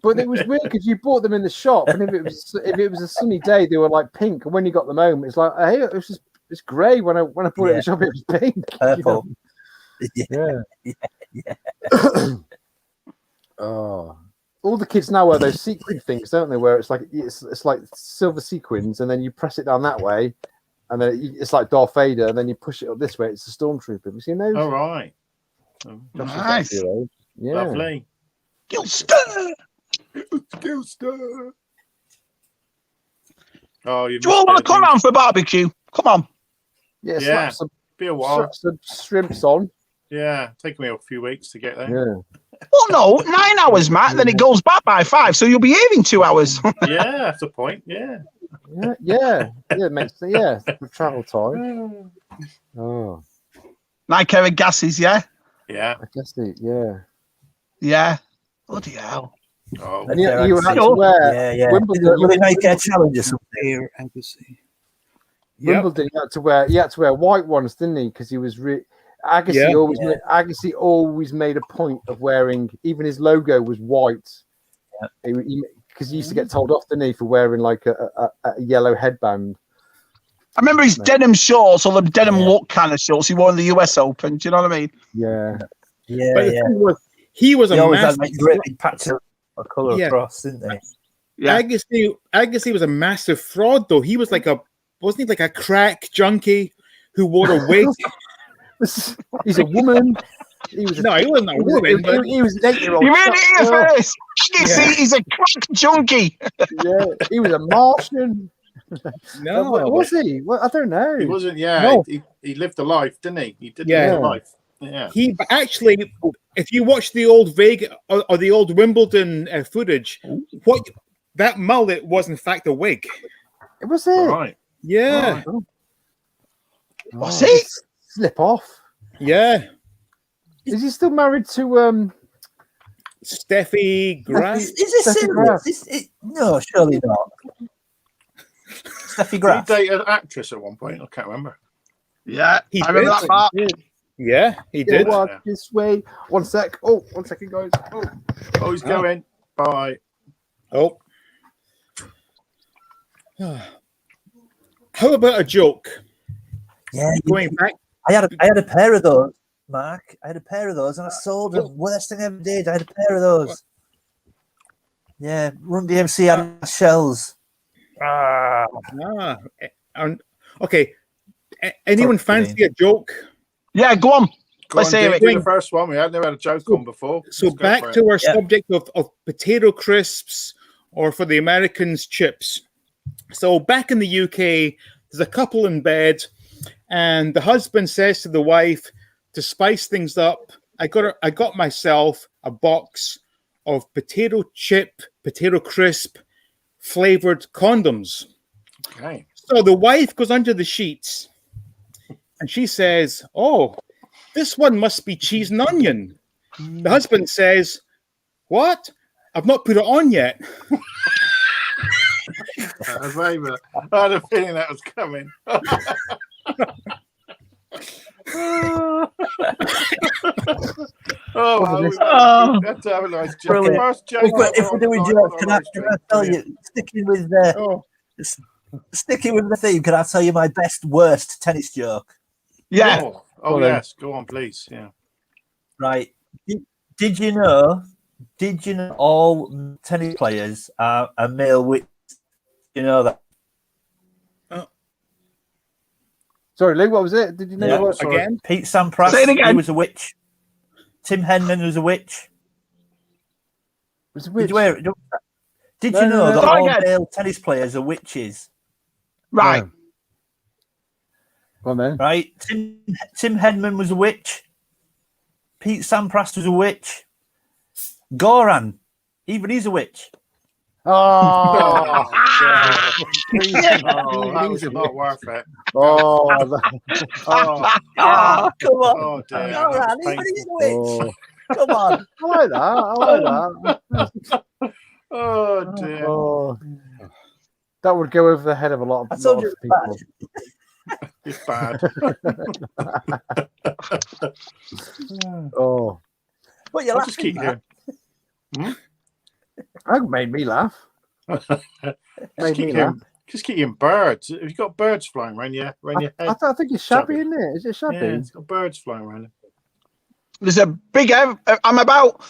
But it was weird because you bought them in the shop, and if it was a sunny day, they were like pink, and when you got them home, it's like, hey, it's grey. When I bought it in the shop, it was pink. Purple. You know? Yeah. Oh, all the kids now wear those sequin things, don't they? Where it's like silver sequins, and then you press it down that way, and then it's like Darth Vader, and then you push it up this way. It's a stormtrooper. Have you seen those? All right. Nice. Yeah. Lovely. Gilster. Oh, you Do you all want to come round for barbecue? Come on. Yeah. Yeah. Slap Be a while. some shrimps on. Yeah. Taking me a few weeks to get there. Yeah. Well, no, 9 hours, Matt. Then it goes back by 5, so you'll be here in 2 hours. Yeah, that's the point. Yeah. It makes the travel time. Oh, Niagara gases, yeah. Yeah. I guess Yeah. Bloody hell. Oh. And you had to wear Wimbledon. Really make a challenge or something. Wimbledon, he had to wear white ones, didn't he? Because he was Agassi always made a point of wearing. Even his logo was white. Because he used to get told off, didn't he, for wearing like a yellow headband. I remember his denim shorts, or the denim look kind of shorts he wore in the US Open. Do you know what I mean? Yeah. Yeah, But the thing was, he was They a always had massive. like great big patch of colour across, didn't they? Yeah. Agassi was a massive fraud, though. He was wasn't he like a crack junkie who wore a wig? He's a woman. He wasn't a woman. He was an 8-year-old. You heard it here first. He's a crack junkie. Yeah, he was a Martian. No, was he? Well, I don't know. He wasn't. Yeah. No. He lived a life, didn't he? He did Yeah. live a life. Yeah. He actually, if you watch the old Vegas or the old Wimbledon footage, that mullet was in fact a wig. It was it. All right. Yeah, What's it? Slip off. yeah. Is he still married to Steffi Graf. Is this Steffi Graf. serious? No, surely not. Steffi Did he Graf. date an actress at one point? I can't remember. Yeah, He I remember did. that part. Yeah, he did. Walk this way. 1 sec. Oh, 1 second, guys. Oh, he's going. Bye. Oh. How about a joke? Yeah, Going back. I had a pair of those, Mark. I had a pair of those, and I sold them. Worst thing I ever did. I had a pair of those. Yeah, Run DMC had shells. Okay. Anyone fancy a joke? Yeah, go on. Go Let's on, hear do it. the first one. We had never had a joke on before. So Let's go back for to it. our subject of potato crisps, or for the Americans, chips. So back in the UK, there's a couple in bed, and the husband says to the wife, to spice things up, I got myself a box of potato crisp flavored condoms. Okay. So the wife goes under the sheets and she says, "Oh, this one must be cheese and onion. The husband says, what? I've not put it on yet. I had a feeling that was coming. That's have a nice joke. If we're doing jokes, can I tell you, sticking with the theme, can I tell you my best worst tennis joke? Yeah. Oh yes, go on, please. Yeah. Right. Did you know all tennis players are male witches? You know that? Sorry, Lou, what was it? Did you know what? Again? Pete Sampras, he was a witch. Tim Henman was a witch. Was a witch? Did you know that all male tennis players are witches? Right. No. Go on then. Right. Tim Henman was a witch. Pete Sampras was a witch. Goran, even he's a witch. Oh, that was not worth it. oh, Come on. Oh dear. Goran, even he's a witch. Come on. I like that. Oh dear. Oh, that would go over the head of a lot of people. It's bad. Oh, But you're I'll just keep here. that made me laugh. Just keep hearing birds. Have you got birds flying around your head? I think it's shabby, isn't it? Is it shabby? Yeah, it's got birds flying around it. There's a big. I'm about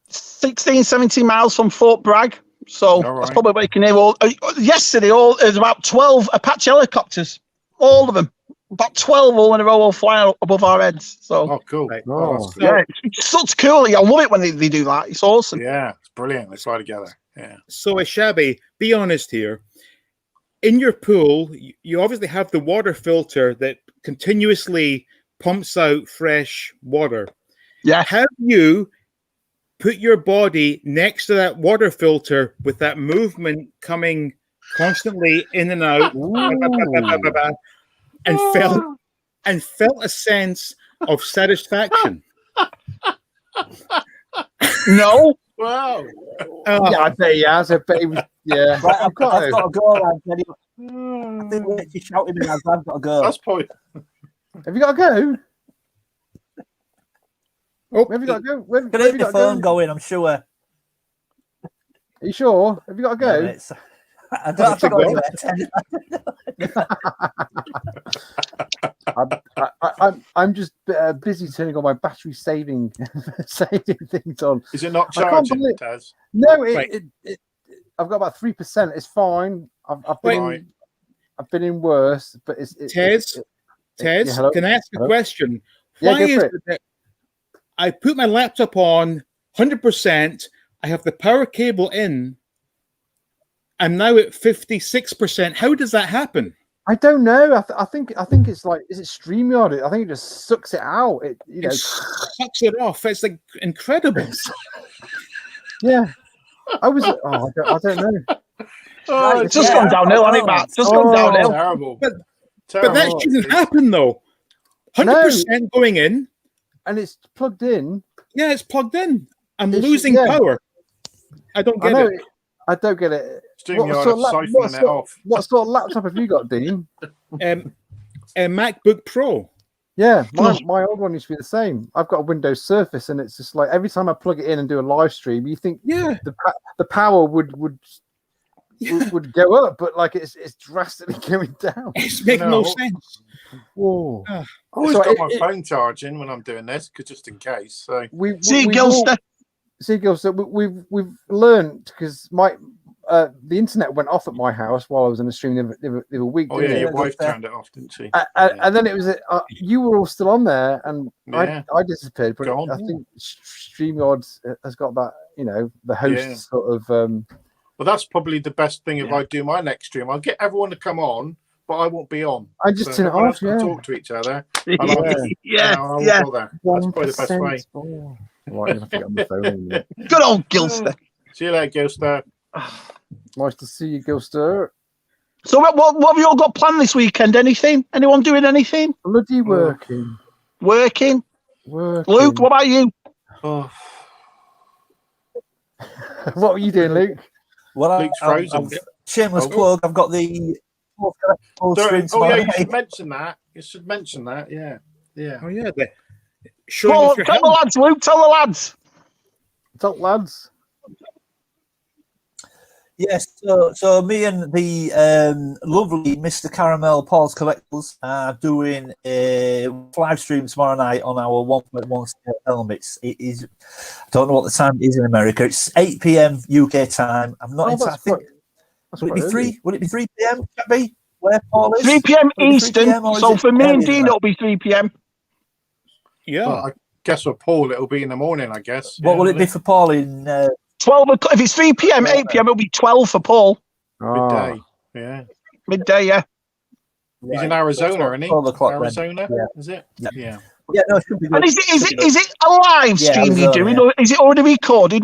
16, 17 miles from Fort Bragg, so that's probably where you can hear all. Yesterday, there's about 12 Apache helicopters, all of them. About 12 all in a row, all flying above our heads. So, cool. Right. Yeah, it's such cool. I love it when they do that. It's awesome. Yeah, it's brilliant. They fly together. Yeah. So, Shabby, be honest here. In your pool, you obviously have the water filter that continuously pumps out fresh water. Yeah. Have you put your body next to that water filter with that movement coming constantly in and out? And felt a sense of satisfaction. No. Wow. Yeah, I bet he has. I bet he was. Yeah. Right, I've got to go. I think you shouted me. I've got to go. That's point. Have you got to go? Oh, Have you got to go? Can I hear the phone going? I'm sure. Are you sure? Have you got to go? No, I don't have to go anywhere. I'm just busy turning on my battery saving things on. Is it not charging, Taz? No, I've got about 3%. It's fine. I've been in worse, but it's Tez, yeah, can I ask a question? Yeah, Why is it that I put my laptop on 100%, I have the power cable in, I'm now at 56%. How does that happen? I don't know. I think it's like, is it StreamYard? I think it just sucks it out. It sucks it off. It's like incredible. Yeah. I don't know. Oh, it's just gone downhill, hasn't it, Matt? Just gone downhill. Terrible. But that shouldn't happen, though. 100% going in. And it's plugged in. Yeah, it's plugged in. I'm losing power. I don't get it. I don't get it. What sort of laptop have you got, Dean? A MacBook Pro. Yeah, my old one used to be the same. I've got a Windows Surface, and it's just like every time I plug it in and do a live stream, you think the power would go up, but like it's drastically going down. It's making no sense. Whoa! I always got my phone charging when I'm doing this, because just in case. So we've learned, because the internet went off at my house while I was in the stream the other week. Oh yeah, your wife turned it off, didn't she? And then it was you were all still on there, and I disappeared. But I think StreamYard has got that, the host sort of. Well, that's probably the best thing if I do my next stream. I'll get everyone to come on, but I won't be on. I just turn it off. Yeah. Talk to each other. Yeah. That's probably the best way. Right, I think I'm the phone. Good old Gilster. See you later, Gilster. Nice to see you, Gilster. So what have you all got planned this weekend? Anything? Anyone doing anything? Bloody working. Working. Working. Luke, what about you? Oh, What were you doing, Luke? Well, Luke's frozen. Shameless plug. I've got the stream Oh yeah, tomorrow you night. should mention that. You should mention that. Yeah, yeah. Oh yeah, the showing Well, off your tell the helmet. lads, Luke. Tell the lads. What's up, lads? Yes, so me and the lovely Mr. Caramel Paul's Collectibles are doing a live stream tomorrow night on our 1.1 scale helmets. It is, I don't know what the time is in America. It's 8 p.m. UK time. I'm not Oh, I think will it be 3? Will it be 3 p.m.? Be where Paul is? 3 p.m. Will it be 3 Eastern. p.m. or is So it for me and earlier than Dean, that? it'll be 3 p.m. Yeah. Well, I guess for Paul, it'll be in the morning. I guess. What will it be for Paul in? 12 o'clock. If it's 3 p.m., 8 p.m., it'll be 12 for Paul. Midday. Yeah. Midday, yeah. He's in Arizona, isn't he? 12 o'clock then. Arizona, Yeah. is it? Yeah. Yeah. Yeah, no, it should be good. And is it a live Yeah, stream you're Arizona, doing, yeah. or is it already recorded?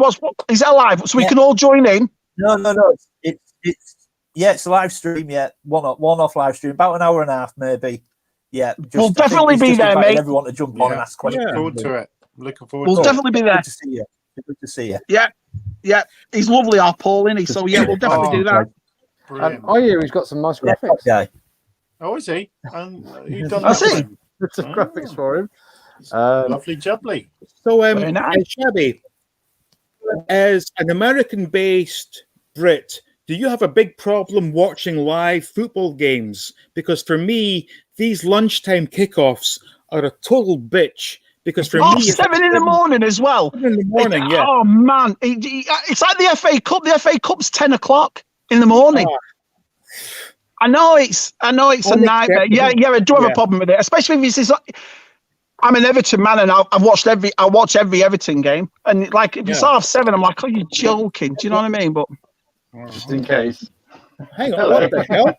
Is it a live? So we Yeah. can all join in? No. It's a live stream. Yeah, one off live stream, about an hour and a half, maybe. Yeah, We'll I think definitely it's be just there, invited mate. Everyone to jump on and ask questions. Looking forward to it. Looking forward We'll to definitely be there. Good to see you. Good to see you. Yeah. He's lovely, our Paul, isn't he? So yeah, we'll definitely do that. it. Brilliant. I hear he's got some nice Yeah, graphics. guy. Oh, is he? And you've done I that see. for him? Some graphics for him. Lovely jubbly. So, Very nice. Shabby, as an American-based Brit, do you have a big problem watching live football games? Because for me, these lunchtime kickoffs are a total bitch. Because for me, it's 7 in the morning as well. 7 in the morning, yeah. Oh man, it's like the FA Cup. The FA Cup's 10 o'clock in the morning. Oh. I know it's a nightmare. Yeah, I do have a problem with it, especially if it's like, I'm an Everton man, and I watch every Everton game, and like if it's 7:30, I'm like, oh, you're joking? Do you know what I mean? But Just in case. Hang on, what the hell?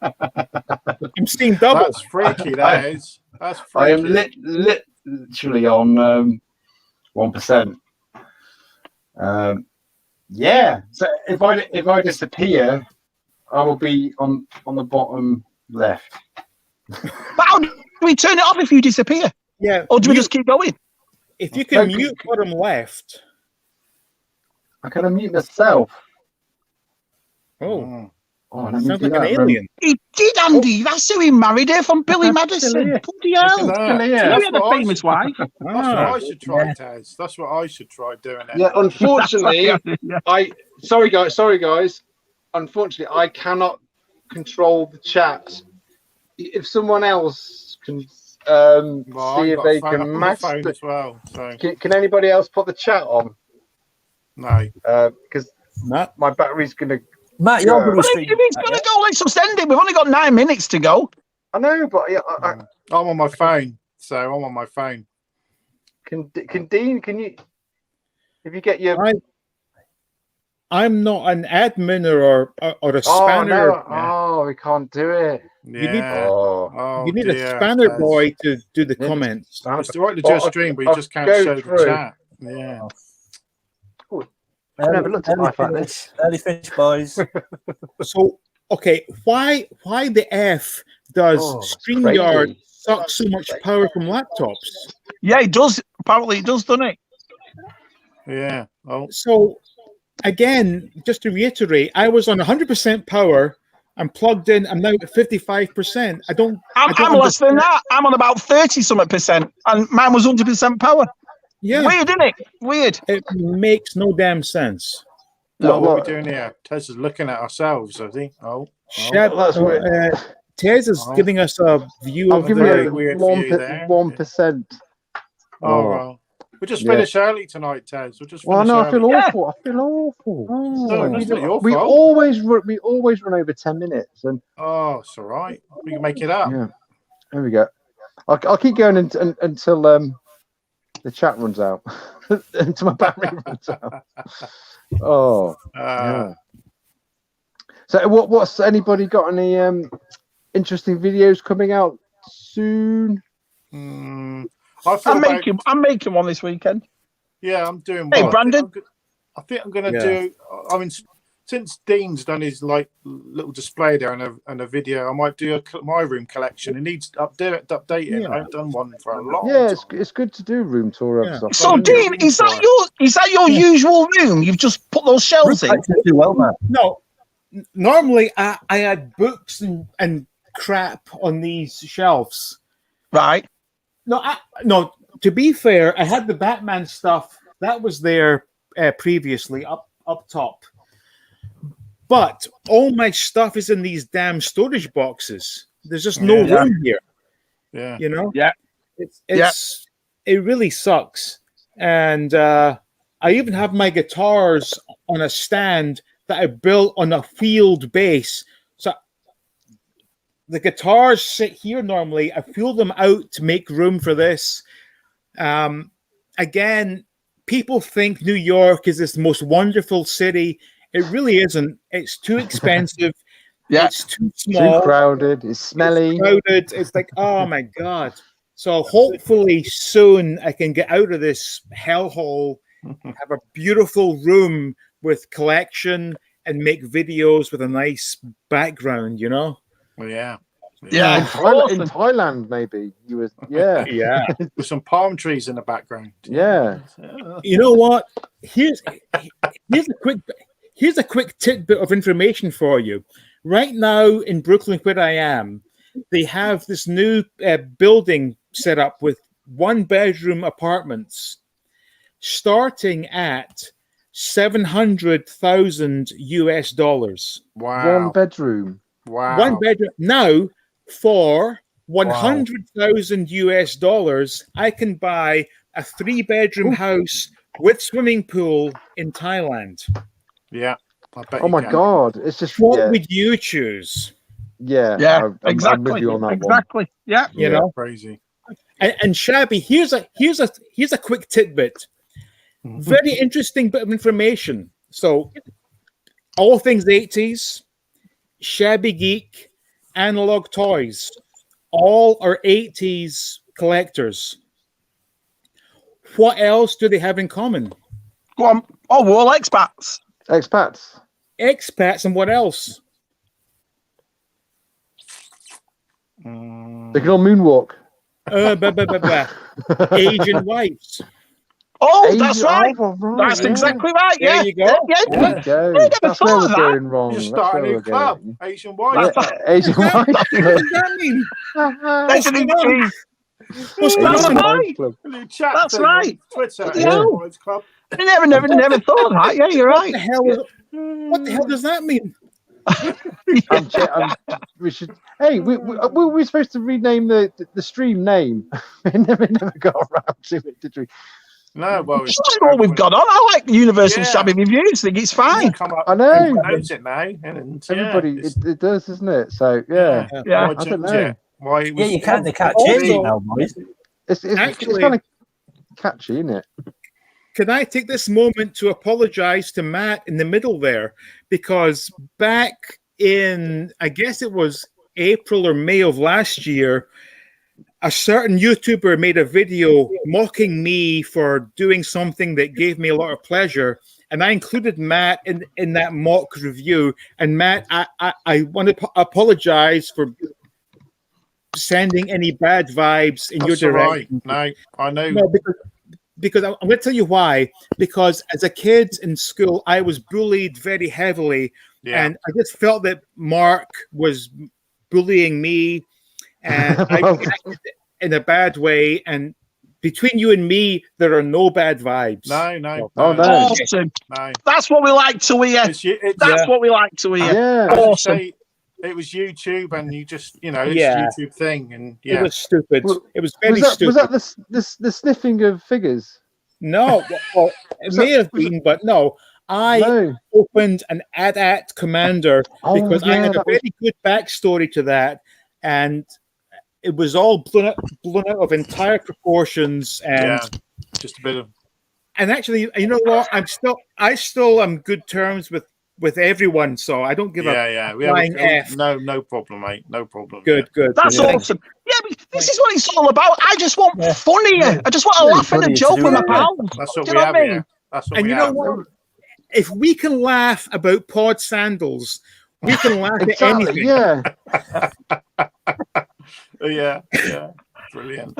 I'm seeing double. That's freaky, that is. That's I am freaky. literally on 1%. Yeah. So if I disappear, I will be on the bottom left. But how do we turn it off if you disappear? Yeah. Or do we just keep going? If you can mute bottom left. I can unmute myself. Oh, Oh, let me sounds do like an that. alien. He did, Andy. That's who he married her from Billy Madison. here. Bloody hell. Look at that. Yeah. He That's had a what I famous should- wife. That's what I should try, Taz. That's what I should try doing it. Yeah, unfortunately, Yeah. sorry guys. Unfortunately, I cannot control the chat. If someone else can Well, see I've if got they a phone- I've can got match my phone the, as well. So can anybody else put the chat on? no. Because Matt? my battery's gonna. Matt, you're good But with if streaming. he's going to go, let's just end it. We've only got 9 minutes to go. I know, but yeah, I'm on my phone. So I'm on my phone. can Dean? Can you? If you get your. I'm not an admin or a Oh spanner. no! Oh, we can't do it. Yeah. Oh, Oh, You need dear. a spanner That's- boy to do the Yeah. comments. It's the right to do a Well, stream, but you I'll just can't go show the through. chat. Yeah. I've never looked at life like this. Early finish, boys. So, okay, why the F does Oh, it's StreamYard crazy. suck so much power from laptops? Yeah, it does. Apparently, it does, doesn't it? Yeah. Oh, So, again, just to reiterate, I was on 100% power. I'm plugged in. I'm now at 55%. I don't I'm less than that. I'm on about 30-something%, and mine was 100% power. Yeah, Weird, isn't it? Weird. it makes no damn sense. no, what are we look. doing here? Tez is looking at ourselves, is he? Oh. Shab, that's weird. Tez is Oh. giving us a view I'm of giving very you weird view there. 1%. Oh, well. We'll just Yeah. finish early tonight, Tez. We'll just Well, finish no, I early. feel Yeah. awful. I feel awful. No, it's not your we fault. always run over 10 minutes, and Oh, it's all right. We can make it up. yeah, there we go. I'll keep going until the chat runs out, until my battery runs out. Oh, yeah. So what's anybody got any interesting videos coming out soon? I feel I'm making one this weekend. Yeah, I'm doing Hey, one. Brandon. I think I'm going to Yeah. do. I mean, since Dean's done his like little display there and a video, I might do my room collection. It needs updating. Yeah. I haven't done one for a long Yeah, time. it's good to do room tour of stuff. So, Dean, is that your usual room? You've just put those shelves in? Do well, Matt. No, normally I had books and crap on these shelves. Right. No. To be fair, I had the Batman stuff that was there previously up top, but all my stuff is in these damn storage boxes. There's just no room here. Yeah, you know. Yeah, it really sucks. And I even have my guitars on a stand that I built on a field base. So the guitars sit here normally. I wheel them out to make room for this. Again, people think New York is this most wonderful city. It really isn't. It's too expensive. It's too small. Too crowded. It's smelly. It's like, oh my God. So hopefully soon I can get out of this hellhole, have a beautiful room with collection, and make videos with a nice background, you know? Well, yeah. Yeah. In Thailand, maybe you were. Yeah. Yeah. With some palm trees in the background. Yeah. You know what? Here's a quick tidbit of information for you. Right now in Brooklyn, where I am, they have this new building set up with 1-bedroom apartments, starting at $700,000 US. Wow. 1 bedroom. Wow. 1 bedroom. Now, for $100,000 US, I can buy a 3-bedroom house with swimming pool in Thailand. Yeah. I bet Oh my God! It's just. What would you choose? Yeah. Exactly. I'm with you on that exactly. Yeah. You know, crazy. And Shabby, here's a quick tidbit. Very interesting bit of information. So, all things 80s, Shabby Geek, Analog Toys, all are 80s collectors. What else do they have in common? Go on. Oh, we're all expats. Expats. Expats, and what else? They can all moonwalk. Asian wives. Oh, that's right. That's exactly right. Yeah. There you go. Yeah. Go. I never That's thought where of we're that. going wrong. You That's start a where new we're club, going. Asian White. Asian What White. does that mean? That's an increase. What's going That's on? right. A new chat That's thing right. on Twitter. Bloody Asian hell. Whites Club. I never thought of that. Yeah, you're right. What the hell does that mean? We should. Hey, we're supposed to rename the stream name. We never got around to it, did we? No, well, It's just what we've got on. I like the Universal Shabby Reviews. I think it's fine. I know. Everyone knows it now. And, Everybody, it does, doesn't it? So yeah. Yeah. I don't know. Why it was, You can't change it now, boys. It's Actually- kind of catchy, isn't it? Can I take this moment to apologize to Matt in the middle there? Because back in, I guess it was April or May of last year, a certain YouTuber made a video mocking me for doing something that gave me a lot of pleasure. And I included Matt in that mock review. And Matt, I want to apologize for sending any bad vibes in your direction. Right. No, I know. No, because I'm going to tell you why. Because as a kid in school, I was bullied very heavily. Yeah. And I just felt that Mark was bullying me. And I reacted in a bad way. And between you and me, there are no bad vibes. No. Oh, no. Awesome. No. That's what we like to hear. That's what we like to hear. Yeah. Awesome. Say, it was YouTube, and you just, it's a YouTube thing, and It was stupid. Well, it was very stupid. Was that the sniffing of figures? No, well, it may have been, but no. I opened an AT-AT Commander because I had a very good backstory to that, and it was all blown out of entire proportions. And just a bit of. And actually, you know what? I still am good terms with everyone, so I don't give a flying F. No problem, mate. No problem. Good. That's awesome. Yeah, but this is what it's all about. I just want fun here. I just want to laugh and a joke with my pals. That's what Do we you know have what I mean? here. That's what And we you have. know what? if we can laugh about pod sandals, we can laugh at anything. Yeah. Yeah. Brilliant.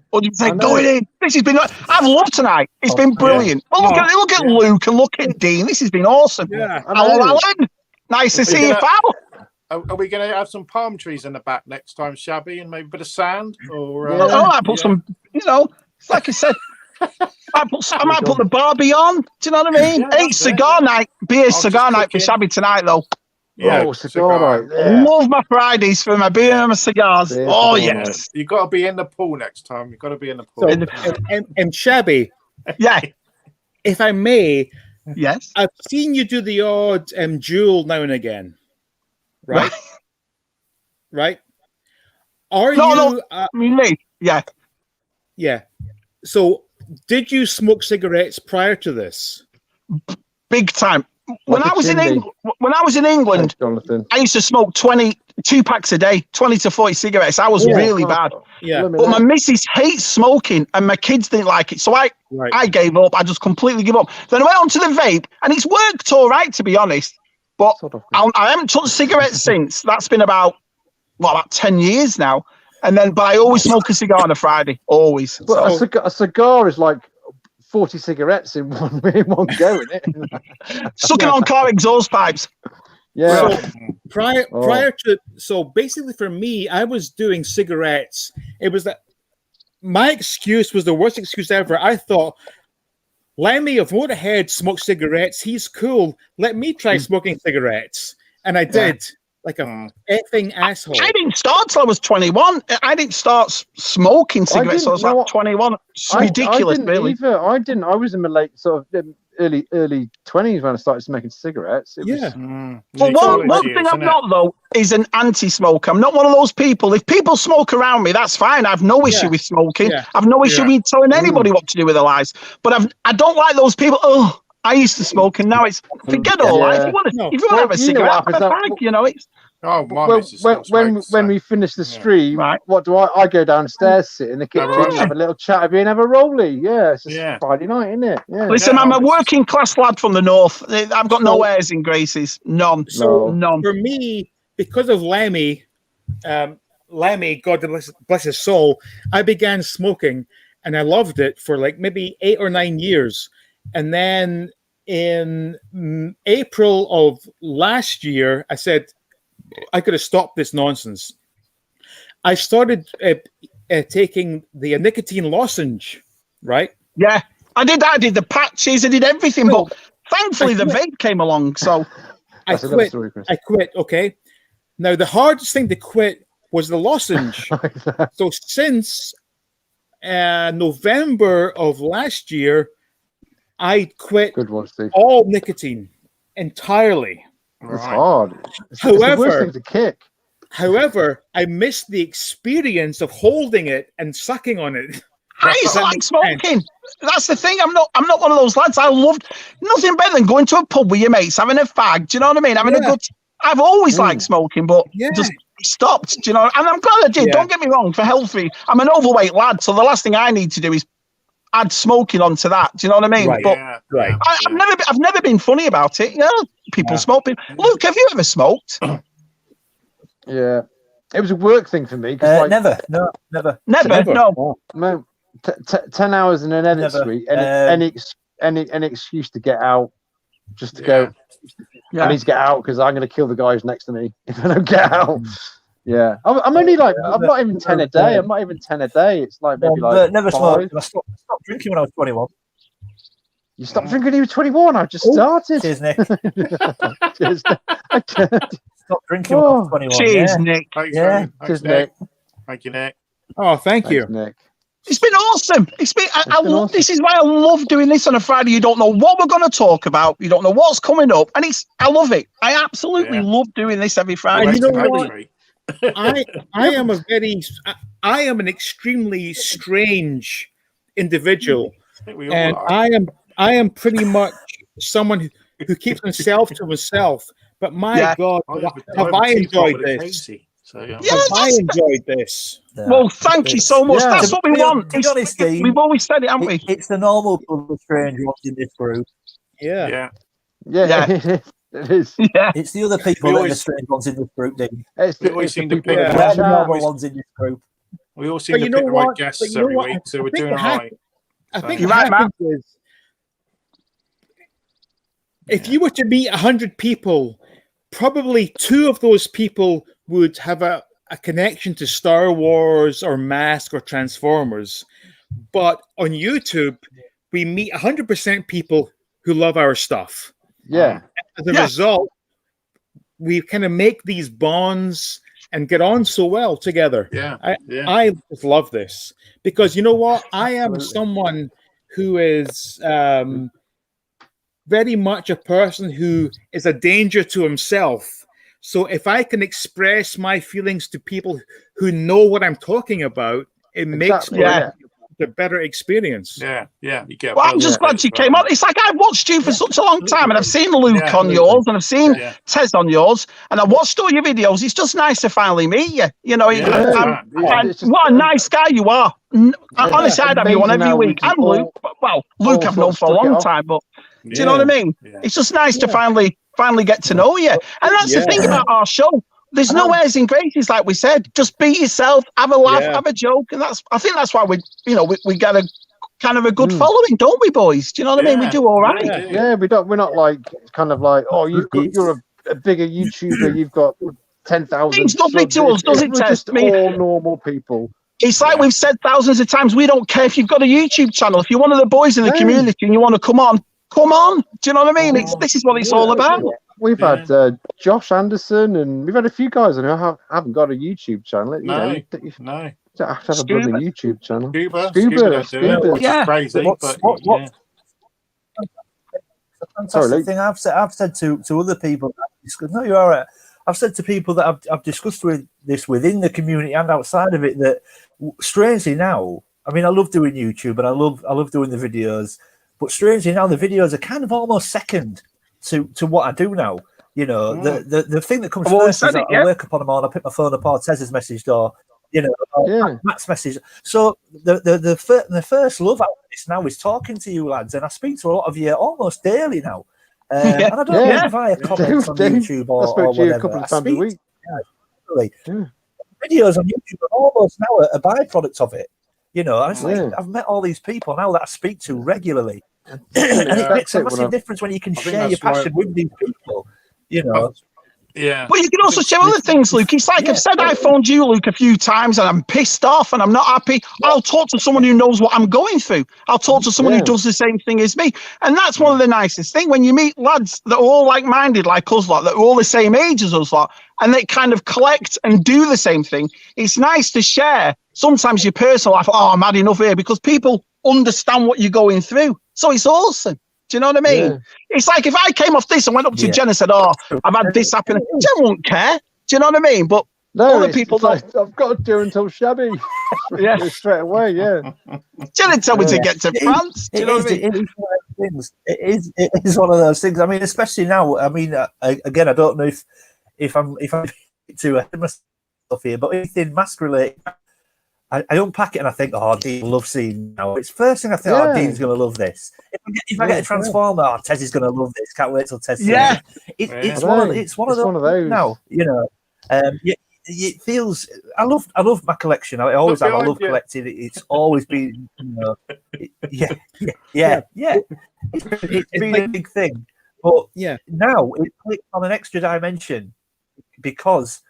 What do you say? Going in. This has been. I've loved tonight. It's been brilliant. Yeah. Well, look at Luke and look at Dean. This has been awesome. Yeah. Hello, Alan. Nice to see you, pal. Are we going to have some palm trees in the back next time, Shabby, and maybe a bit of sand? Or I put some. Like I said, I might put the Barbie on. Do you know what I mean? Hey, cigar night. Beer cigar night for Shabby tonight, though. Yeah, cigar night. Yeah. Love my Fridays for my beer and my cigars. Yes. You've got to be in the pool next time. You've got to be in the pool. So, and Shabby, yeah. If I may, yes, I've seen you do the odd duel now and again. Right? Right? Are you... me? Yeah. Yeah. So, did you smoke cigarettes prior to this? Big time. When I was in England, I used to smoke 22 packs a day, 20 to 40 cigarettes. I was really bad. Yeah. But my missus hates smoking and my kids didn't like it. So I gave up. I just completely gave up. Then I went on to the vape and it's worked all right, to be honest. But I haven't touched cigarettes since. That's been about 10 years now. But I always smoke a cigar on a Friday, always. But a cigar is like 40 cigarettes in one go, isn't it? Sucking on car exhaust pipes. Yeah. So prior to basically for me, I was doing cigarettes. It was that my excuse was the worst excuse ever. I thought, Lemmy of Motorhead smokes cigarettes. He's cool. Let me try smoking cigarettes. And I did. Like a effing asshole. I didn't start till I was 21. I didn't start smoking cigarettes till I was like 21. It's ridiculous, really. I didn't. I was in my late early 20s when I started smoking cigarettes. Well, one thing I'm not, though, is an anti-smoker. I'm not one of those people. If people smoke around me, that's fine. I have no issue with smoking. I have no issue with telling anybody what to do with their lives. But I don't like those people. Oh, I used to smoke, and now it's forget all that. If you want to have a cigarette, have a fag. It's. When we finish the stream, what do I go downstairs, sit in the kitchen, have a little chat with you, and have a rollie. Yeah, it's just Friday night, isn't it? Yeah. Listen, I'm a working class lad from the north. I've got no airs and graces, none. None. For me, because of Lemmy, God bless his soul, I began smoking, and I loved it for like maybe 8 or 9 years. And then in April of last year, I said I could have stopped this nonsense. I started taking the nicotine losenge, right? Yeah, I did that. I did the patches. I did everything. But thankfully, the vape came along. So I quit. Okay. Now, the hardest thing to quit was the lozenge. So since November of last year, I quit all nicotine entirely. It's hard. It's however, the worst thing to kick. However, I missed the experience of holding it and sucking on it. I used to like smoking. That's the thing. I'm not one of those lads. I loved nothing better than going to a pub with your mates, having a fag. Do you know what I mean? Having a good. I've always liked smoking, but just stopped. Do you know? And I'm glad I did. Don't get me wrong. For healthy, I'm an overweight lad, so the last thing I need to do is add smoking onto that. Do you know what I mean? Right. But I've never been funny about it. You know, people smoking. Luke, have you ever smoked? Yeah, it was a work thing for me. Never. No. 10 hours in an edit suite, any excuse to get out, just to go. I need to get out because I'm going to kill the guys next to me if I don't get out. Yeah, I'm only like I'm not even 10 a day. I'm not even 10 a day. It's like maybe like never smoked. I stopped drinking when I was 21. You stopped drinking when you were 21. I just started. Cheers, Nick. Cheers. Stopped drinking when I was 21. Cheers, Nick. Cheers, Nick. Thank you, Nick. Oh, thank you, Nick. It's been awesome. I love awesome. This is why I love doing this on a Friday. You don't know what we're going to talk about. You don't know what's coming up, and I love it. I absolutely love doing this every Friday. And you know what? I am an extremely strange individual, and I am pretty much someone who keeps himself to himself. But my God, have I enjoyed this? Have I enjoyed this? Yeah. Well, thank you so much. That's what we want. To be honest, Dean, we've always said it, haven't we? It's the normal people, the strange ones in this group. Yeah. Yeah. It is. Yeah. It's the other people that are the strange ones in this group, Dean. We always seem to pick They're the the normal ones in this group. We all seem to pick the right guests every week, so we're doing all right. I think You're what right, happens is, if you were to meet 100 people, probably 2 of those people would have a connection to Star Wars or M.A.S.K. or Transformers. But on YouTube, we meet 100% people who love our stuff. Yeah. As a result, we kind of make these bonds and get on so well together. I just love this because you know what? I am someone who is very much a person who is a danger to himself. So if I can express my feelings to people who know what I'm talking about, it makes for a better experience. Yeah, you get. Well, I'm just glad you came on. It's like I've watched you for such a long time, and I've seen Luke on yours, and I've seen Tez on yours, and I've watched all your videos. It's just nice to finally meet you. You know, what a nice guy you are. Honestly, I'd have you on every week. And Luke, well, Luke I've known for a long time, but do you know what I mean? It's just nice to finally get to know you. And that's the thing about our show. There's no airs and graces, like we said. Just be yourself, have a laugh, have a joke, and I think that's why we get a kind of a good following, don't we, boys? Do you know what I mean? We do all right. Yeah, we're not like kind of like, oh, you're a bigger YouTuber, you've got 10,000. It's nothing to us, does it, Tess? Just all normal people. It's like we've said thousands of times. We don't care if you've got a YouTube channel. If you're one of the boys in the community and you want to come on. Do you know what I mean? This is what it's all about. We've had Josh Anderson, and we've had a few guys who haven't got a YouTube channel. No. You have to have a bloody YouTube channel. Scuba. Yeah. Crazy, the fantastic thing I've said to other people. No, you're all right. I've said to people that I've discussed this within the community and outside of it that strangely now, I mean, I love doing YouTube and I love doing the videos, but strangely now the videos are kind of almost second to what I do now. You know, the thing that comes first is I wake up on the morning, I pick my phone up, or Tez's message, or Matt's message. So the first love out of this now is talking to you lads, and I speak to a lot of you almost daily now. And I don't know via comments on YouTube or whatever. A couple of times a week. Videos on YouTube are almost now a byproduct of it. You know, and it's like I've met all these people now that I speak to regularly. And it makes a massive difference when you can share your passion with these people, you know. Yeah. But you can also share other things, Luke. It's like I've said, I phoned you, Luke, a few times and I'm pissed off and I'm not happy. I'll talk to someone who knows what I'm going through. I'll talk to someone who does the same thing as me. And that's one of the nicest things when you meet lads that are all like-minded like us lot, that are all the same age as us lot, and they kind of collect and do the same thing. It's nice to share sometimes your personal life. Oh, I'm had enough here, because people understand what you're going through. So it's awesome. Do you know what I mean? Yeah. It's like if I came off this and went up to Jen and said, "Oh, I've had this happen," Jen won't care. Do you know what I mean? But other people don't. I've got to do until shabby. Straight away. Yeah. Jen would tell me to get to France. Do you know what I mean? It is one of those things. I mean, especially now. I mean, again, I don't know if I'm to myself here, but anything M.A.S.K related. I unpack it and I think, oh, Dean will love seeing now. It's first thing I think, oh, Dean's going to love this. If I get a Transformer, oh, Tez is going to love this. Can't wait till Tez. It's one of those now. You know, it feels. I love my collection. I always have. I love collecting. It's always been. You know, yeah. It's been a big thing, but now it clicks on an extra dimension because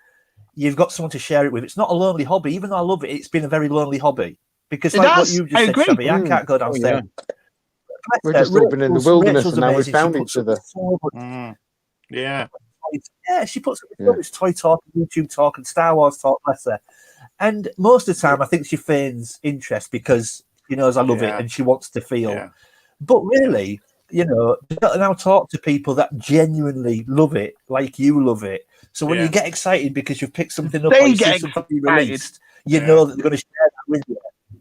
you've got someone to share it with. It's not a lonely hobby, even though I love it. It's been a very lonely hobby because, like what you just said, Shabby, I can't go downstairs. We've just all been in the wilderness, and now we've found each other. Yeah, she puts so much toy talk, YouTube talk, and Star Wars talk, bless her. And most of the time, I think she feigns interest because she knows I love it and she wants to feel. Yeah. But really, you know, you got to now talk to people that genuinely love it, like you love it. So when you get excited because you've picked something up, or you see something released, you know that they're going to share that with you.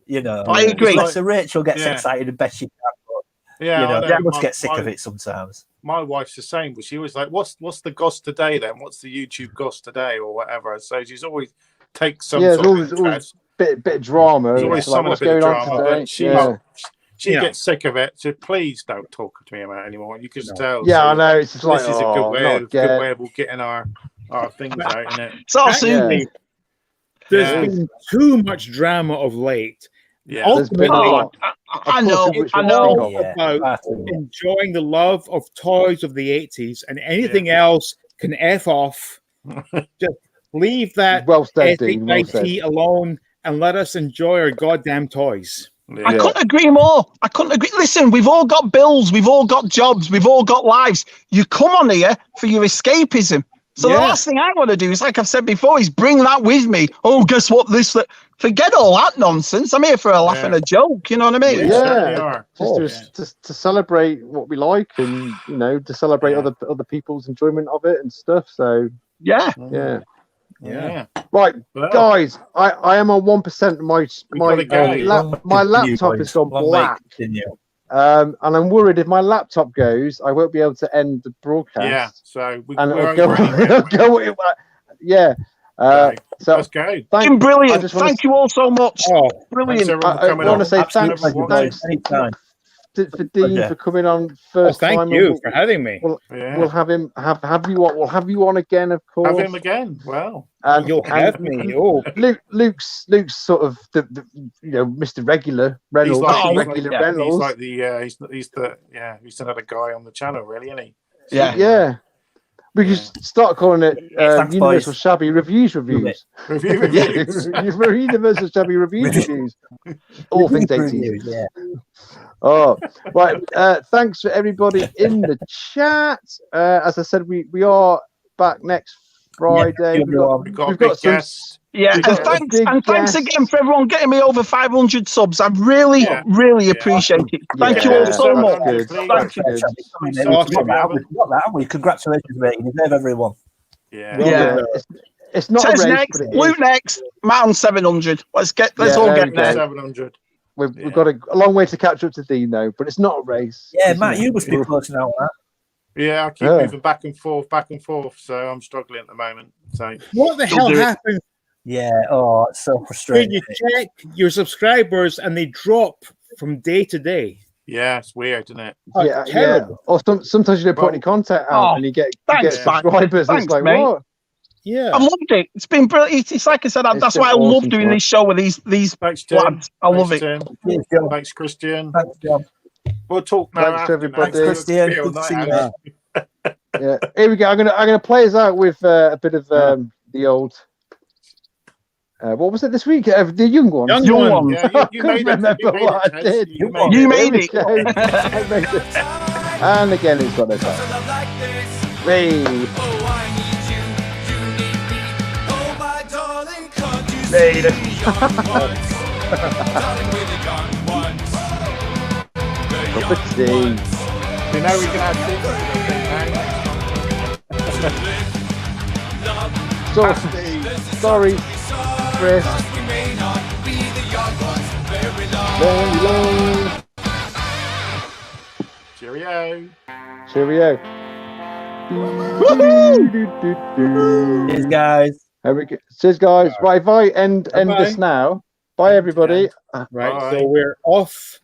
You know, I agree. So Rachel gets excited the best she can. But, you know, I must get sick of it sometimes. My wife's the same, but she was like, "What's the goss today then? What's the YouTube goss today or whatever?" So she's always takes some sort of always bit of drama. There's always like, what's going on today? She gets sick of it, so please don't talk to me about it anymore. You can tell. Yeah, so I know. It's just like, this is a good way of getting our things out, isn't it? So soon. There's been too much drama of late. Yeah, ultimately, I know. About enjoying the love of toys of the 80s, and anything else can F off. Just leave that IT alone and let us enjoy our goddamn toys. Yeah. I couldn't agree more. I couldn't agree. Listen, we've all got bills, we've all got jobs, we've all got lives. You come on here for your escapism. So the last thing I want to do is, like I've said before, is bring that with me. Oh, guess what? Forget all that nonsense. I'm here for a laugh and a joke. You know what I mean? Yeah. Just to celebrate what we like, and to celebrate other people's enjoyment of it and stuff. So yeah. Right, guys. I am on 1%. My laptop has gone black. And I'm worried if my laptop goes, I won't be able to end the broadcast. Yeah, so it'll go. Yeah. So let's go. Brilliant. Thank you all so much. Brilliant. I want to say thanks for Dean for coming on first time. Thank you for having me. We'll have him We'll have you on again, of course. Have him again. Well, and you'll have me. Luke's sort of the Mr. Regular Reynolds. Reynolds. He's like he's another guy on the channel, really, isn't he? Yeah. We could start calling it Universal Shabby Reviews. Universal Shabby Reviews. All things 80s. Yeah. Oh, right. Thanks for everybody in the chat. As I said, we are back next Friday. We've got some guests. Yeah, and thanks again for everyone getting me over 500 subs. I really appreciate it. Thank you all so much. Thank you. We congratulations, mate. You deserve everyone. Yeah. It's not Tez a race, next, Luke next, Matt on 700. Let's all get there. 700. We've got a long way to catch up to Dean though, but it's not a race. Yeah, Matt, you must be close now, Matt. Yeah, I keep moving back and forth, so I'm struggling at the moment. So what the hell happened? Yeah, it's so frustrating. When you check your subscribers and they drop from day to day. Yeah, it's weird, isn't it? Yeah. Or sometimes you don't put any content out and you get subscribers. Thanks, it's like, mate. what? Yeah, I loved it. It's been brilliant. It's like I said, that's why I love doing this show with these lads. I love it. Thanks, Christian. Thanks, John. We'll talk now. Thanks, everybody. Thanks, Christian. Good to see you. Yeah, here we go. I'm gonna play us out with a bit of the old. What was it this week? The young one. Young one. Yeah, you made remember what I did. You made it. I made it. And again, it's got this one. Hey. Made it. You know we can have sorry, Chris. Cheerio. Cheers, guys. Cheers, guys. Right, if I end this now. Bye, everybody. Right, so we're off